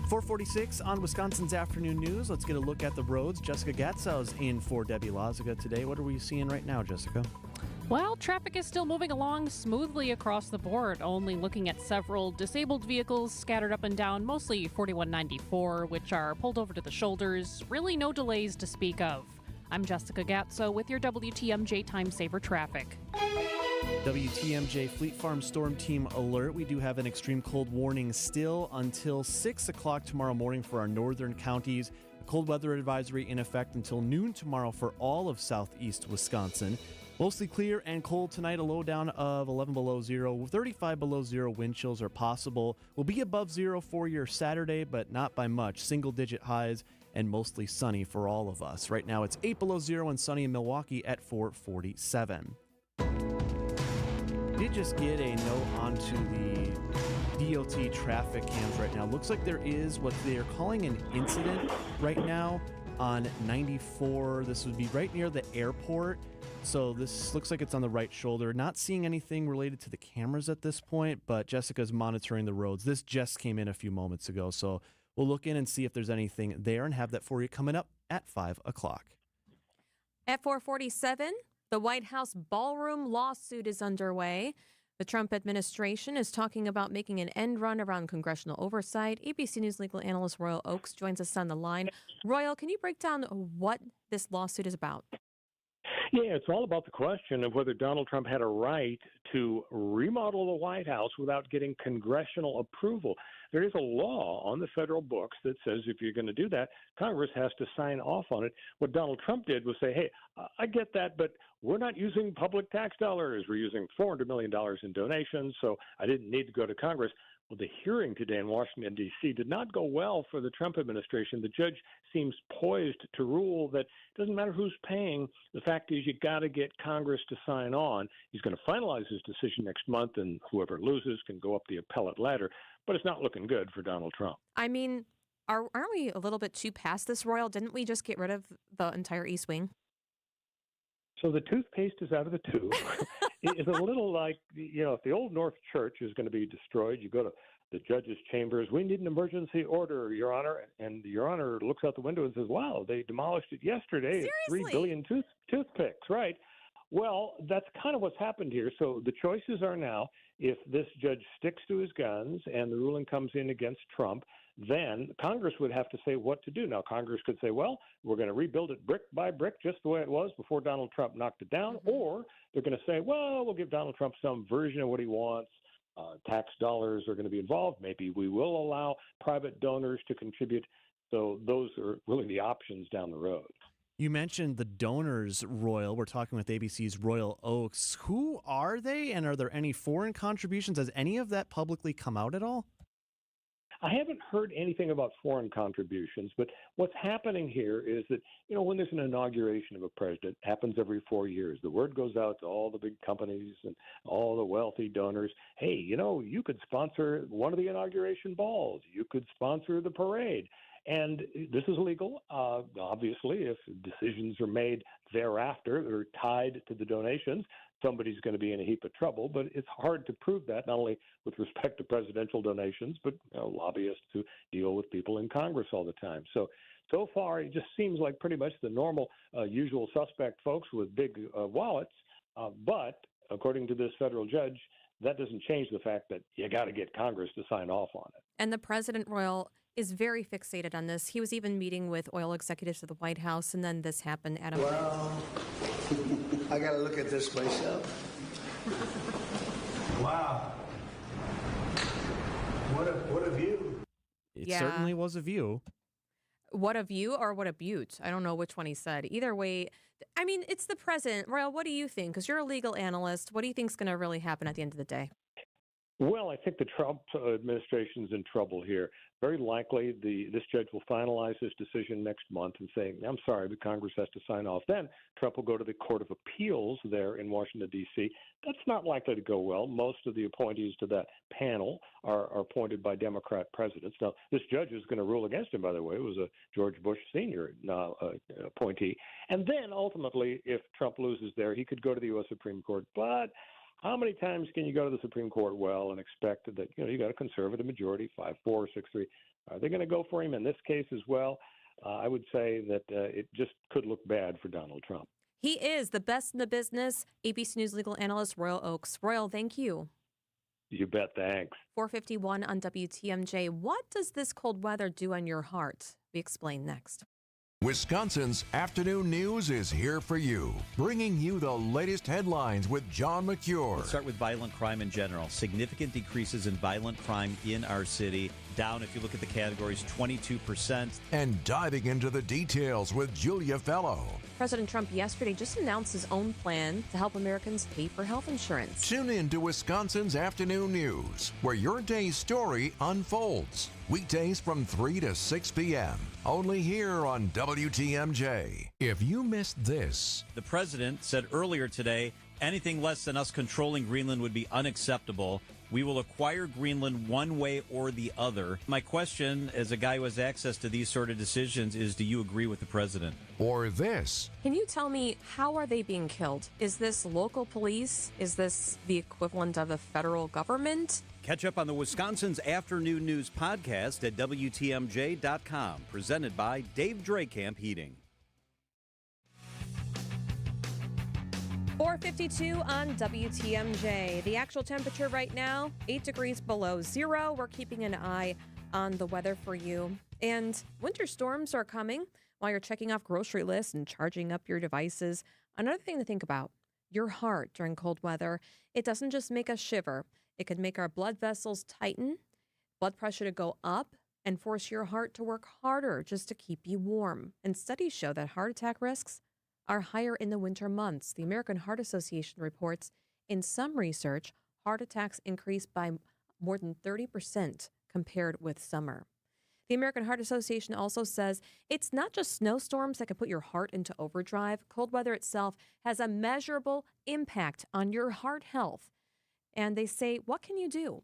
446 on Wisconsin's Afternoon News. Let's get a look at the roads. Jessica Gatzow's in for Debbie Loziga today. What are we seeing right now, Jessica? Well, traffic is still moving along smoothly across the board, only looking at several disabled vehicles scattered up and down, mostly 4194, which are pulled over to the shoulders. Really no delays to speak of. I'm Jessica Gatzo with your WTMJ Time Saver traffic. WTMJ Fleet Farm Storm Team alert. We do have an extreme cold warning still until 6 o'clock tomorrow morning for our northern counties. A cold weather advisory in effect until noon tomorrow for all of southeast Wisconsin. Mostly clear and cold tonight, a low down of 11 below zero. 35 below zero wind chills are possible. We'll be above zero for your Saturday, but not by much. Single-digit highs and mostly sunny for all of us. Right now it's 8 below zero and sunny in Milwaukee at 447. Did just get a note onto the DOT traffic cams right now. Looks like there is what they're calling an incident right now on 94. This would be right near the airport. So this looks like it's on the right shoulder. Not seeing anything related to the cameras at this point, but Jessica's monitoring the roads. This just came in a few moments ago, so we'll look in and see if there's anything there and have that for you coming up at 5 o'clock. At 447, the White House ballroom lawsuit is underway. The Trump administration is talking about making an end run around congressional oversight. ABC News legal analyst Royal Oakes joins us on the line. Royal, can you break down what this lawsuit is about? Yeah, it's all about the question of whether Donald Trump had a right to remodel the White House without getting congressional approval. There is a law on the federal books that says if you're going to do that, Congress has to sign off on it. What Donald Trump did was say, hey, I get that, but we're not using public tax dollars. We're using $400 million in donations, so I didn't need to go to Congress. Well, the hearing today in Washington, D.C. did not go well for the Trump administration. The judge seems poised to rule that it doesn't matter who's paying. The fact is you got to get Congress to sign on. He's going to finalize his decision next month, and whoever loses can go up the appellate ladder. But it's not looking good for Donald Trump. I mean, aren't we a little bit too past this, Royal? Didn't we just get rid of the entire East Wing? So the toothpaste is out of the tube. It's a little like, if the Old North Church is going to be destroyed, you go to the judge's chambers. We need an emergency order, Your Honor. And Your Honor looks out the window and says, wow, they demolished it yesterday. Seriously? It's 3 billion toothpicks, right? Well, that's kind of what's happened here. So the choices are now, if this judge sticks to his guns and the ruling comes in against Trump, then Congress would have to say what to do. Now, Congress could say, well, we're going to rebuild it brick by brick, just the way it was before Donald Trump knocked it down. Or they're going to say, well, we'll give Donald Trump some version of what he wants. Tax dollars are going to be involved. Maybe we will allow private donors to contribute. So those are really the options down the road. You mentioned the donors, Royal. We're talking with ABC's Royal Oakes. Who are they, and are there any foreign contributions? Has any of that publicly come out at all? I haven't heard anything about foreign contributions, but what's happening here is that, when there's an inauguration of a president, it happens every 4 years. The word goes out to all the big companies and all the wealthy donors. Hey, you could sponsor one of the inauguration balls. You could sponsor the parade. And this is legal, obviously, if decisions are made thereafter that are tied to the donations. Somebody's going to be in a heap of trouble, but it's hard to prove that, not only with respect to presidential donations, but lobbyists who deal with people in Congress all the time. So far, it just seems like pretty much the normal, usual suspect folks with big wallets. But according to this federal judge, that doesn't change the fact that you got to get Congress to sign off on it. And the president, Royal, is very fixated on this. He was even meeting with oil executives at the White House, and then this happened. Adam. Well, I got to look at this myself. Wow. What a view. It certainly was a view. What a view or what a butte? I don't know which one he said. Either way, I mean, it's the president. Royal, what do you think? Because you're a legal analyst. What do you think is going to really happen at the end of the day? Well, I think the Trump administration's in trouble here. Very likely, this judge will finalize his decision next month and say, "I'm sorry, but Congress has to sign off." Then Trump will go to the Court of Appeals there in Washington, D.C. That's not likely to go well. Most of the appointees to that panel are appointed by Democrat presidents. Now, this judge is going to rule against him, by the way. It was a George Bush Sr. Appointee. And then ultimately, if Trump loses there, he could go to the U.S. Supreme Court. But how many times can you go to the Supreme Court and expect that, you got a conservative majority, 5-4, 6-3? Are they going to go for him in this case as well? I would say that it just could look bad for Donald Trump. He is the best in the business. ABC News legal analyst Royal Oakes. Royal, thank you. You bet. Thanks. 4:51 on WTMJ. What does this cold weather do on your heart? We explain next. Wisconsin's afternoon news is here for you, bringing you the latest headlines with John McCure. Let's start with violent crime in general. Significant decreases in violent crime in our city. Down, if you look at the categories, 22%. And diving into the details with Julia Fello. President Trump yesterday just announced his own plan to help Americans pay for health insurance. Tune in to Wisconsin's afternoon news, where your day's story unfolds. Weekdays from 3 to 6 p.m. Only here on WTMJ. If you missed this. The president said earlier today, anything less than us controlling Greenland would be unacceptable. We will acquire Greenland one way or the other. My question, as a guy who has access to these sort of decisions, is do you agree with the president? Or this. Can you tell me, how are they being killed? Is this local police? Is this the equivalent of the federal government? Catch up on the Wisconsin's Afternoon News podcast at WTMJ.com. Presented by Dave Drakamp Heating. 4:52 on WTMJ. The actual temperature right now, 8 degrees below zero. We're keeping an eye on the weather for you. And winter storms are coming while you're checking off grocery lists and charging up your devices. Another thing to think about, your heart during cold weather. It doesn't just make us shiver. It could make our blood vessels tighten, blood pressure to go up, and force your heart to work harder just to keep you warm. And studies show that heart attack risks are higher in the winter months. The American Heart Association reports in some research, heart attacks increase by more than 30% compared with summer. The American Heart Association also says it's not just snowstorms that can put your heart into overdrive. Cold weather itself has a measurable impact on your heart health. And they say, what can you do?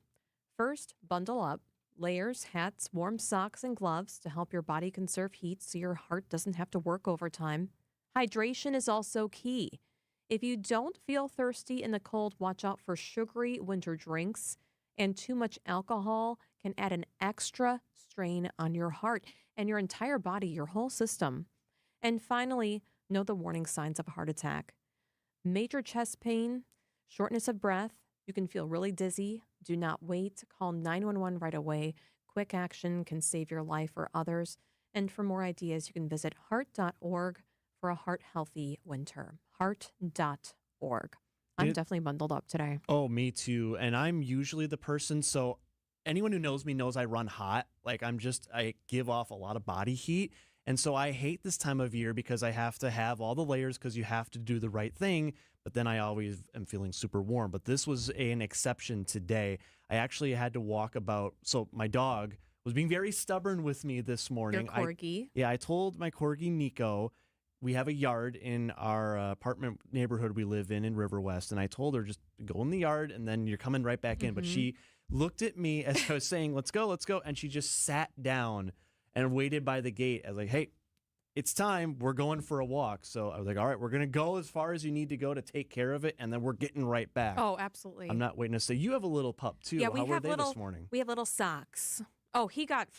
First, bundle up. Layers, hats, warm socks, and gloves to help your body conserve heat so your heart doesn't have to work overtime. Hydration is also key. If you don't feel thirsty in the cold, watch out for sugary winter drinks, and too much alcohol can add an extra strain on your heart and your entire body, your whole system. And finally, know the warning signs of a heart attack. Major chest pain, shortness of breath, you can feel really dizzy. Do not wait. Call 911 right away. Quick action can save your life or others. And for more ideas, you can visit heart.org for a heart-healthy winter. Heart.org. I'm definitely bundled up today. Oh, me too. And I'm usually the person, so anyone who knows me knows I run hot. Like I give off a lot of body heat. And so I hate this time of year because I have to have all the layers because you have to do the right thing. But then I always am feeling super warm. But this was an exception today. I actually had to walk so my dog was being very stubborn with me this morning. Your corgi? I told my corgi, Nico, we have a yard in our apartment neighborhood we live in River West. And I told her, just go in the yard and then you're coming right back in. But she looked at me as I was saying, let's go. And she just sat down and waited by the gate. I was like, hey, it's time. We're going for a walk. So I was like, all right, we're going to go as far as you need to go to take care of it. And then we're getting right back. Oh, absolutely. I'm not waiting to say, you have a little pup too. Yeah, How were they this morning? We have little socks. Oh, he got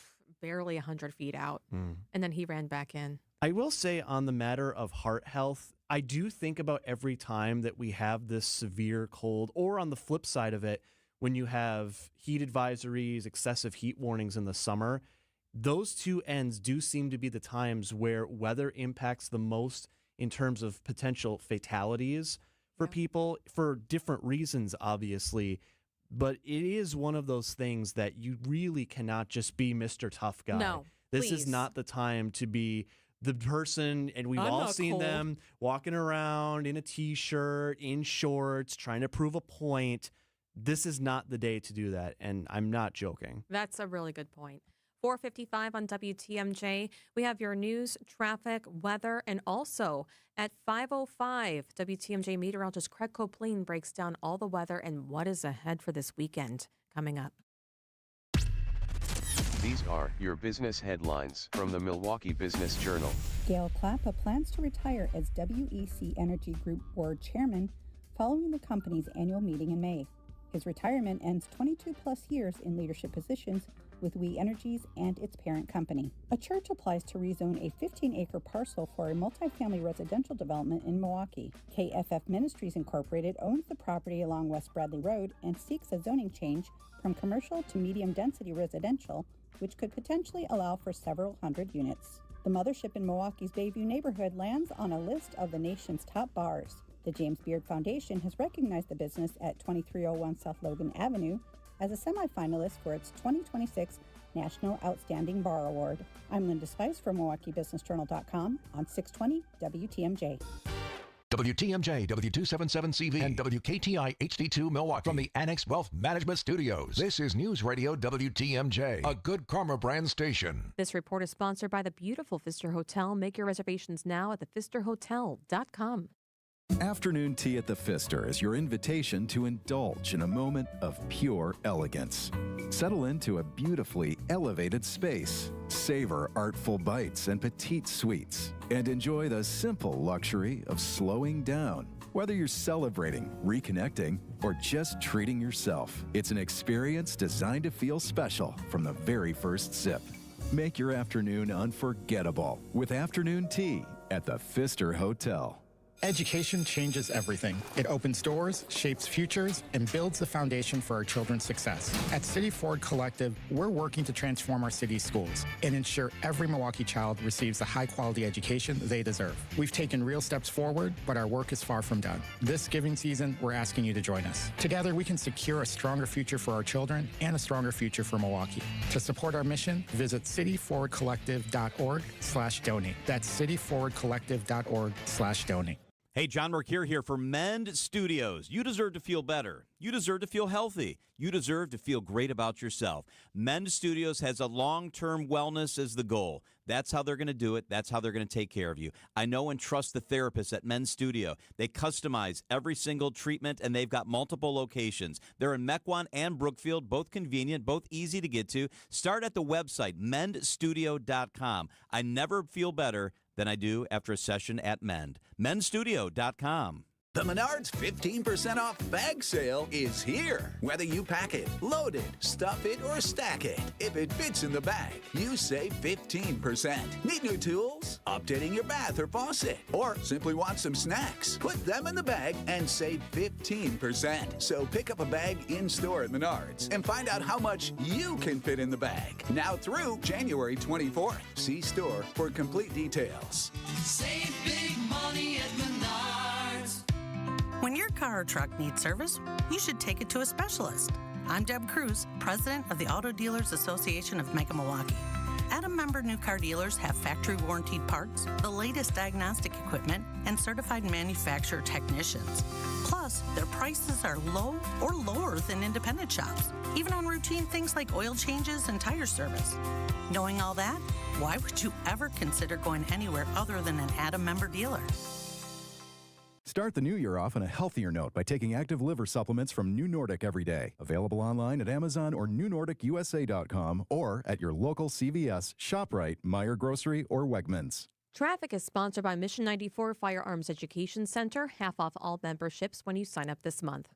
barely 100 feet out and then he ran back in. I will say on the matter of heart health, I do think about every time that we have this severe cold, or on the flip side of it, when you have heat advisories, excessive heat warnings in the summer, those two ends do seem to be the times where weather impacts the most in terms of potential fatalities for people for different reasons, obviously. But it is one of those things that you really cannot just be Mr. Tough Guy. No, this is not the time to be the person, and we've all seen them walking around in a T-shirt, in shorts, trying to prove a point. This is not the day to do that, and I'm not joking. That's a really good point. 4:55 on WTMJ. We have your news, traffic, weather, and also at 5:05, WTMJ meteorologist Craig Copeland breaks down all the weather and what is ahead for this weekend coming up. These are your business headlines from the Milwaukee Business Journal. Gail Klappa plans to retire as WEC Energy Group Board Chairman following the company's annual meeting in May. His retirement ends 22-plus years in leadership positions with We Energies and its parent company. A church applies to rezone a 15-acre parcel for a multifamily residential development in Milwaukee. KFF Ministries Incorporated owns the property along West Bradley Road and seeks a zoning change from commercial to medium-density residential, which could potentially allow for several hundred units. The mothership in Milwaukee's Bayview neighborhood lands on a list of the nation's top bars. The James Beard Foundation has recognized the business at 2301 South Logan Avenue as a semifinalist for its 2026 National Outstanding Bar Award. I'm Linda Spice from MilwaukeeBusinessJournal.com on 620 WTMJ. WTMJ, W277CV, and WKTI HD2 Milwaukee from the Annex Wealth Management Studios. This is News Radio WTMJ, a Good Karma brand station. This report is sponsored by the beautiful Pfister Hotel. Make your reservations now at thepfisterhotel.com. Afternoon tea at the Pfister is your invitation to indulge in a moment of pure elegance. Settle into a beautifully elevated space, savor artful bites and petite sweets, and enjoy the simple luxury of slowing down. Whether you're celebrating, reconnecting, or just treating yourself, it's an experience designed to feel special from the very first sip. Make your afternoon unforgettable with afternoon tea at the Pfister Hotel. Education changes everything. It opens doors, shapes futures, and builds the foundation for our children's success. At City Ford Collective, we're working to transform our city's schools and ensure every Milwaukee child receives the high-quality education they deserve. We've taken real steps forward, but our work is far from done. This giving season, we're asking you to join us. Together, we can secure a stronger future for our children and a stronger future for Milwaukee. To support our mission, visit cityforwardcollective.org/donate. That's cityforwardcollective.org/donate. Hey, John Mercure here for Mend Studios. You deserve to feel better. You deserve to feel healthy. You deserve to feel great about yourself. Mend Studios has a long-term wellness as the goal. That's how they're going to do it. That's how they're going to take care of you. I know and trust the therapists at Mend Studio. They customize every single treatment, and they've got multiple locations. They're in Mequon and Brookfield, both convenient, both easy to get to. Start at the website, mendstudio.com. I never feel better than I do after a session at Mend. Mendstudio.com. The Menards 15% off bag sale is here. Whether you pack it, load it, stuff it, or stack it, if it fits in the bag, you save 15%. Need new tools? Updating your bath or faucet? Or simply want some snacks? Put them in the bag and save 15%. So pick up a bag in-store at Menards and find out how much you can fit in the bag. Now through January 24th. See store for complete details. Save big money at Menards. When your car or truck needs service, you should take it to a specialist. I'm Deb Cruz, president of the Auto Dealers Association of Mega Milwaukee. Adam member new car dealers have factory warranted parts, the latest diagnostic equipment, and certified manufacturer technicians. Plus, their prices are low or lower than independent shops, even on routine things like oil changes and tire service. Knowing all that, why would you ever consider going anywhere other than an Adam member dealer? Start the new year off on a healthier note by taking active liver supplements from New Nordic every day. Available online at Amazon or NewNordicUSA.com or at your local CVS, ShopRite, Meijer Grocery, or Wegmans. Traffic is sponsored by Mission 94 Firearms Education Center. Half off all memberships when you sign up this month.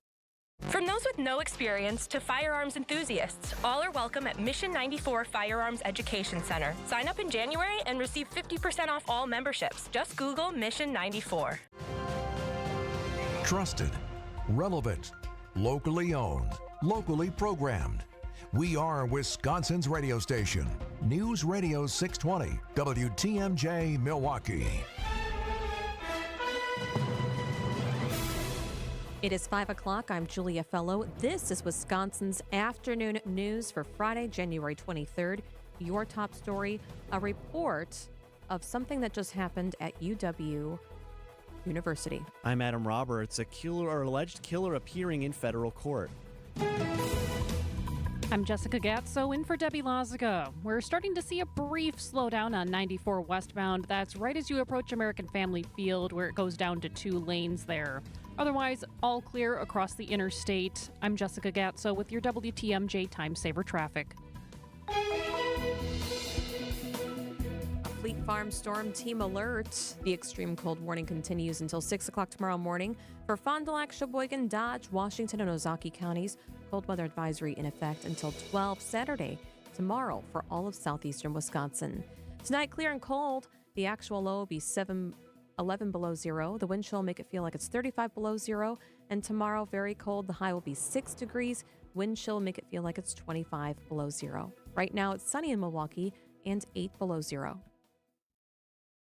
From those with no experience to firearms enthusiasts, all are welcome at Mission 94 Firearms Education Center. Sign up in January and receive 50% off all memberships. Just Google Mission 94. Trusted, relevant, locally owned, locally programmed. We are Wisconsin's radio station. News Radio 620, WTMJ Milwaukee. It is 5 o'clock. I'm Julia Fello. This is Wisconsin's afternoon news for Friday, January 23rd. Your top story, a report of something that just happened at UW University. I'm Adam Roberts. A killer or alleged killer appearing in federal court. I'm Jessica Gatso in for Debbie Lazaga. We're starting to see a brief slowdown on 94 westbound. That's right as you approach American Family Field, where it goes down to 2 lanes there. Otherwise, all clear across the interstate. I'm Jessica Gatso with your WTMJ Time Saver Traffic. Fleet Farm Storm Team Alert. The extreme cold warning continues until 6 o'clock tomorrow morning for Fond du Lac, Sheboygan, Dodge, Washington, and Ozaukee counties. Cold weather advisory in effect until 12 Saturday, tomorrow for all of southeastern Wisconsin. Tonight, clear and cold. The actual low will be 11 below zero. The wind chill will make it feel like it's 35 below zero. And tomorrow, very cold. The high will be 6 degrees. Wind chill will make it feel like it's 25 below zero. Right now, it's sunny in Milwaukee and 8 below zero.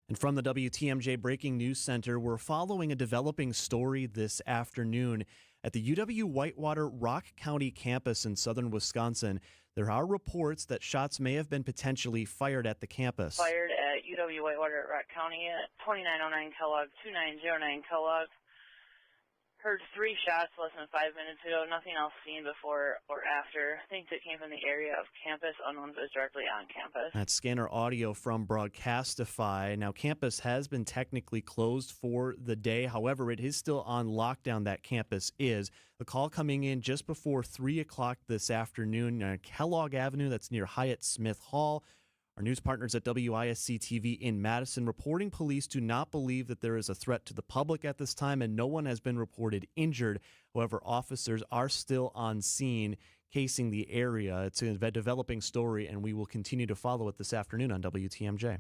And from the WTMJ Breaking News Center, we're following a developing story this afternoon. At the UW Whitewater Rock County campus in southern Wisconsin, there are reports that shots may have been potentially fired at the campus. Fired at UW Whitewater at Rock County at 2909 Kellogg, 2909 Kellogg. Heard 3 shots less than 5 minutes ago. Nothing else seen before or after. I think that came from the area of campus. Unknown if it was directly on campus. That's scanner audio from Broadcastify. Now, campus has been technically closed for the day. However, it is still on lockdown. That campus is. The call coming in just before 3 o'clock this afternoon on Kellogg Avenue. That's near Hyatt Smith Hall. Our news partners at WISC TV in Madison reporting police do not believe that there is a threat to the public at this time, and no one has been reported injured. However, officers are still on scene casing the area. It's a developing story, and we will continue to follow it this afternoon on WTMJ.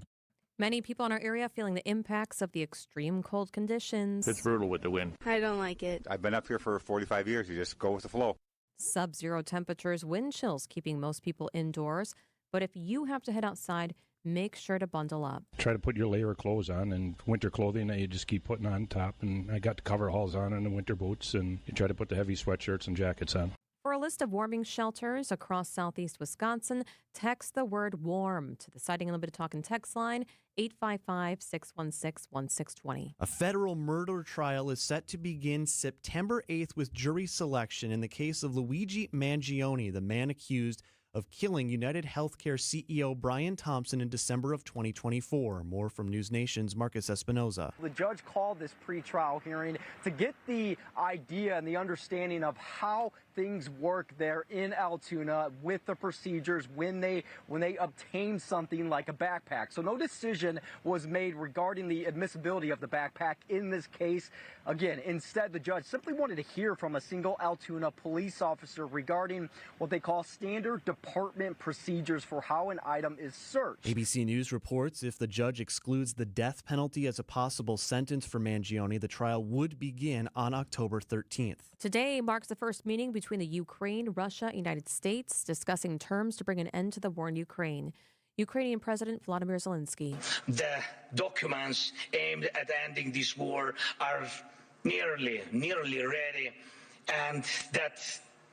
Many people in our area feeling the impacts of the extreme cold conditions. It's brutal with the wind. I don't like it. I've been up here for 45 years. You just go with the flow. Sub-zero temperatures, wind chills keeping most people indoors. But if you have to head outside, make sure to bundle up. Try to put your layer of clothes on, and winter clothing that you just keep putting on top. And I got the coveralls on and the winter boots, and you try to put the heavy sweatshirts and jackets on. For a list of warming shelters across southeast Wisconsin, text the word warm to the Sighting Unlimited Talk and Text line, 855-616-1620. A federal murder trial is set to begin September 8th with jury selection in the case of Luigi Mangione, the man accused of killing United Healthcare CEO Brian Thompson in December of 2024. More from News Nation's Marcus Espinoza. The judge called this pretrial hearing to get the idea and the understanding of how things work there in Altoona with the procedures when they obtain something like a backpack. So no decision was made regarding the admissibility of the backpack in this case. Again, instead, the judge simply wanted to hear from a single Altoona police officer regarding what they call standard department procedures for how an item is searched. ABC News reports if the judge excludes the death penalty as a possible sentence for Mangione, the trial would begin on October 13th. Today marks the first meeting between the Ukraine, Russia, and United States discussing terms to bring an end to the war in Ukraine. Ukrainian President Volodymyr Zelensky. The documents aimed at ending this war are nearly ready, and that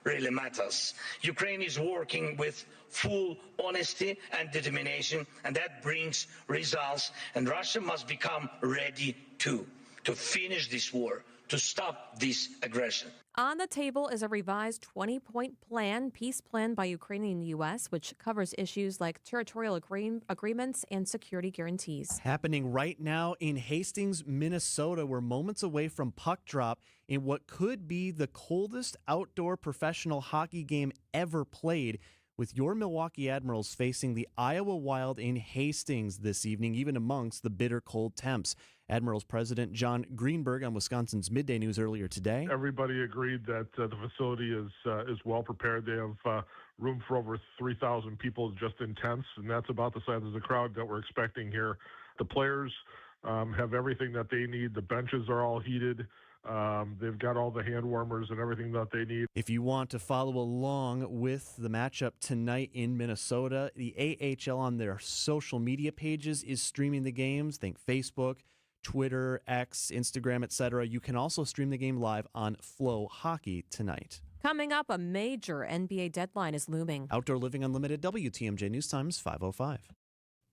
really matters. Ukraine is working with full honesty and determination, and that brings results, and Russia must become ready to finish this war, to stop this aggression. On the table is a revised 20-point plan, peace plan by Ukraine and the U.S., which covers issues like territorial agreements and security guarantees. Happening right now in Hastings, Minnesota. We're moments away from puck drop in what could be the coldest outdoor professional hockey game ever played, with your Milwaukee Admirals facing the Iowa Wild in Hastings this evening, even amongst the bitter cold temps. Admirals President John Greenberg on Wisconsin's Midday News earlier today. Everybody agreed that the facility is well prepared. They have room for over 3,000 people just in tents, and that's about the size of the crowd that we're expecting here. The players have everything that they need. The benches are all heated. They've got all the hand warmers and everything that they need. If you want to follow along with the matchup tonight in Minnesota, the AHL on their social media pages is streaming the games. Think Facebook, Twitter, X, Instagram, etc. You can also stream the game live on Flow Hockey tonight. Coming up, a major NBA deadline is looming. Outdoor Living Unlimited, WTMJ News Times 5:05.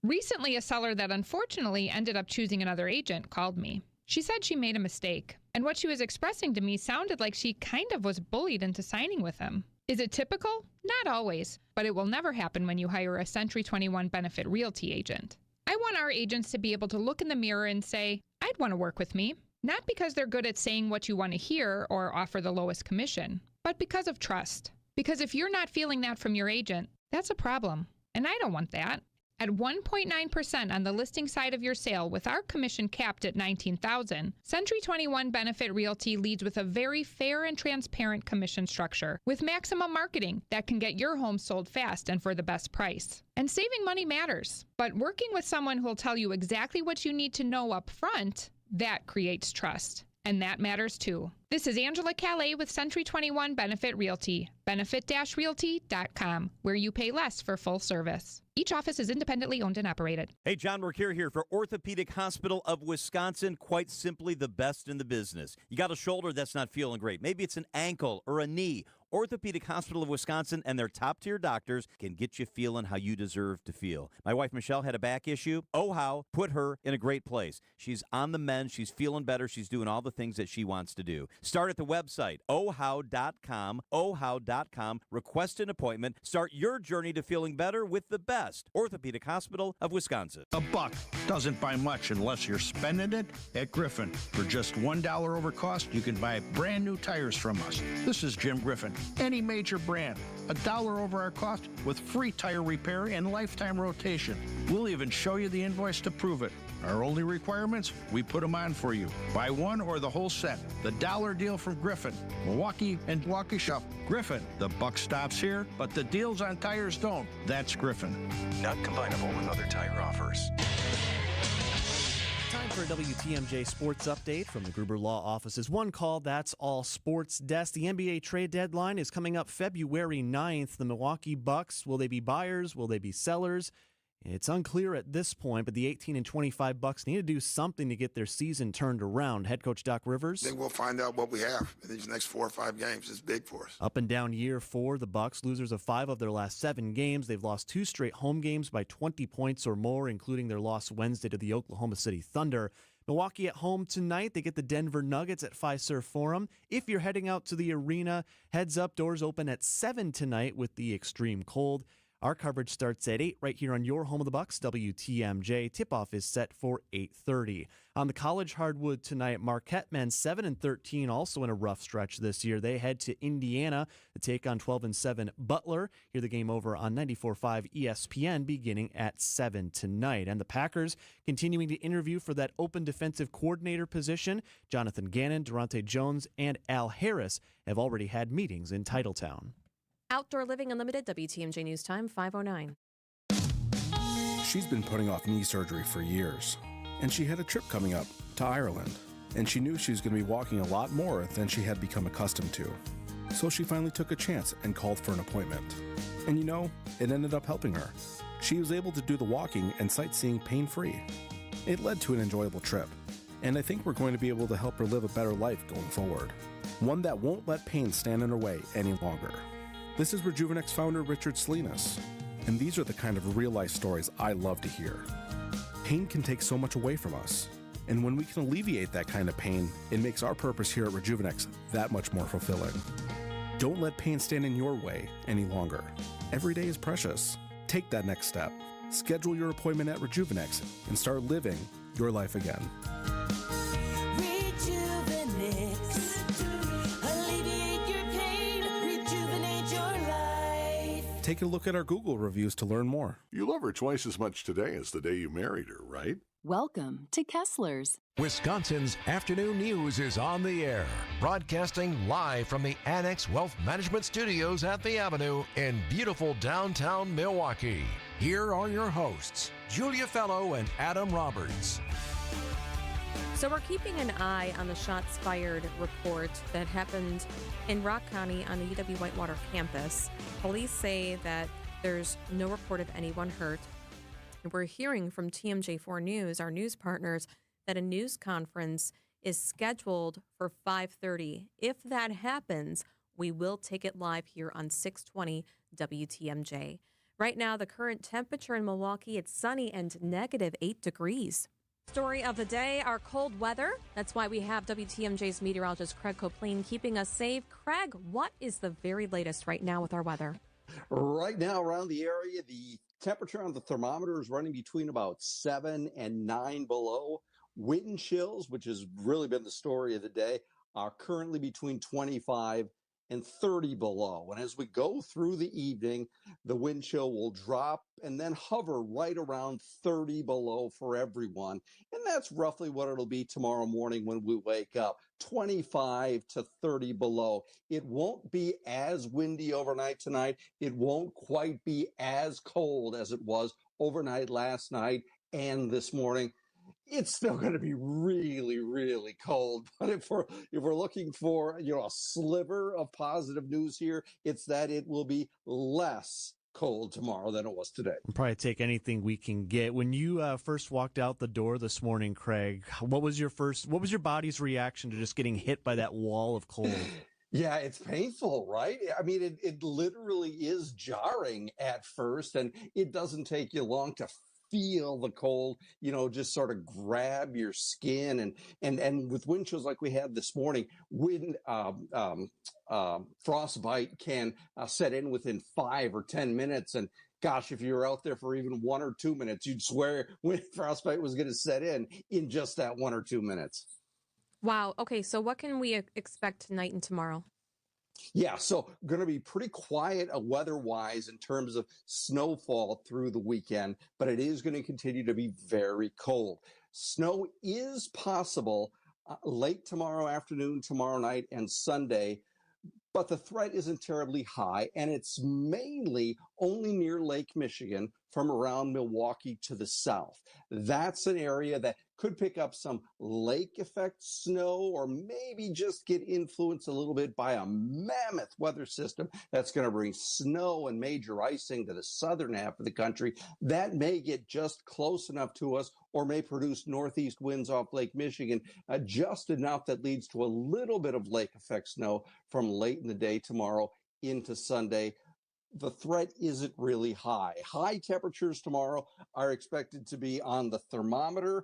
Recently, a seller that unfortunately ended up choosing another agent called me. She said she made a mistake. And what she was expressing to me sounded like she kind of was bullied into signing with him. Is it typical? Not always, but it will never happen when you hire a Century 21 Benefit Realty agent. I want our agents to be able to look in the mirror and say, I'd want to work with me. Not because they're good at saying what you want to hear or offer the lowest commission, but because of trust. Because if you're not feeling that from your agent, that's a problem. And I don't want that. At 1.9% on the listing side of your sale with our commission capped at $19,000, Century 21 Benefit Realty leads with a very fair and transparent commission structure with maximum marketing that can get your home sold fast and for the best price. And saving money matters, but working with someone who'll tell you exactly what you need to know up front, that creates trust. And that matters too. This is Angela Calais with Century 21 Benefit Realty, benefit-realty.com, where you pay less for full service. Each office is independently owned and operated. Hey, John Mercure here for Orthopedic Hospital of Wisconsin. Quite simply the best in the business. You got a shoulder that's not feeling great. Maybe it's an ankle or a knee. Orthopedic Hospital of Wisconsin and their top-tier doctors can get you feeling how you deserve to feel. My wife, Michelle, had a back issue. OHOW put her in a great place. She's on the mend. She's feeling better. She's doing all the things that she wants to do. Start at the website, ohow.com, ohow.com. Request an appointment. Start your journey to feeling better with the best. Orthopedic Hospital of Wisconsin. A buck doesn't buy much unless you're spending it at Griffin. For just $1 over cost, you can buy brand new tires from us. This is Jim Griffin. Any major brand, $1 over our cost with free tire repair and lifetime rotation. We'll even show you the invoice to prove it. Our only requirements, we put them on for you. Buy one or the whole set. The dollar deal from Griffin. Milwaukee and Waukesha. Griffin. The buck stops here, but the deals on tires don't. That's Griffin. Not combinable with other tire offers. Time for a WTMJ Sports Update from the Gruber Law Office's One Call, That's All Sports Desk. The NBA trade deadline is coming up February 9th. The Milwaukee Bucks, will they be buyers? Will they be sellers? It's unclear at this point, but the 18 and 25 Bucks need to do something to get their season turned around. Head coach Doc Rivers. I think we'll find out what we have in these next 4 or 5 games. It's big for us. Up and down year for the Bucks, losers of 5 of their last 7 games. They've lost 2 straight home games by 20 points or more, including their loss Wednesday to the Oklahoma City Thunder. Milwaukee at home tonight. They get the Denver Nuggets at Fiserv Forum. If you're heading out to the arena, heads up, doors open at 7 tonight with the extreme cold. Our coverage starts at 8 right here on your home of the Bucks, WTMJ. Tip-off is set for 8:30. On the college hardwood tonight, Marquette men 7-13, also in a rough stretch this year. They head to Indiana to take on 12-7 Butler. Hear the game over on 94.5 ESPN beginning at 7 tonight. And the Packers continuing to interview for that open defensive coordinator position. Jonathan Gannon, Durante Jones, and Al Harris have already had meetings in Titletown. Outdoor Living Unlimited, WTMJ News Time, 5:09. She's been putting off knee surgery for years, and she had a trip coming up to Ireland, and she knew she was going to be walking a lot more than she had become accustomed to. So she finally took a chance and called for an appointment. And you know, it ended up helping her. She was able to do the walking and sightseeing pain-free. It led to an enjoyable trip, and I think we're going to be able to help her live a better life going forward. One that won't let pain stand in her way any longer. This is Rejuvenex founder Richard Salinas, and these are the kind of real-life stories I love to hear. Pain can take so much away from us, and when we can alleviate that kind of pain, it makes our purpose here at Rejuvenex that much more fulfilling. Don't let pain stand in your way any longer. Every day is precious. Take that next step. Schedule your appointment at Rejuvenex and start living your life again. Take a look at our Google reviews to learn more. You love her twice as much today as the day you married her, right? Welcome to Kessler's. Wisconsin's afternoon news is on the air, broadcasting live from the Annex Wealth Management Studios at the Avenue in beautiful downtown Milwaukee. Here are your hosts, Julia Fello and Adam Roberts. So we're keeping an eye on the shots fired report that happened in Rock County on the UW-Whitewater campus. Police say that there's no report of anyone hurt. And we're hearing from TMJ4 News, our news partners, that a news conference is scheduled for 5:30. If that happens, we will take it live here on 620 WTMJ. Right now, the current temperature in Milwaukee, it's sunny and -8 degrees. Story of the day, our cold weather. That's why we have WTMJ's meteorologist Craig Copeland keeping us safe. Craig, what is the very latest right now with our weather? Right now around the area, the temperature on the thermometer is running between about 7 and 9 below. Wind chills, which has really been the story of the day, are currently between 25 and 30 below. And as we go through the evening, the wind chill will drop and then hover right around 30 below for everyone. And that's roughly what it'll be tomorrow morning when we wake up, 25 to 30 below. It won't be as windy overnight tonight. It won't quite be as cold as it was overnight last night and this morning. It's still going to be really, really cold. But if we're looking for, a sliver of positive news here, it's that it will be less cold tomorrow than it was today. We'll probably take anything we can get. When you first walked out the door this morning, Craig, what was your body's reaction to just getting hit by that wall of cold? Yeah, it's painful, right? I mean, it literally is jarring at first, and it doesn't take you long to feel the cold, just sort of grab your skin. And with wind chills like we had this morning, frostbite can set in within 5 or 10 minutes. And gosh, if you were out there for even 1 or 2 minutes, you'd swear when frostbite was going to set in just that 1 or 2 minutes. Wow. Okay, so what can we expect tonight and tomorrow? Yeah, so going to be pretty quiet weather-wise in terms of snowfall through the weekend, but it is going to continue to be very cold. Snow is possible late tomorrow afternoon, tomorrow night, and Sunday, but the threat isn't terribly high, and it's mainly only near Lake Michigan from around Milwaukee to the south. That's an area that could pick up some lake effect snow or maybe just get influenced a little bit by a mammoth weather system that's going to bring snow and major icing to the southern half of the country. That may get just close enough to us or may produce northeast winds off Lake Michigan, just enough that leads to a little bit of lake effect snow from late in the day tomorrow into Sunday. The threat isn't really high. High temperatures tomorrow are expected to be on the thermometer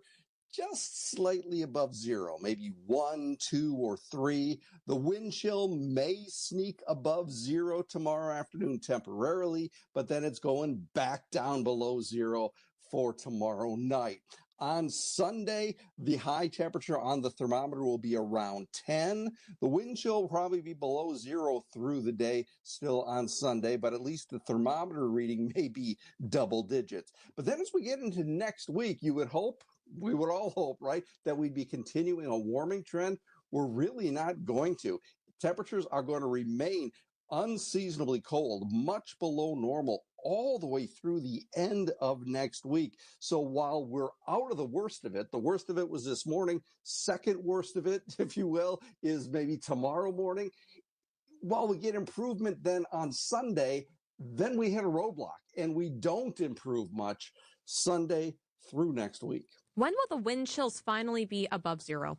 just slightly above zero, maybe 1, 2, or 3. The wind chill may sneak above zero tomorrow afternoon temporarily, but then it's going back down below zero for tomorrow night. On Sunday, the high temperature on the thermometer will be around 10. The wind chill will probably be below zero through the day still on Sunday, but at least the thermometer reading may be double digits. But then as we get into next week, we would all hope, right, that we'd be continuing a warming trend. We're really not going to. Temperatures are going to remain unseasonably cold, much below normal, all the way through the end of next week. So while we're out of the worst of it was this morning, second worst of it, if you will, is maybe tomorrow morning. While we get improvement then on Sunday, then we hit a roadblock and we don't improve much Sunday through next week. When will the wind chills finally be above zero?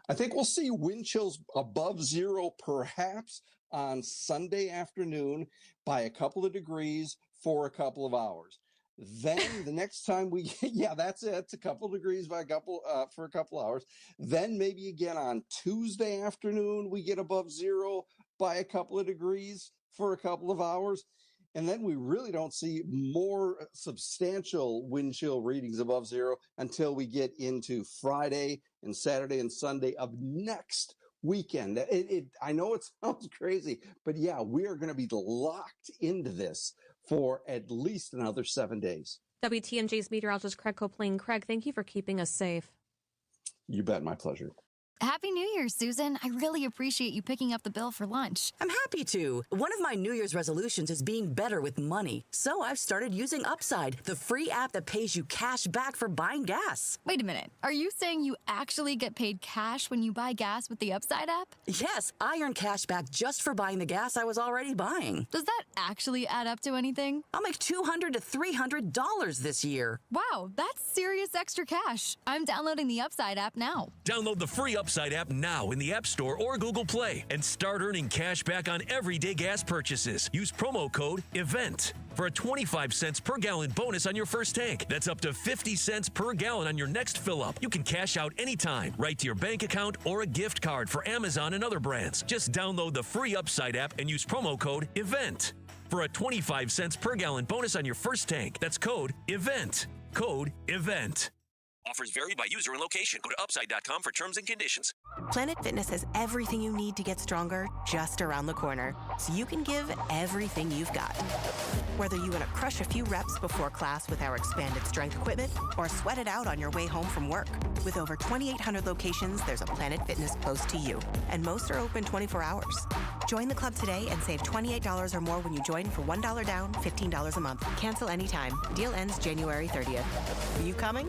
I think we'll see wind chills above zero perhaps on Sunday afternoon by a couple of degrees for a couple of hours. Then the next time that's it. It's a couple of degrees for a couple of hours. Then maybe again on Tuesday afternoon, we get above zero by a couple of degrees for a couple of hours. And then we really don't see more substantial wind chill readings above zero until we get into Friday and Saturday and Sunday of next weekend. I know it sounds crazy, but yeah, we are going to be locked into this for at least another 7 days. WTMJ's meteorologist Craig Copeland. Craig, thank you for keeping us safe. You bet. My pleasure. Happy New Year, Susan. I really appreciate you picking up the bill for lunch. I'm happy to. One of my New Year's resolutions is being better with money. So I've started using Upside, the free app that pays you cash back for buying gas. Wait a minute. Are you saying you actually get paid cash when you buy gas with the Upside app? Yes, I earn cash back just for buying the gas I was already buying. Does that actually add up to anything? I'll make $200 to $300 this year. Wow, that's serious extra cash. I'm downloading the Upside app now. Download the free Upside Upside app now in the App Store or Google Play and start earning cash back on everyday gas purchases. Use promo code EVENT for a 25 cents per gallon bonus on your first tank. That's up to 50 cents per gallon on your next fill up. You can cash out anytime, right to your bank account or a gift card for Amazon and other brands. Just download the free Upside app and use promo code EVENT for a 25 cents per gallon bonus on your first tank. That's code EVENT. Code EVENT. Offers vary by user and location. Go to upside.com for terms and conditions. Planet Fitness has everything you need to get stronger just around the corner, so you can give everything you've got. Whether you want to crush a few reps before class with our expanded strength equipment or sweat it out on your way home from work. With over 2,800 locations, there's a Planet Fitness close to you, and most are open 24 hours. Join the club today and save $28 or more when you join for $1 down, $15 a month. Cancel anytime. Deal ends January 30th. Are you coming?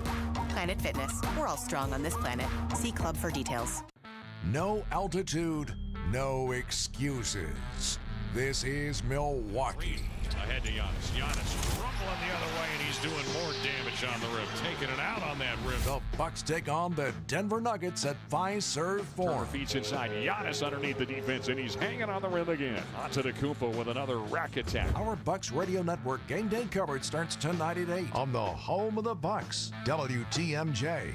Planet Fitness. We're all strong on this planet. See club for details. No altitude, no excuses. This is Milwaukee. Ahead to Giannis. Giannis rumbling the other way, and he's doing more damage on the rim. Taking it out on that rim. The Bucks take on the Denver Nuggets at Fiserv Forum. Feeds inside. Giannis underneath the defense, and he's hanging on the rim again. Antetokounmpo with another rack attack. Our Bucks Radio Network game day coverage starts tonight at 8 on the home of the Bucks, WTMJ.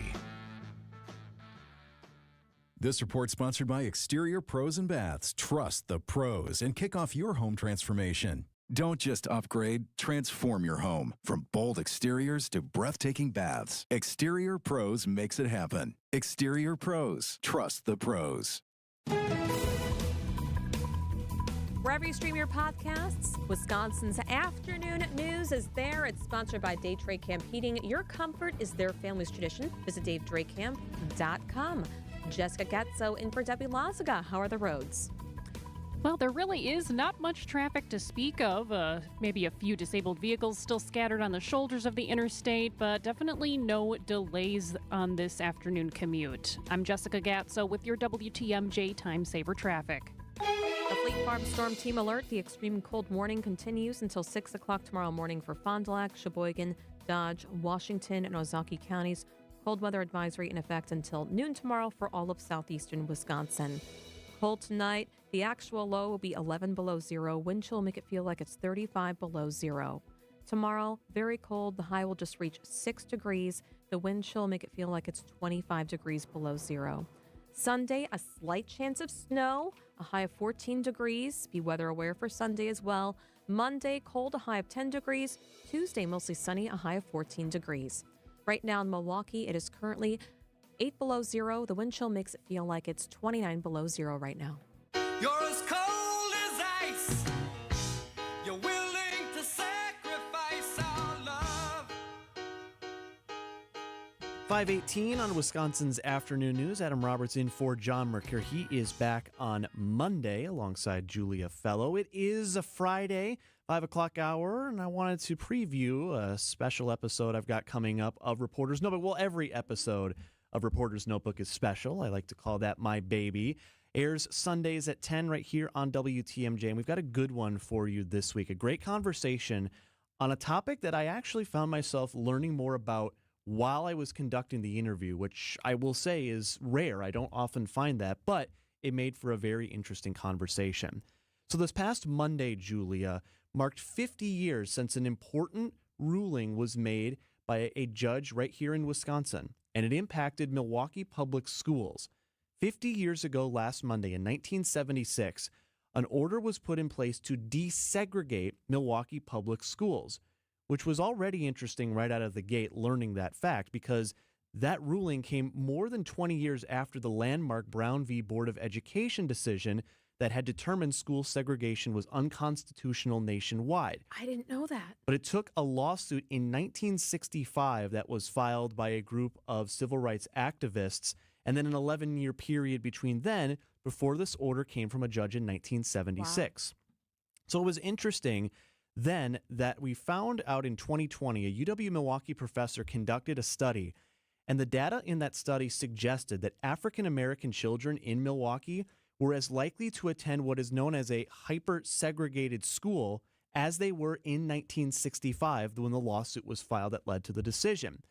This report sponsored by Exterior Pros and Baths. Trust the pros and kick off your home transformation. Don't just upgrade, transform your home. From bold exteriors to breathtaking baths, Exterior Pros makes it happen. Exterior Pros. Trust the pros. Wherever you stream your podcasts, Wisconsin's Afternoon News is there. It's sponsored by Day Trade Camp Heating. Your comfort is their family's tradition. Visit DaveDrayCamp.com. Jessica Getzo in for Debbie Lazaga. How are the roads? Well, there really is not much traffic to speak of. Maybe a few disabled vehicles still scattered on the shoulders of the interstate, but definitely no delays on this afternoon commute. I'm Jessica Gatzo with your WTMJ Time Saver Traffic. The Fleet Farm Storm Team Alert. The extreme cold warning continues until 6 o'clock tomorrow morning for Fond du Lac, Sheboygan, Dodge, Washington, and Ozaukee counties. Cold weather advisory in effect until noon tomorrow for all of southeastern Wisconsin. Cold tonight. The actual low will be 11 below zero. Wind chill will make it feel like it's 35 below zero. Tomorrow, very cold. The high will just reach 6 degrees. The wind chill will make it feel like it's 25 degrees below zero. Sunday, a slight chance of snow, a high of 14 degrees. Be weather aware for Sunday as well. Monday, cold, a high of 10 degrees. Tuesday, mostly sunny, a high of 14 degrees. Right now in Milwaukee, it is currently 8 below zero. The wind chill makes it feel like it's 29 below zero right now. You're as cold as ice. You're willing to sacrifice our love. 5:18 on Wisconsin's Afternoon News. Adam Roberts in for John Mercure. He is back on Monday alongside Julia Fello. It is a Friday, 5 o'clock hour, and I wanted to preview a special episode I've got coming up of Reporter's Notebook. Well, every episode of Reporter's Notebook is special. I like to call that my baby. Airs Sundays at 10 right here on WTMJ, and we've got a good one for you this week. A great conversation on a topic that I actually found myself learning more about while I was conducting the interview, which I will say is rare. I don't often find that, but it made for a very interesting conversation. So this past Monday, Julia, marked 50 years since an important ruling was made by a judge right here in Wisconsin, and it impacted Milwaukee Public Schools. 50 years ago last Monday in 1976, an order was put in place to desegregate Milwaukee Public Schools, which was already interesting right out of the gate learning that fact because that ruling came more than 20 years after the landmark Brown v. Board of Education decision that had determined school segregation was unconstitutional nationwide. I didn't know that. But it took a lawsuit in 1965 that was filed by a group of civil rights activists, and then an 11-year period between then before this order came from a judge in 1976. Wow. So it was interesting then that we found out in 2020, a UW-Milwaukee professor conducted a study, and the data in that study suggested that African-American children in Milwaukee were as likely to attend what is known as a hyper-segregated school as they were in 1965 when the lawsuit was filed that led to the decision.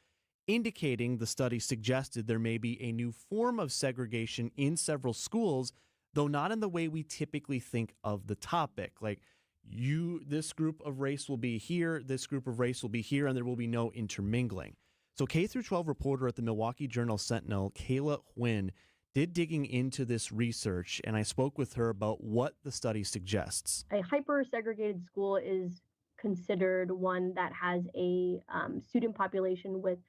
indicating the study suggested there may be a new form of segregation in several schools, though not in the way we typically think of the topic. Like, this group of race will be here, this group of race will be here, and there will be no intermingling. So K-12 reporter at the Milwaukee Journal-Sentinel, Kayla Huynh, did digging into this research, and I spoke with her about what the study suggests. A hyper-segregated school is considered one that has a student population with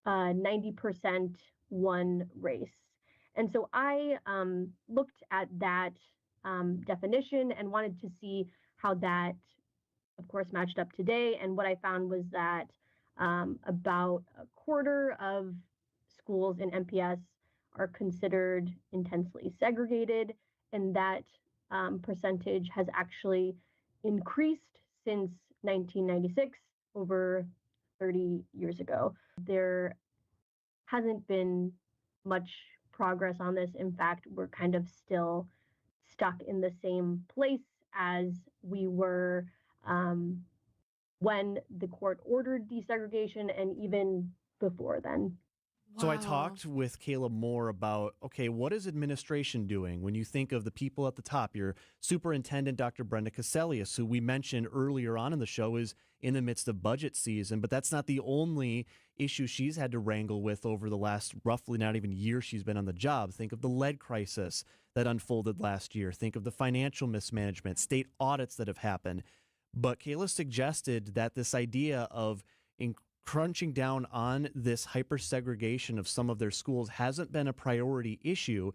90% one race. And so I looked at that definition and wanted to see how that, of course, matched up today. And what I found was that about a quarter of schools in MPS are considered intensely segregated, and that percentage has actually increased since 1996, over 30 years ago. There hasn't been much progress on this. In fact, we're kind of still stuck in the same place as we were when the court ordered desegregation and even before then. So I talked with Kayla more about, okay, what is administration doing when you think of the people at the top? Your superintendent, Dr. Brenda Cassellius, who we mentioned earlier on in the show, is in the midst of budget season, but that's not the only issue she's had to wrangle with over the last roughly not even year she's been on the job. Think of the lead crisis that unfolded last year. Think of the financial mismanagement, state audits that have happened. But Kayla suggested that this idea of crunching down on this hyper-segregation of some of their schools hasn't been a priority issue,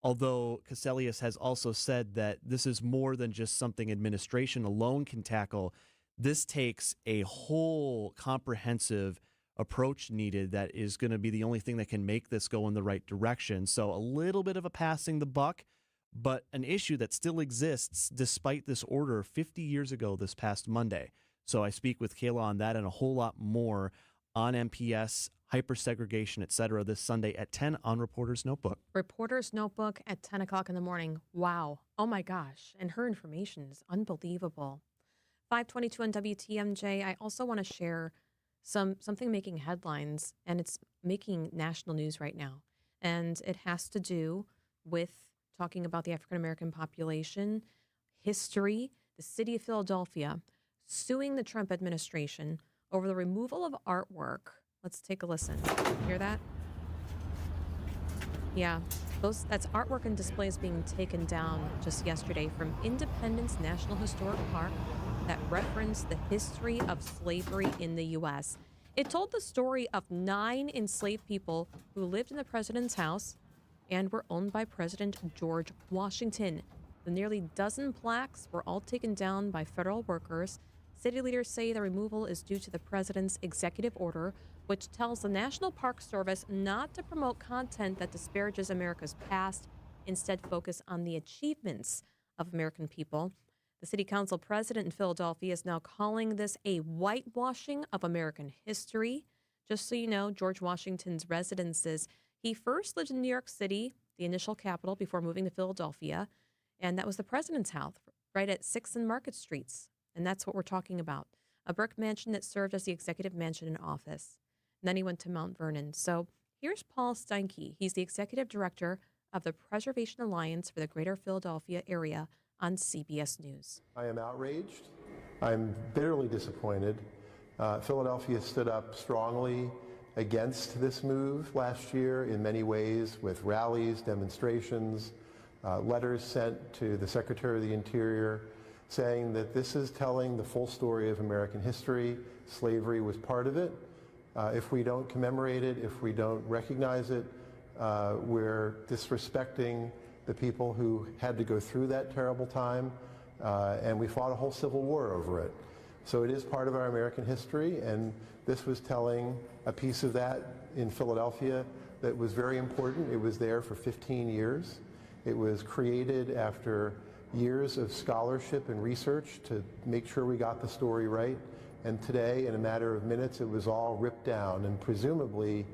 although Cassellius has also said that this is more than just something administration alone can tackle. This takes a whole comprehensive approach needed that is going to be the only thing that can make this go in the right direction. So a little bit of a passing the buck, but an issue that still exists despite this order 50 years ago this past Monday. So I speak with Kayla on that and a whole lot more on MPS, hypersegregation, et cetera, this Sunday at 10 on Reporter's Notebook. Reporter's Notebook at 10 o'clock in the morning. Wow. Oh, my gosh. And her information is unbelievable. 522 on WTMJ. I also want to share something making headlines, and it's making national news right now. And it has to do with talking about the African-American population, history, the city of Philadelphia suing the Trump administration over the removal of artwork. Let's take a listen. Hear that? Yeah, that's artwork and displays being taken down just yesterday from Independence National Historic Park that referenced the history of slavery in the U.S. It told the story of 9 enslaved people who lived in the president's house and were owned by President George Washington. The nearly dozen plaques were all taken down by federal workers. City leaders say the removal is due to the president's executive order, which tells the National Park Service not to promote content that disparages America's past, instead focus on the achievements of American people. The city council president in Philadelphia is now calling this a whitewashing of American history. Just so you know, George Washington's residences, he first lived in New York City, the initial capital, before moving to Philadelphia, and that was the president's house right at 6th and Market Streets. And that's what we're talking about. A brick mansion that served as the executive mansion and office. And then he went to Mount Vernon. So here's Paul Steinke. He's the executive director of the Preservation Alliance for the Greater Philadelphia area on CBS News. I am outraged. I'm bitterly disappointed. Philadelphia stood up strongly against this move last year in many ways, with rallies, demonstrations, letters sent to the Secretary of the Interior, saying that this is telling the full story of American history. Slavery was part of it. If we don't commemorate it, if we don't recognize it, we're disrespecting the people who had to go through that terrible time, and we fought a whole civil war over it. So it is part of our American history, and this was telling a piece of that in Philadelphia that was very important. It was there for 15 years. It was created after years of scholarship and research to make sure we got the story right. And today, in a matter of minutes, it was all ripped down and presumably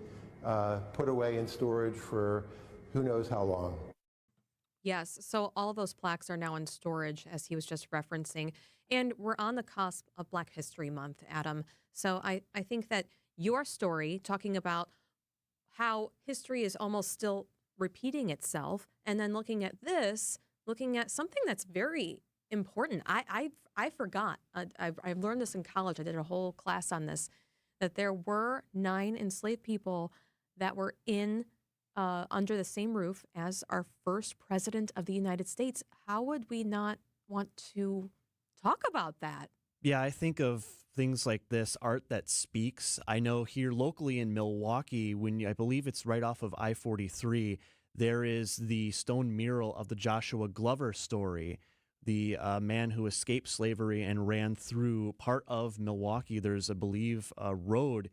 put away in storage for who knows how long. Yes, so all of those plaques are now in storage, as he was just referencing. And we're on the cusp of Black History Month, Adam. So I think that your story talking about how history is almost still repeating itself, and then looking at something that's very important. I forgot. I've learned this in college. I did a whole class on this, that there were 9 enslaved people that were in under the same roof as our first president of the United States. How would we not want to talk about that? Yeah, I think of things like this, art that speaks. I know here locally in Milwaukee, I believe it's right off of I-43, there is the stone mural of the Joshua Glover story, the man who escaped slavery and ran through part of Milwaukee. There's, I believe, a road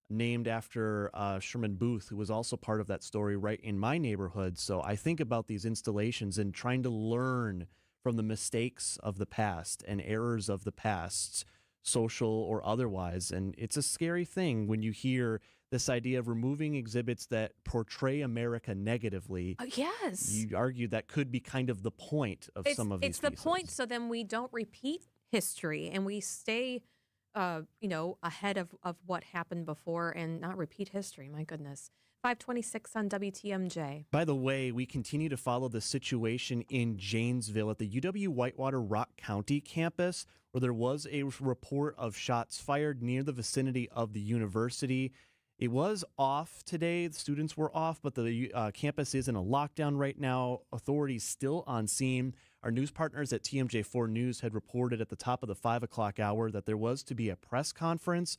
named after Sherman Booth, who was also part of that story right in my neighborhood. So I think about these installations and trying to learn from the mistakes of the past and errors of the past, social or otherwise. And it's a scary thing when you hear this idea of removing exhibits that portray America negatively. Yes. You argue that could be kind of the point of some of these pieces. It's the point, so then we don't repeat history and we stay ahead of what happened before and not repeat history. My goodness. 526 on WTMJ. By the way, we continue to follow the situation in Janesville at the UW-Whitewater Rock County campus, where there was a report of shots fired near the vicinity of the university. It was off today. The students were off, but the campus is in a lockdown right now. Authorities still on scene. Our news partners at TMJ4 News had reported at the top of the 5 o'clock hour that there was to be a press conference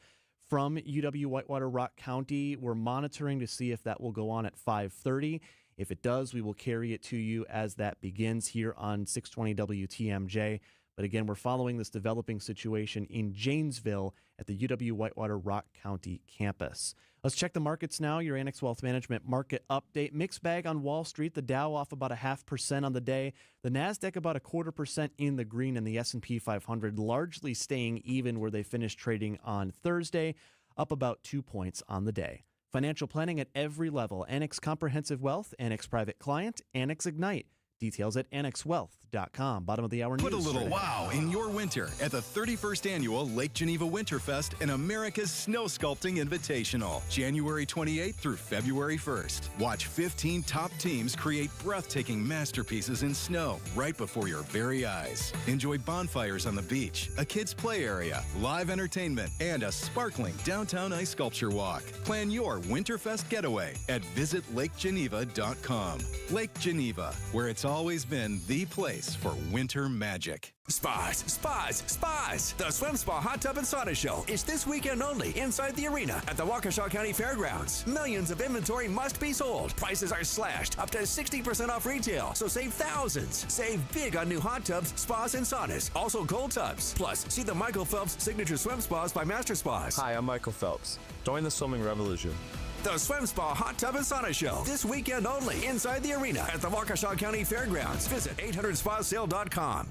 from UW-Whitewater Rock County. We're monitoring to see if that will go on at 5:30. If it does, we will carry it to you as that begins here on 620 WTMJ. But again, we're following this developing situation in Janesville at the UW-Whitewater Rock County campus. Let's check the markets now. Your Annex Wealth Management market update. Mixed bag on Wall Street. The Dow off about 0.5% on the day. The NASDAQ about 0.25% in the green, and the S&P 500 largely staying even where they finished trading on Thursday, up about 2 points on the day. Financial planning at every level. Annex Comprehensive Wealth, Annex Private Client, Annex Ignite. Details at annexwealth.com. Bottom of the hour news. Put a little wow in your winter at the 31st Annual Lake Geneva Winterfest and America's Snow Sculpting Invitational, January 28th through February 1st. Watch 15 top teams create breathtaking masterpieces in snow right before your very eyes. Enjoy bonfires on the beach, a kids' play area, live entertainment, and a sparkling downtown ice sculpture walk. Plan your Winterfest getaway at visitlakegeneva.com. Lake Geneva, where it's always been the place for winter magic. Spas. The Swim Spa Hot Tub and Sauna Show is this weekend only inside the arena at the Waukesha County Fairgrounds. Millions of inventory must be sold. Prices are slashed up to 60% off retail, so save thousands. Save big on new hot tubs, spas, and saunas. Also cold tubs. Plus, see the Michael Phelps Signature Swim Spas by Master Spas. Hi, I'm Michael Phelps. Join the swimming revolution. The Swim Spa Hot Tub and Sauna Show, this weekend only inside the arena at the Waukesha County Fairgrounds. Visit 800spasale.com.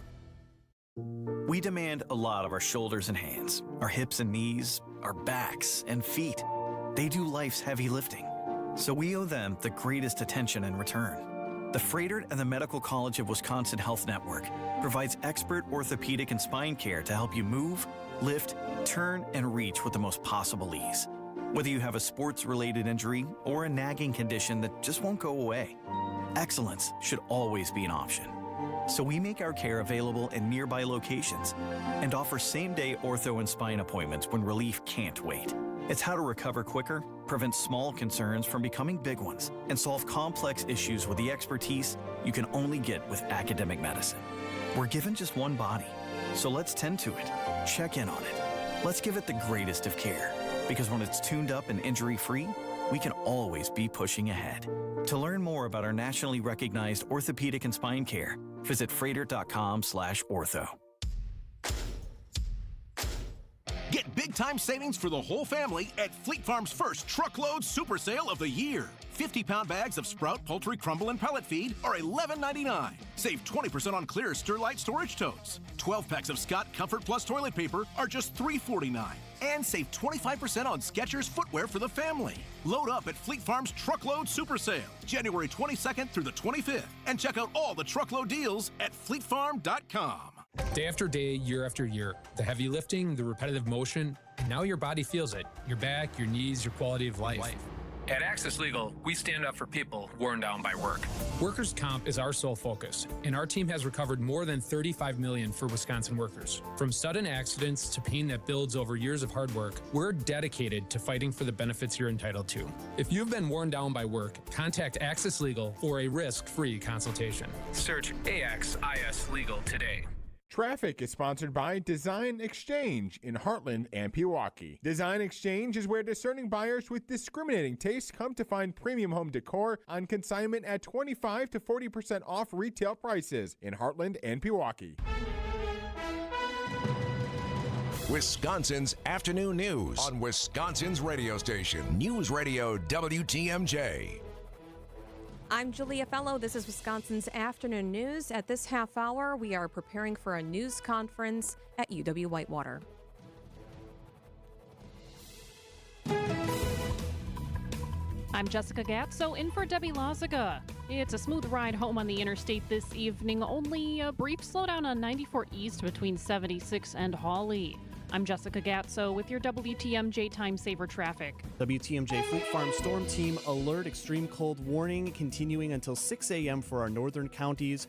We demand a lot of our shoulders and hands, our hips and knees, our backs and feet. They do life's heavy lifting, so we owe them the greatest attention in return. The Froedtert and the Medical College of Wisconsin Health Network provides expert orthopedic and spine care to help you move, lift, turn, and reach with the most possible ease. Whether you have a sports-related injury or a nagging condition that just won't go away, excellence should always be an option. So we make our care available in nearby locations and offer same-day ortho and spine appointments when relief can't wait. It's how to recover quicker, prevent small concerns from becoming big ones, and solve complex issues with the expertise you can only get with academic medicine. We're given just one body, so let's tend to it, check in on it. Let's give it the greatest of care. Because when it's tuned up and injury-free, we can always be pushing ahead. To learn more about our nationally recognized orthopedic and spine care, visit froedtert.com/ortho. Get big-time savings for the whole family at Fleet Farm's first truckload super sale of the year. 50-pound bags of Sprout Poultry Crumble and Pellet Feed are $11.99. Save 20% on clear Sterlite storage totes. 12 packs of Scott Comfort Plus toilet paper are just $3.49. And save 25% on Skechers footwear for the family. Load up at Fleet Farm's Truckload Super Sale, January 22nd through the 25th. And check out all the truckload deals at fleetfarm.com. Day after day, year after year, the heavy lifting, the repetitive motion, and now your body feels it. Your back, your knees, your quality of life. At Access Legal, we stand up for people worn down by work. Workers' comp is our sole focus, and our team has recovered more than $35 million for Wisconsin workers. From sudden accidents to pain that builds over years of hard work, we're dedicated to fighting for the benefits you're entitled to. If you've been worn down by work, contact Access Legal for a risk-free consultation. Search AXIS Legal today. Traffic is sponsored by Design Exchange in Heartland and Pewaukee. Design Exchange is where discerning buyers with discriminating tastes come to find premium home decor on consignment at 25 to 40% off retail prices in Heartland and Pewaukee. Wisconsin's afternoon news on Wisconsin's radio station, News Radio WTMJ. I'm Julia Fello. This is Wisconsin's afternoon news. At this half hour, we are preparing for a news conference at UW-Whitewater. I'm Jessica Gatso in for Debbie Lazaga. It's a smooth ride home on the interstate this evening, only a brief slowdown on 94 East between 76 and Hawley. I'm Jessica Gatso with your WTMJ Time Saver traffic. WTMJ Fleet Farm Storm Team alert, extreme cold warning continuing until 6 a.m. for our northern counties.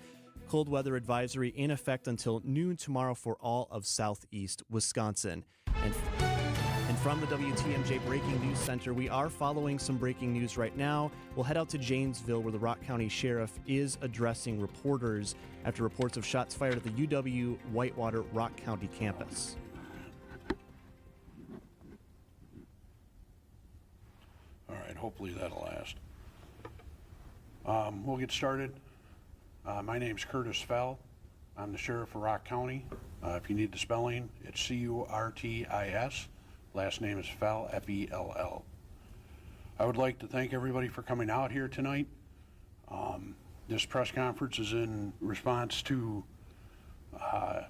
Cold weather advisory in effect until noon tomorrow for all of southeast Wisconsin. And from the WTMJ Breaking News Center, we are following some breaking news right now. We'll head out to Janesville, where the Rock County Sheriff is addressing reporters after reports of shots fired at the UW-Whitewater Rock County campus. All right, hopefully that'll last. We'll get started. My name's Curtis Fell. I'm the Sheriff of Rock County. If you need the spelling, it's C-U-R-T-I-S. Last name is Fell, F-E-L-L. I would like to thank everybody for coming out here tonight. This press conference is in response to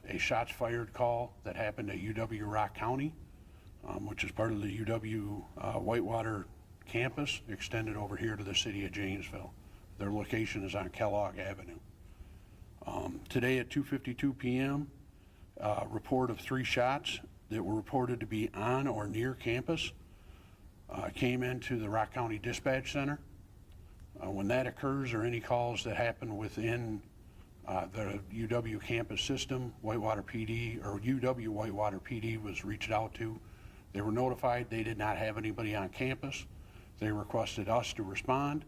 a shots fired call that happened at UW Rock County, which is part of the UW Whitewater campus extended over here to the city of Janesville. Their location is on Kellogg Avenue. Today at 2:52 p.m., report of 3 shots that were reported to be on or near campus came into the Rock County Dispatch Center. When that occurs, or any calls that happen within the UW campus system, Whitewater PD or UW Whitewater PD was reached out to. They were notified they did not have anybody on campus. They requested us to respond.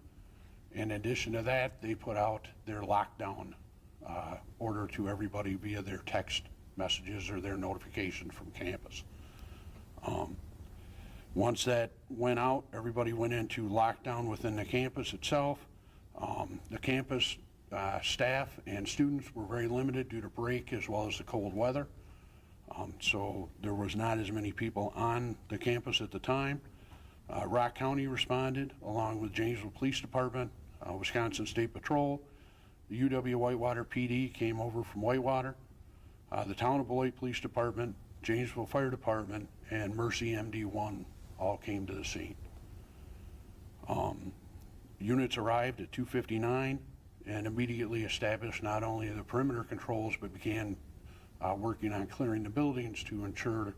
In addition to that, they put out their lockdown order to everybody via their text messages or their notification from campus. Once that went out, everybody went into lockdown within the campus itself. The campus staff and students were very limited due to break as well as the cold weather. So there was not as many people on the campus at the time. Rock County responded along with Janesville Police Department, Wisconsin State Patrol. The UW Whitewater PD came over from Whitewater. The Town of Beloit Police Department, Janesville Fire Department, and Mercy MD1 all came to the scene. Units arrived at 2:59 and immediately established not only the perimeter controls, but began working on clearing the buildings to ensure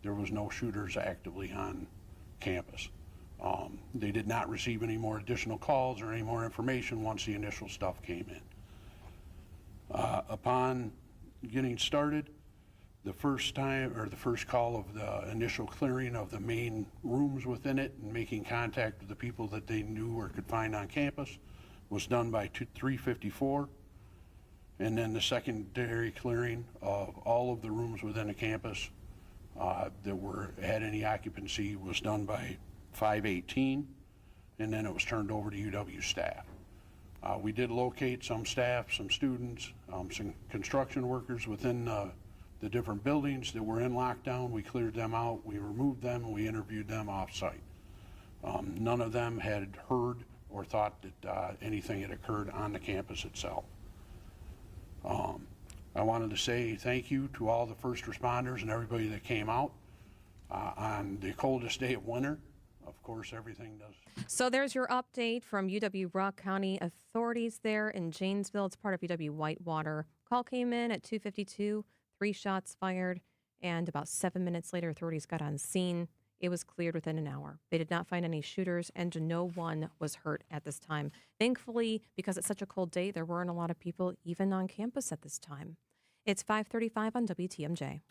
there was no shooters actively on campus. They did not receive any more additional calls or any more information once the initial stuff came in. Upon getting started, the first call of the initial clearing of the main rooms within it and making contact with the people that they knew or could find on campus was done by 3:54. And then the secondary clearing of all of the rooms within the campus that had any occupancy was done by 5:18, and then it was turned over to UW staff. We did locate some staff, some students, some construction workers within the different buildings that were in lockdown. We cleared them out, we removed them, and we interviewed them off-site. None of them had heard or thought that anything had occurred on the campus itself. I wanted to say thank you to all the first responders and everybody that came out on the coldest day of winter. Of course, everything does. So there's your update from UW Rock County authorities there in Janesville. It's part of UW Whitewater. Call came in at 2:52, 3 shots fired, and about 7 minutes later, authorities got on scene. It was cleared within an hour. They did not find any shooters, and no one was hurt at this time. Thankfully, because it's such a cold day, there weren't a lot of people even on campus at this time. It's 5:35 on WTMJ.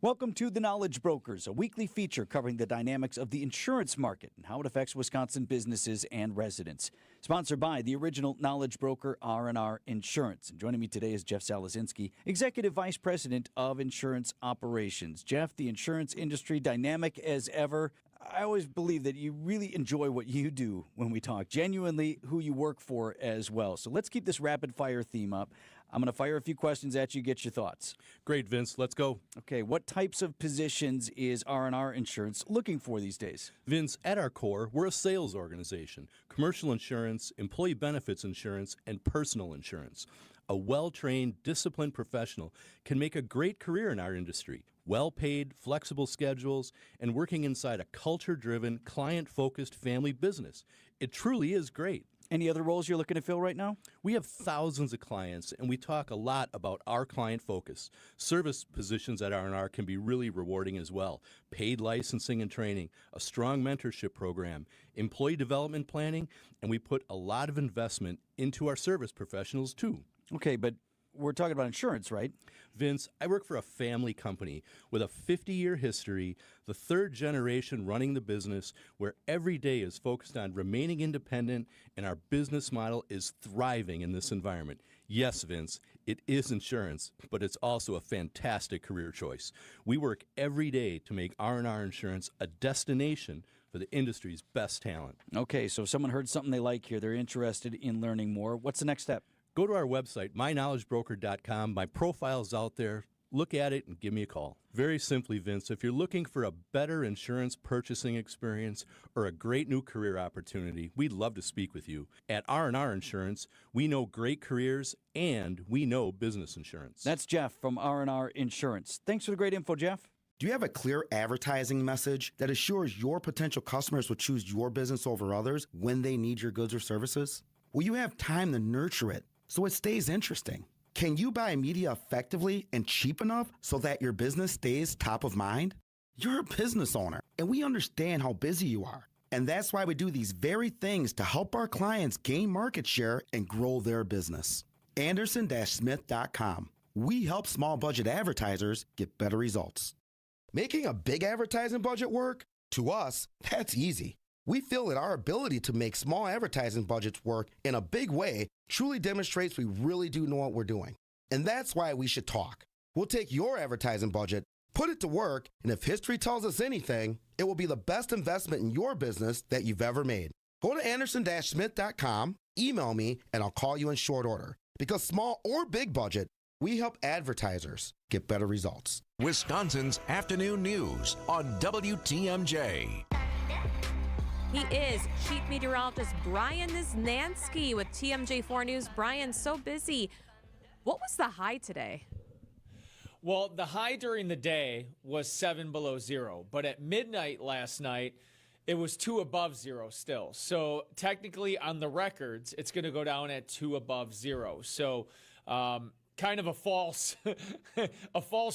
Welcome to The Knowledge Brokers, a weekly feature covering the dynamics of the insurance market and how it affects Wisconsin businesses and residents. Sponsored by the original knowledge broker, R&R Insurance. And joining me today is Jeff Salazinski, Executive Vice President of Insurance Operations. Jeff, the insurance industry, dynamic as ever. I always believe that you really enjoy what you do when we talk, genuinely who you work for as well. So let's keep this rapid fire theme up. I'm going to fire a few questions at you, get your thoughts. Great, Vince. Let's go. Okay, what types of positions is R&R Insurance looking for these days? Vince, at our core, we're a sales organization. Commercial insurance, employee benefits insurance, and personal insurance. A well-trained, disciplined professional can make a great career in our industry. Well-paid, flexible schedules, and working inside a culture-driven, client-focused family business. It truly is great. Any other roles you're looking to fill right now? We have thousands of clients, and we talk a lot about our client focus. Service positions at R&R can be really rewarding as well. Paid licensing and training, a strong mentorship program, employee development planning, and we put a lot of investment into our service professionals too. Okay, but we're talking about insurance, right? Vince, I work for a family company with a 50-year history, the third generation running the business, where every day is focused on remaining independent, and our business model is thriving in this environment. Yes, Vince, it is insurance, but it's also a fantastic career choice. We work every day to make R&R Insurance a destination for the industry's best talent. Okay, so if someone heard something they like here, they're interested in learning more. What's the next step? Go to our website, myknowledgebroker.com. My profile's out there. Look at it and give me a call. Very simply, Vince, if you're looking for a better insurance purchasing experience or a great new career opportunity, we'd love to speak with you. At R&R Insurance, we know great careers and we know business insurance. That's Jeff from R&R Insurance. Thanks for the great info, Jeff. Do you have a clear advertising message that assures your potential customers will choose your business over others when they need your goods or services? Will you have time to nurture it so it stays interesting? Can you buy media effectively and cheap enough so that your business stays top of mind? You're a business owner, and we understand how busy you are. And that's why we do these very things to help our clients gain market share and grow their business. Anderson-Smith.com. We help small budget advertisers get better results. Making a big advertising budget work? To us, that's easy. We feel that our ability to make small advertising budgets work in a big way truly demonstrates we really do know what we're doing. And that's why we should talk. We'll take your advertising budget, put it to work, and if history tells us anything, it will be the best investment in your business that you've ever made. Go to Anderson-Smith.com, email me, and I'll call you in short order. Because small or big budget, we help advertisers get better results. Wisconsin's Afternoon News on WTMJ. He is Chief Meteorologist Brian Niznansky with TMJ4 News. Brian, so busy. What was the high today? Well, the high during the day was 7 below zero, but at midnight last night, it was 2 above zero still. So technically on the records, it's going to go down at 2 above zero. So kind of a false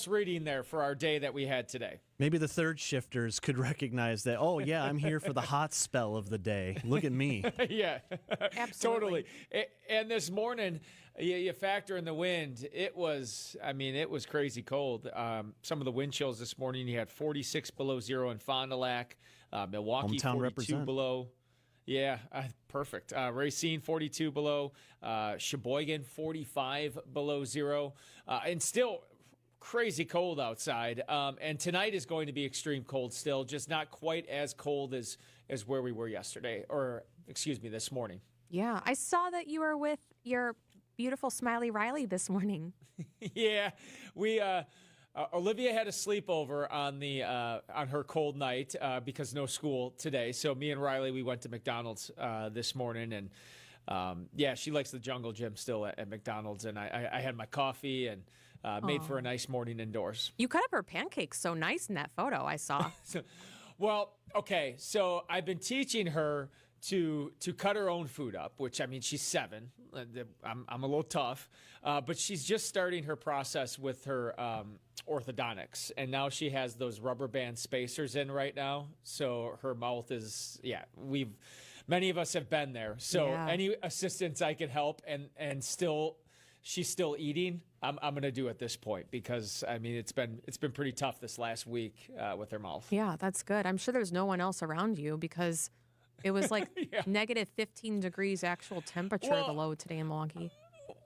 reading there for our day that we had today. Maybe the third shifters could recognize that, oh, yeah, I'm here for the hot spell of the day. Look at me. Yeah, absolutely. Totally. And this morning, you factor in the wind. It was crazy cold. Some of the wind chills this morning, you had 46 below zero in Fond du Lac, Milwaukee, Hometown 42 represent. below. Yeah, perfect. Racine, 42 below. Sheboygan, 45 below zero. And still crazy cold outside. And tonight is going to be extreme cold still, just not quite as cold as where we were yesterday, this morning. Yeah, I saw that you were with your beautiful Smiley Riley this morning. Yeah, we Olivia had a sleepover on her cold night because no school today. So me and Riley, we went to McDonald's this morning, and she likes the jungle gym still at McDonald's. And I had my coffee and made for a nice morning indoors. You cut up her pancakes so nice in that photo I saw. Well, okay, so I've been teaching her to cut her own food up, which, I mean, she's 7. I'm a little tough, but she's just starting her process with her orthodontics, and now she has those rubber band spacers in right now. So her mouth is, many of us have been there. So any assistance I could help and still she's still eating, I'm going to do at this point, because I mean it's been pretty tough this last week with her mouth. Yeah, that's good. I'm sure there's no one else around you, because it was like negative 15 degrees actual temperature, the low today in Milwaukee.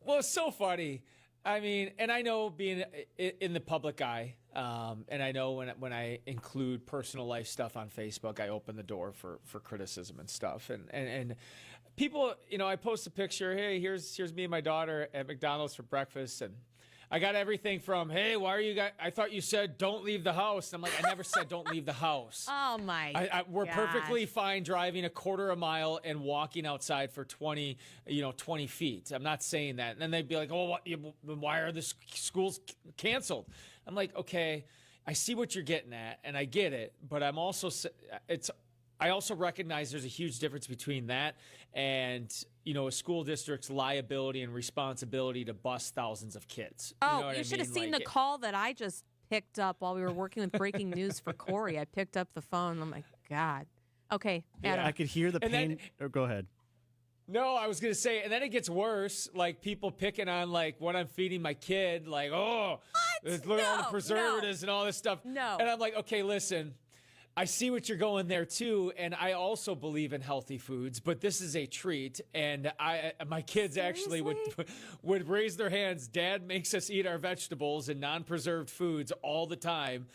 Well, it's so funny. I mean, and I know being in the public eye, and I know when I include personal life stuff on Facebook, I open the door for criticism and stuff. And people, I post a picture. Hey, here's me and my daughter at McDonald's for breakfast, and I got everything from, hey, why are you guys? I thought you said don't leave the house. And I'm like, I never said don't leave the house. Oh my! We're perfectly fine driving a quarter of a mile and walking outside for 20 feet. I'm not saying that. And then they'd be like, oh, why are the schools canceled? I'm like, okay, I see what you're getting at, and I get it, but I also recognize there's a huge difference between that and, a school district's liability and responsibility to bus thousands of kids. You should have seen the call that I just picked up while we were working with breaking news for Corey. I picked up the phone. I'm like, God. Okay, Adam. I could hear the pain. Go ahead. No, I was going to say, and then it gets worse, like people picking on like what I'm feeding my kid, like, look at all the preservatives and all this stuff. No. And I'm like, okay, listen, I see what you're going there too, and I also believe in healthy foods, but this is a treat, and my kids actually would raise their hands. Dad makes us eat our vegetables and non-preserved foods all the time,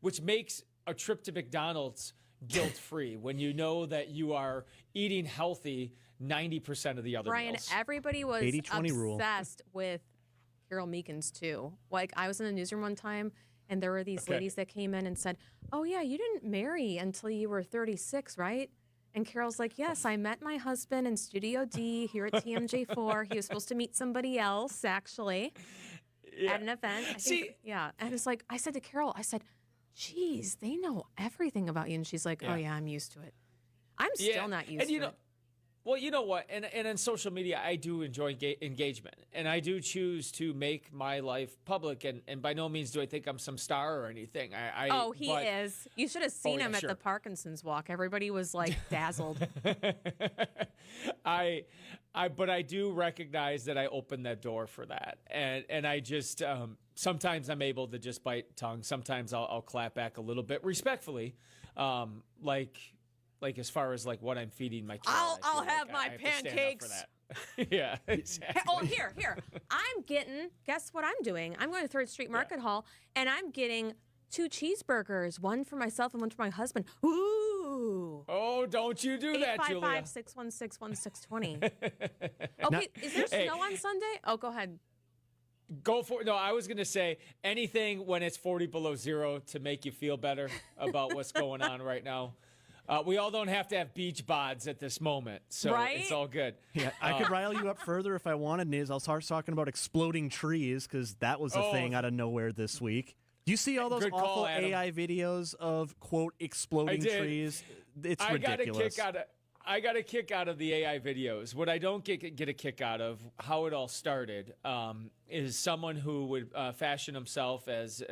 which makes a trip to McDonald's guilt-free when you know that you are eating healthy 90% of the other meals. Everybody was 80-20 rule. obsessed with Carol Meekins too. Like, I was in the newsroom one time, and there were these ladies that came in and said, oh, yeah, you didn't marry until you were 36, right? And Carol's like, yes, I met my husband in Studio D here at TMJ4. He was supposed to meet somebody else, actually, at an event. And it's like, I said to Carol, geez, they know everything about you. And she's like, oh, yeah, I'm used to it. I'm still not used to it. Well, you know what? And on social media, I do enjoy engagement. And I do choose to make my life public. And by no means do I think I'm some star or anything. He is. You should have seen him at the Parkinson's walk. Everybody was like dazzled. But I do recognize that I opened that door for that. And I just, sometimes I'm able to just bite tongue. Sometimes I'll clap back a little bit respectfully. Like as far as like what I'm feeding my kids. I'll have my pancakes. Yeah, exactly. Oh, here. I'm getting, guess what I'm doing? I'm going to 3rd Street Market Hall, and I'm getting 2 cheeseburgers, one for myself and one for my husband. Ooh. Oh, don't you do that, Julia. 855-616-1620. Okay, is there snow on Sunday? Oh, go ahead. Go for it. No, I was going to say anything when it's 40 below zero to make you feel better about what's going on right now. We all don't have to have beach bods at this moment, so it's all good. Yeah, I could rile you up further if I wanted, Niz. I'll start talking about exploding trees, because that was a thing out of nowhere this week. Do you see all those awful AI videos of, quote, exploding trees? It's ridiculous. I got a kick out of the AI videos. What I don't get a kick out of, how it all started, is someone who would fashion himself as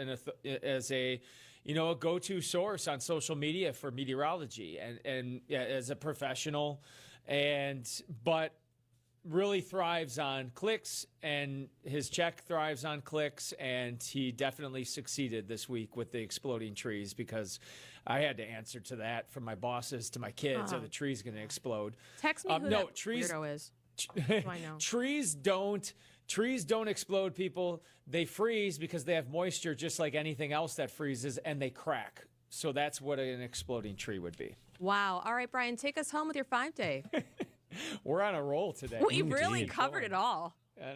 a go-to source on social media for meteorology and as a professional, but really thrives on clicks, and his check thrives on clicks, and he definitely succeeded this week with the exploding trees, because I had to answer to that from my bosses to my kids. Are the trees going to explode? Text me who that weirdo is. I know. Trees don't explode, people. They freeze because they have moisture, just like anything else that freezes, and they crack. So that's what an exploding tree would be. Wow. All right, Brian, take us home with your 5-day. We're on a roll today. We really covered it all. I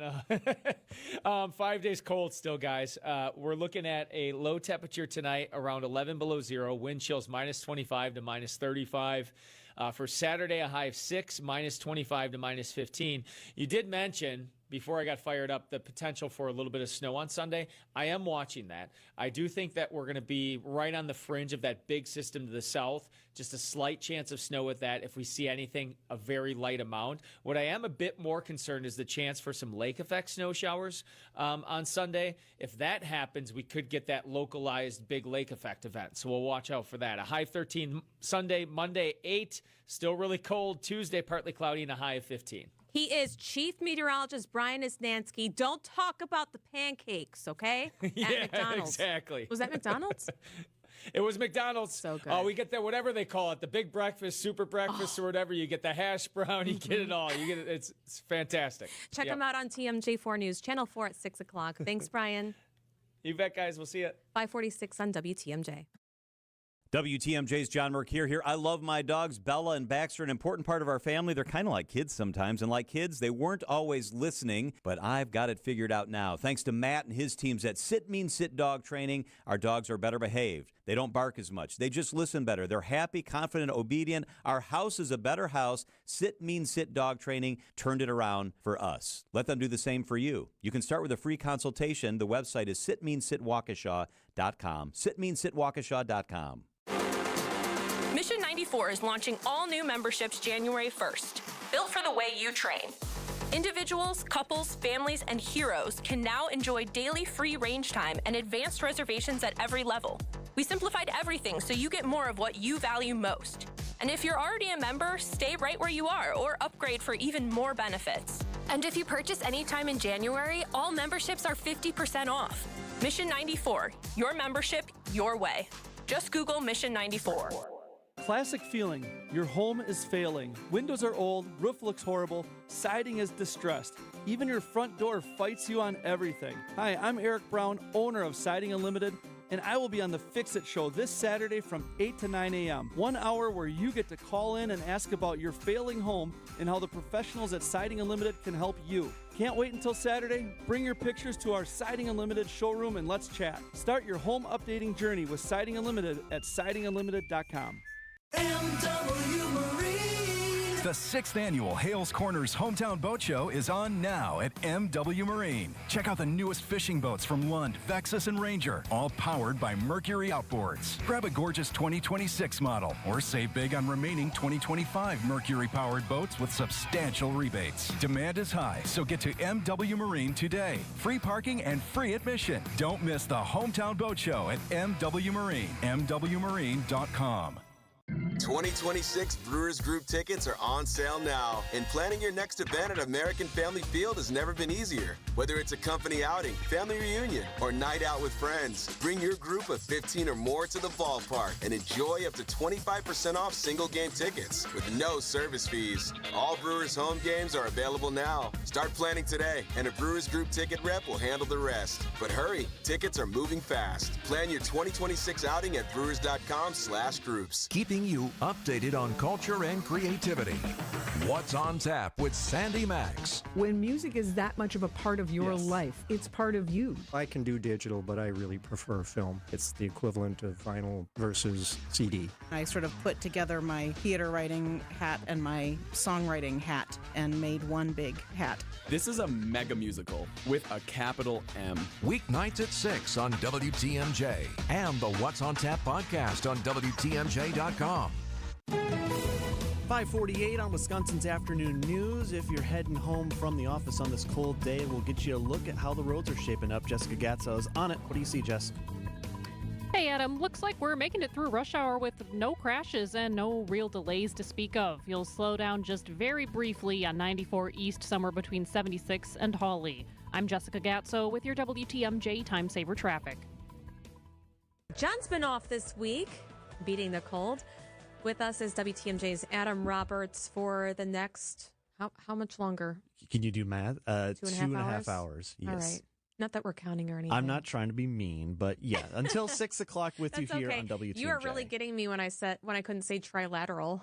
know. 5 days cold still, guys. We're looking at a low temperature tonight, around 11 below zero. Wind chills -25 to -35. For Saturday, a high of 6, -25 to -15. You did mention before I got fired up, the potential for a little bit of snow on Sunday. I am watching that. I do think that we're going to be right on the fringe of that big system to the south. Just a slight chance of snow with that. If we see anything, a very light amount. What I am a bit more concerned is the chance for some lake effect snow showers on Sunday. If that happens, we could get that localized big lake effect event. So we'll watch out for that. A high 13 Sunday, Monday 8, still really cold. Tuesday, partly cloudy and a high of 15. He is Chief Meteorologist Brian Isnansky. Don't talk about the pancakes, okay? Yeah, At McDonald's. exactly. Was that McDonald's? It was McDonald's. So good. Oh, we get that, whatever they call it, the big breakfast, super breakfast, or whatever. You get the hash brown, you get it all. You get it. It's fantastic. Check him out on TMJ4 News, Channel 4 at 6 o'clock. Thanks, Brian. You bet, guys. We'll see you. 546 on WTMJ. WTMJ's John Mercure here. I love my dogs, Bella and Baxter, an important part of our family. They're kind of like kids sometimes, and like kids, they weren't always listening, but I've got it figured out now. Thanks to Matt and his teams at Sit Means Sit Dog Training, our dogs are better behaved. They don't bark as much. They just listen better. They're happy, confident, obedient. Our house is a better house. Sit Means Sit Dog Training turned it around for us. Let them do the same for you. You can start with a free consultation. The website is sitmeansitwaukesha.com. Sitmeansitwaukesha.com. Mission 94 is launching all new memberships January 1st, built for the way you train. Individuals, couples, families, and heroes can now enjoy daily free range time and advanced reservations at every level. We simplified everything so you get more of what you value most. And if you're already a member, stay right where you are or upgrade for even more benefits. And if you purchase anytime in January, all memberships are 50% off. Mission 94, your membership, your way. Just Google Mission 94. Classic feeling. Your home is failing. Windows are old, roof looks horrible, siding is distressed. Even your front door fights you on everything. Hi, I'm Eric Brown, owner of Siding Unlimited, and I will be on the Fix It Show this Saturday from 8 to 9 a.m. 1 hour where you get to call in and ask about your failing home and how the professionals at Siding Unlimited can help you. Can't wait until Saturday? Bring your pictures to our Siding Unlimited showroom and let's chat. Start your home updating journey with Siding Unlimited at sidingunlimited.com. MW Marine. The 6th annual Hales Corners Hometown Boat Show is on now at MW Marine. Check out the newest fishing boats from Lund, Vexus, and Ranger, all powered by Mercury Outboards. Grab a gorgeous 2026 model or save big on remaining 2025 Mercury-powered boats with substantial rebates. Demand is high, so get to MW Marine today. Free parking and free admission. Don't miss the Hometown Boat Show at MW Marine, MWMarine.com. 2026 Brewers Group tickets are on sale now, and planning your next event at American Family Field has never been easier. Whether it's a company outing, family reunion, or night out with friends, bring your group of 15 or more to the ballpark and enjoy up to 25% off single game tickets with no service fees. All Brewers home games are available now. Start planning today, and a Brewers Group ticket rep will handle the rest. But hurry, tickets are moving fast. Plan your 2026 outing at brewers.com/groups. Keeping you updated on culture and creativity. What's on Tap with Sandy Max. When music is that much of a part of your life, it's part of you. I can do digital, but I really prefer film. It's the equivalent of vinyl versus CD. I sort of put together my theater writing hat and my songwriting hat and made one big hat. This is a mega musical with a capital M. Weeknights at 6 on WTMJ and the What's on Tap podcast on WTMJ.com. 5:48 on Wisconsin's afternoon news. If you're heading home from the office on this cold day, we'll get you a look at how the roads are shaping up. Jessica Gatzo is on it. What do you see, Jess? Hey, Adam. Looks like we're making it through rush hour with no crashes and no real delays to speak of. You'll slow down just very briefly on 94 East, somewhere between 76 and Hawley. I'm Jessica Gatzo with your WTMJ Time Saver Traffic. John's been off this week, beating the cold. With us is WTMJ's Adam Roberts for the next, how much longer? Can you do math? 2.5 hours. Yes. All right. Not that we're counting or anything. I'm not trying to be mean, but yeah, until 6 o'clock with you here on WTMJ. You are really getting me when I couldn't say trilateral.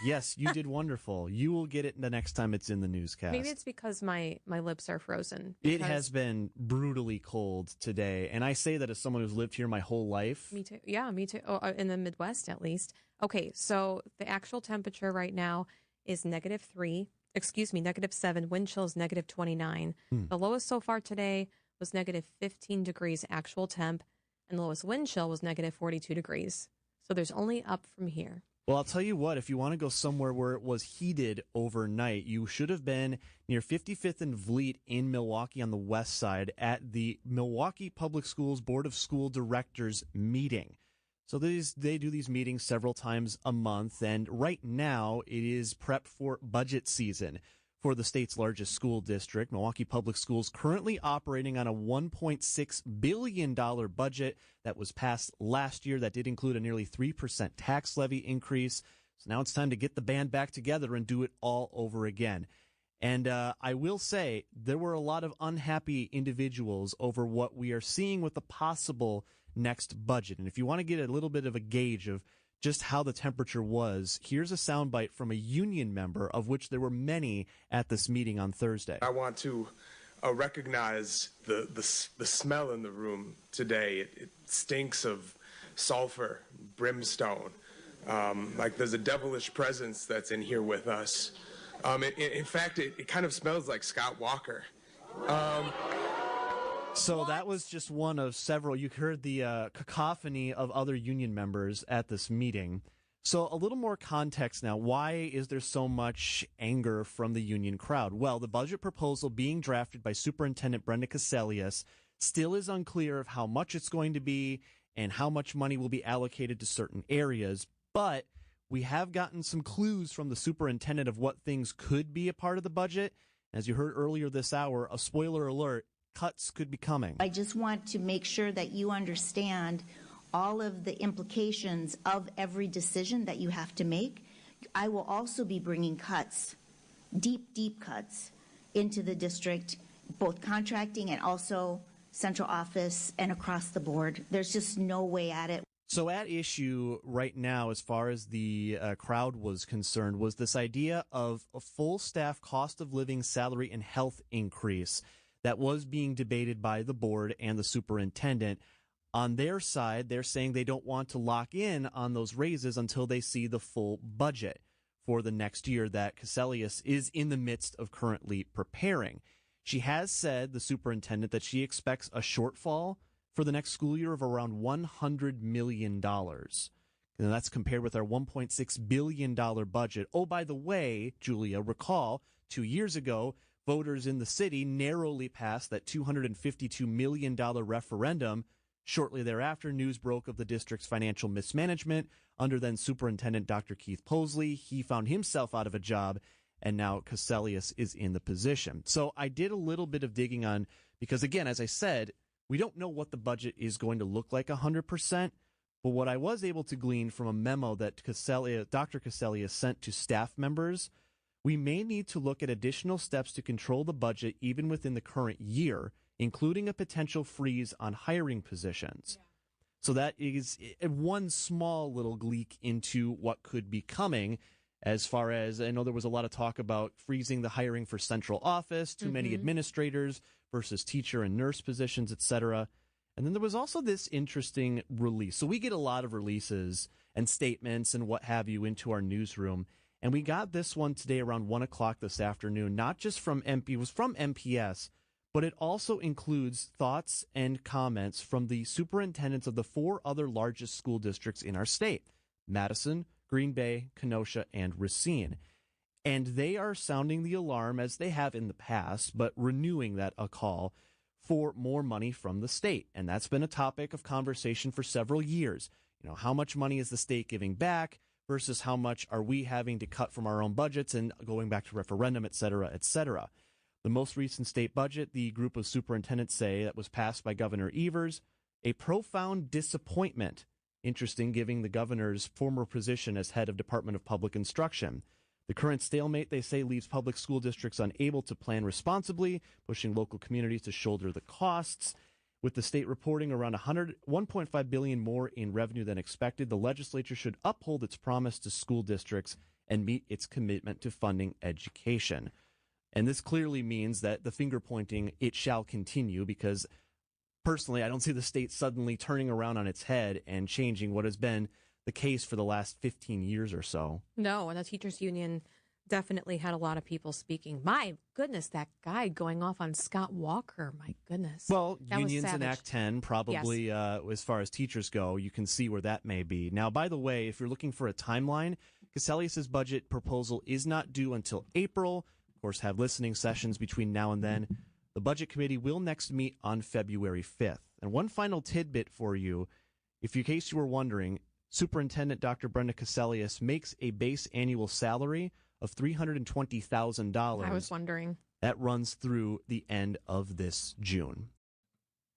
Yes, you did wonderful. You will get it the next time it's in the newscast. Maybe it's because my lips are frozen. It has been brutally cold today, and I say that as someone who's lived here my whole life. Me too. Yeah, me too. Oh, in the Midwest, at least. Okay, so the actual temperature right now is -3. -7. Wind chill is -29. The lowest so far today was -15 degrees actual temp, and the lowest wind chill was -42 degrees. So there's only up from here. Well, I'll tell you what, if you want to go somewhere where it was heated overnight, you should have been near 55th and Vliet in Milwaukee on the west side at the Milwaukee Public Schools Board of School Directors meeting. So they do these meetings several times a month, and right now it is prep for budget season for the state's largest school district. Milwaukee Public Schools currently operating on a $1.6 billion budget that was passed last year. That did include a nearly 3% tax levy increase. So now it's time to get the band back together and do it all over again. And I will say there were a lot of unhappy individuals over what we are seeing with the possible next budget. And if you want to get a little bit of a gauge of just how the temperature was, here's a soundbite from a union member, of which there were many at this meeting on Thursday. I want to recognize the smell in the room today. It stinks of sulfur, brimstone, like there's a devilish presence that's in here with us. In fact, it kind of smells like Scott Walker. So that was just one of several. You heard the cacophony of other union members at this meeting. So a little more context now. Why is there so much anger from the union crowd? Well, the budget proposal being drafted by Superintendent Brenda Cassellius still is unclear of how much it's going to be and how much money will be allocated to certain areas. But we have gotten some clues from the superintendent of what things could be a part of the budget. As you heard earlier this hour, a spoiler alert, cuts could be coming. I just want to make sure that you understand all of the implications of every decision that you have to make. I will also be bringing cuts, deep cuts, into the district, both contracting and also central office and across the board. There's just no way at it. So at issue right now, as far as the crowd was concerned, was this idea of a full staff cost of living, salary, and health increase that was being debated by the board and the superintendent. On their side, they're saying they don't want to lock in on those raises until they see the full budget for the next year that Cassellius is in the midst of currently preparing. She has said, the superintendent, that she expects a shortfall for the next school year of around $100 million. And that's compared with our $1.6 billion budget. Oh, by the way, Julia, recall 2 years ago, voters in the city narrowly passed that $252 million referendum. Shortly thereafter, news broke of the district's financial mismanagement under then Superintendent Dr. Keith Posley. He found himself out of a job, and now Cassellius is in the position. So I did a little bit of digging on, because again, as I said, we don't know what the budget is going to look like 100%, but what I was able to glean from a memo that Dr. Cassellius sent to staff members, we may need to look at additional steps to control the budget even within the current year, including a potential freeze on hiring positions. Yeah. So that is one small little leak into what could be coming. As far as, I know there was a lot of talk about freezing the hiring for central office, too many administrators versus teacher and nurse positions, etc. And then there was also this interesting release. So we get a lot of releases and statements and what have you into our newsroom. And we got this one today around 1 o'clock this afternoon, not just from it was from MPS, but it also includes thoughts and comments from the superintendents of the 4 other largest school districts in our state: Madison, Green Bay, Kenosha, and Racine. And they are sounding the alarm, as they have in the past, but renewing that a call for more money from the state. And that's been a topic of conversation for several years. You know, how much money is the state giving back versus how much are we having to cut from our own budgets and going back to referendum, et cetera, et cetera. The most recent state budget, the group of superintendents say, that was passed by Governor Evers, a profound disappointment. Interesting, given the governor's former position as head of Department of Public Instruction. The current stalemate, they say, leaves public school districts unable to plan responsibly, pushing local communities to shoulder the costs. With the state reporting around $1.5 billion more in revenue than expected, the legislature should uphold its promise to school districts and meet its commitment to funding education. And this clearly means that the finger pointing, it shall continue, because personally, I don't see the state suddenly turning around on its head and changing what has been the case for the last 15 years or so. No, and the teachers union Definitely had a lot of people speaking. My goodness, that guy going off on Scott Walker. My goodness. Well, that was unions in savage. Act 10 probably, as far as teachers go, you can see where that may be. Now, by the way, if you're looking for a timeline, Caselius' budget proposal is not due until April. Of course, have listening sessions between now and then. The Budget Committee will next meet on February 5th. And one final tidbit for you, in case you were wondering, Superintendent Dr. Brenda Caselius makes a base annual salary of $320,000. I was wondering. That runs through the end of this June.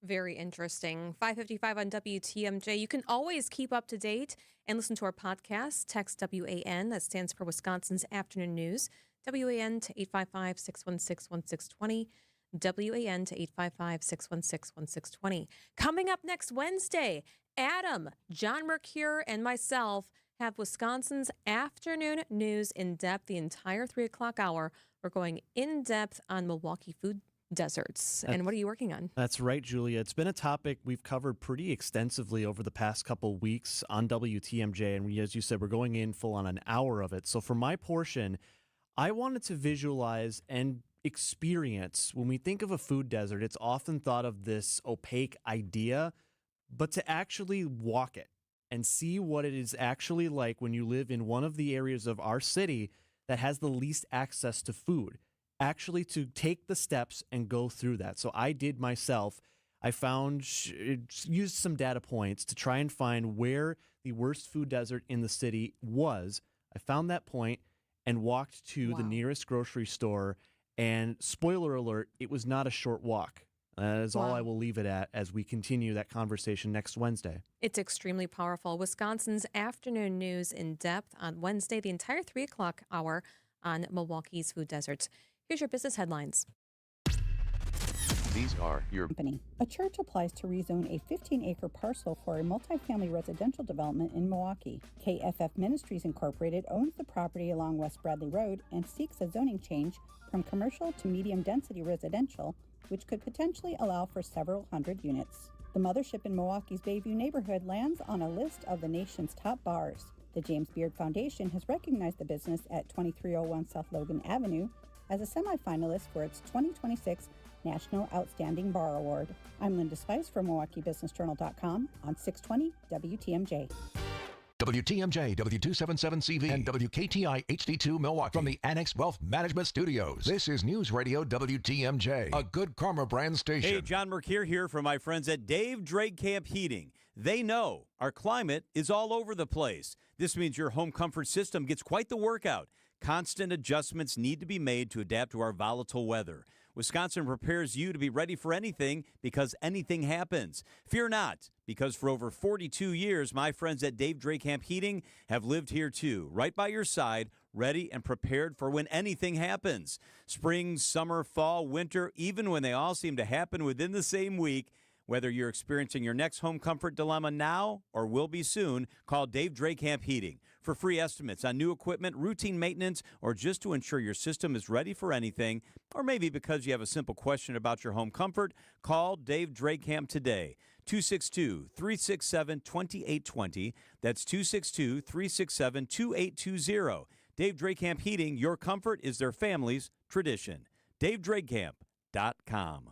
Very interesting. 5:55 on WTMJ. You can always keep up to date and listen to our podcast. Text WAN, that stands for Wisconsin's Afternoon News. WAN to 855-616-1620. WAN to 855-616-1620. Coming up next Wednesday, Adam, John Mercure, and myself have Wisconsin's Afternoon News in depth the entire 3 o'clock hour. We're going in depth on Milwaukee food deserts. And what are you working on? That's right, Julia. It's been a topic we've covered pretty extensively over the past couple weeks on WTMJ. And as you said, we're going in full on an hour of it. So for my portion, I wanted to visualize and experience, when we think of a food desert, it's often thought of this opaque idea, but to actually walk it and see what it is actually like when you live in one of the areas of our city that has the least access to food, actually to take the steps and go through that. So I did myself. I used some data points to try and find where the worst food desert in the city was. I found that point and walked to the nearest grocery store, and spoiler alert, it was not a short walk. That is all I will leave it at as we continue that conversation next Wednesday. It's extremely powerful. Wisconsin's Afternoon News in depth on Wednesday, the entire 3 o'clock hour on Milwaukee's food deserts. Here's your business headlines. These are your company. A church applies to rezone a 15-acre parcel for a multifamily residential development in Milwaukee. KFF Ministries Incorporated owns the property along West Bradley Road and seeks a zoning change from commercial to medium-density residential, which could potentially allow for several hundred units. The mothership in Milwaukee's Bayview neighborhood lands on a list of the nation's top bars. The James Beard Foundation has recognized the business at 2301 South Logan Avenue as a semifinalist for its 2026 National Outstanding Bar Award. I'm Linda Spice from MilwaukeeBusinessJournal.com on 620 WTMJ. WTMJ, W277CV, and WKTI HD2 Milwaukee from the Annex Wealth Management Studios. This is News Radio WTMJ, a Good Karma brand station. Hey, John Mercure here from my friends at Dave Drake Camp Heating. They know our climate is all over the place. This means your home comfort system gets quite the workout. Constant adjustments need to be made to adapt to our volatile weather. Wisconsin prepares you to be ready for anything because anything happens. Fear not, because for over 42 years, my friends at Dave Drake Camp Heating have lived here too, right by your side, ready and prepared for when anything happens. Spring, summer, fall, winter, even when they all seem to happen within the same week. Whether you're experiencing your next home comfort dilemma now or will be soon, call Dave Drake Camp Heating. For free estimates on new equipment, routine maintenance, or just to ensure your system is ready for anything, or maybe because you have a simple question about your home comfort, call Dave Drake Camp today. 262-367-2820. That's 262-367-2820. Dave Drake Camp Heating, your comfort is their family's tradition. DaveDrakeCamp.com.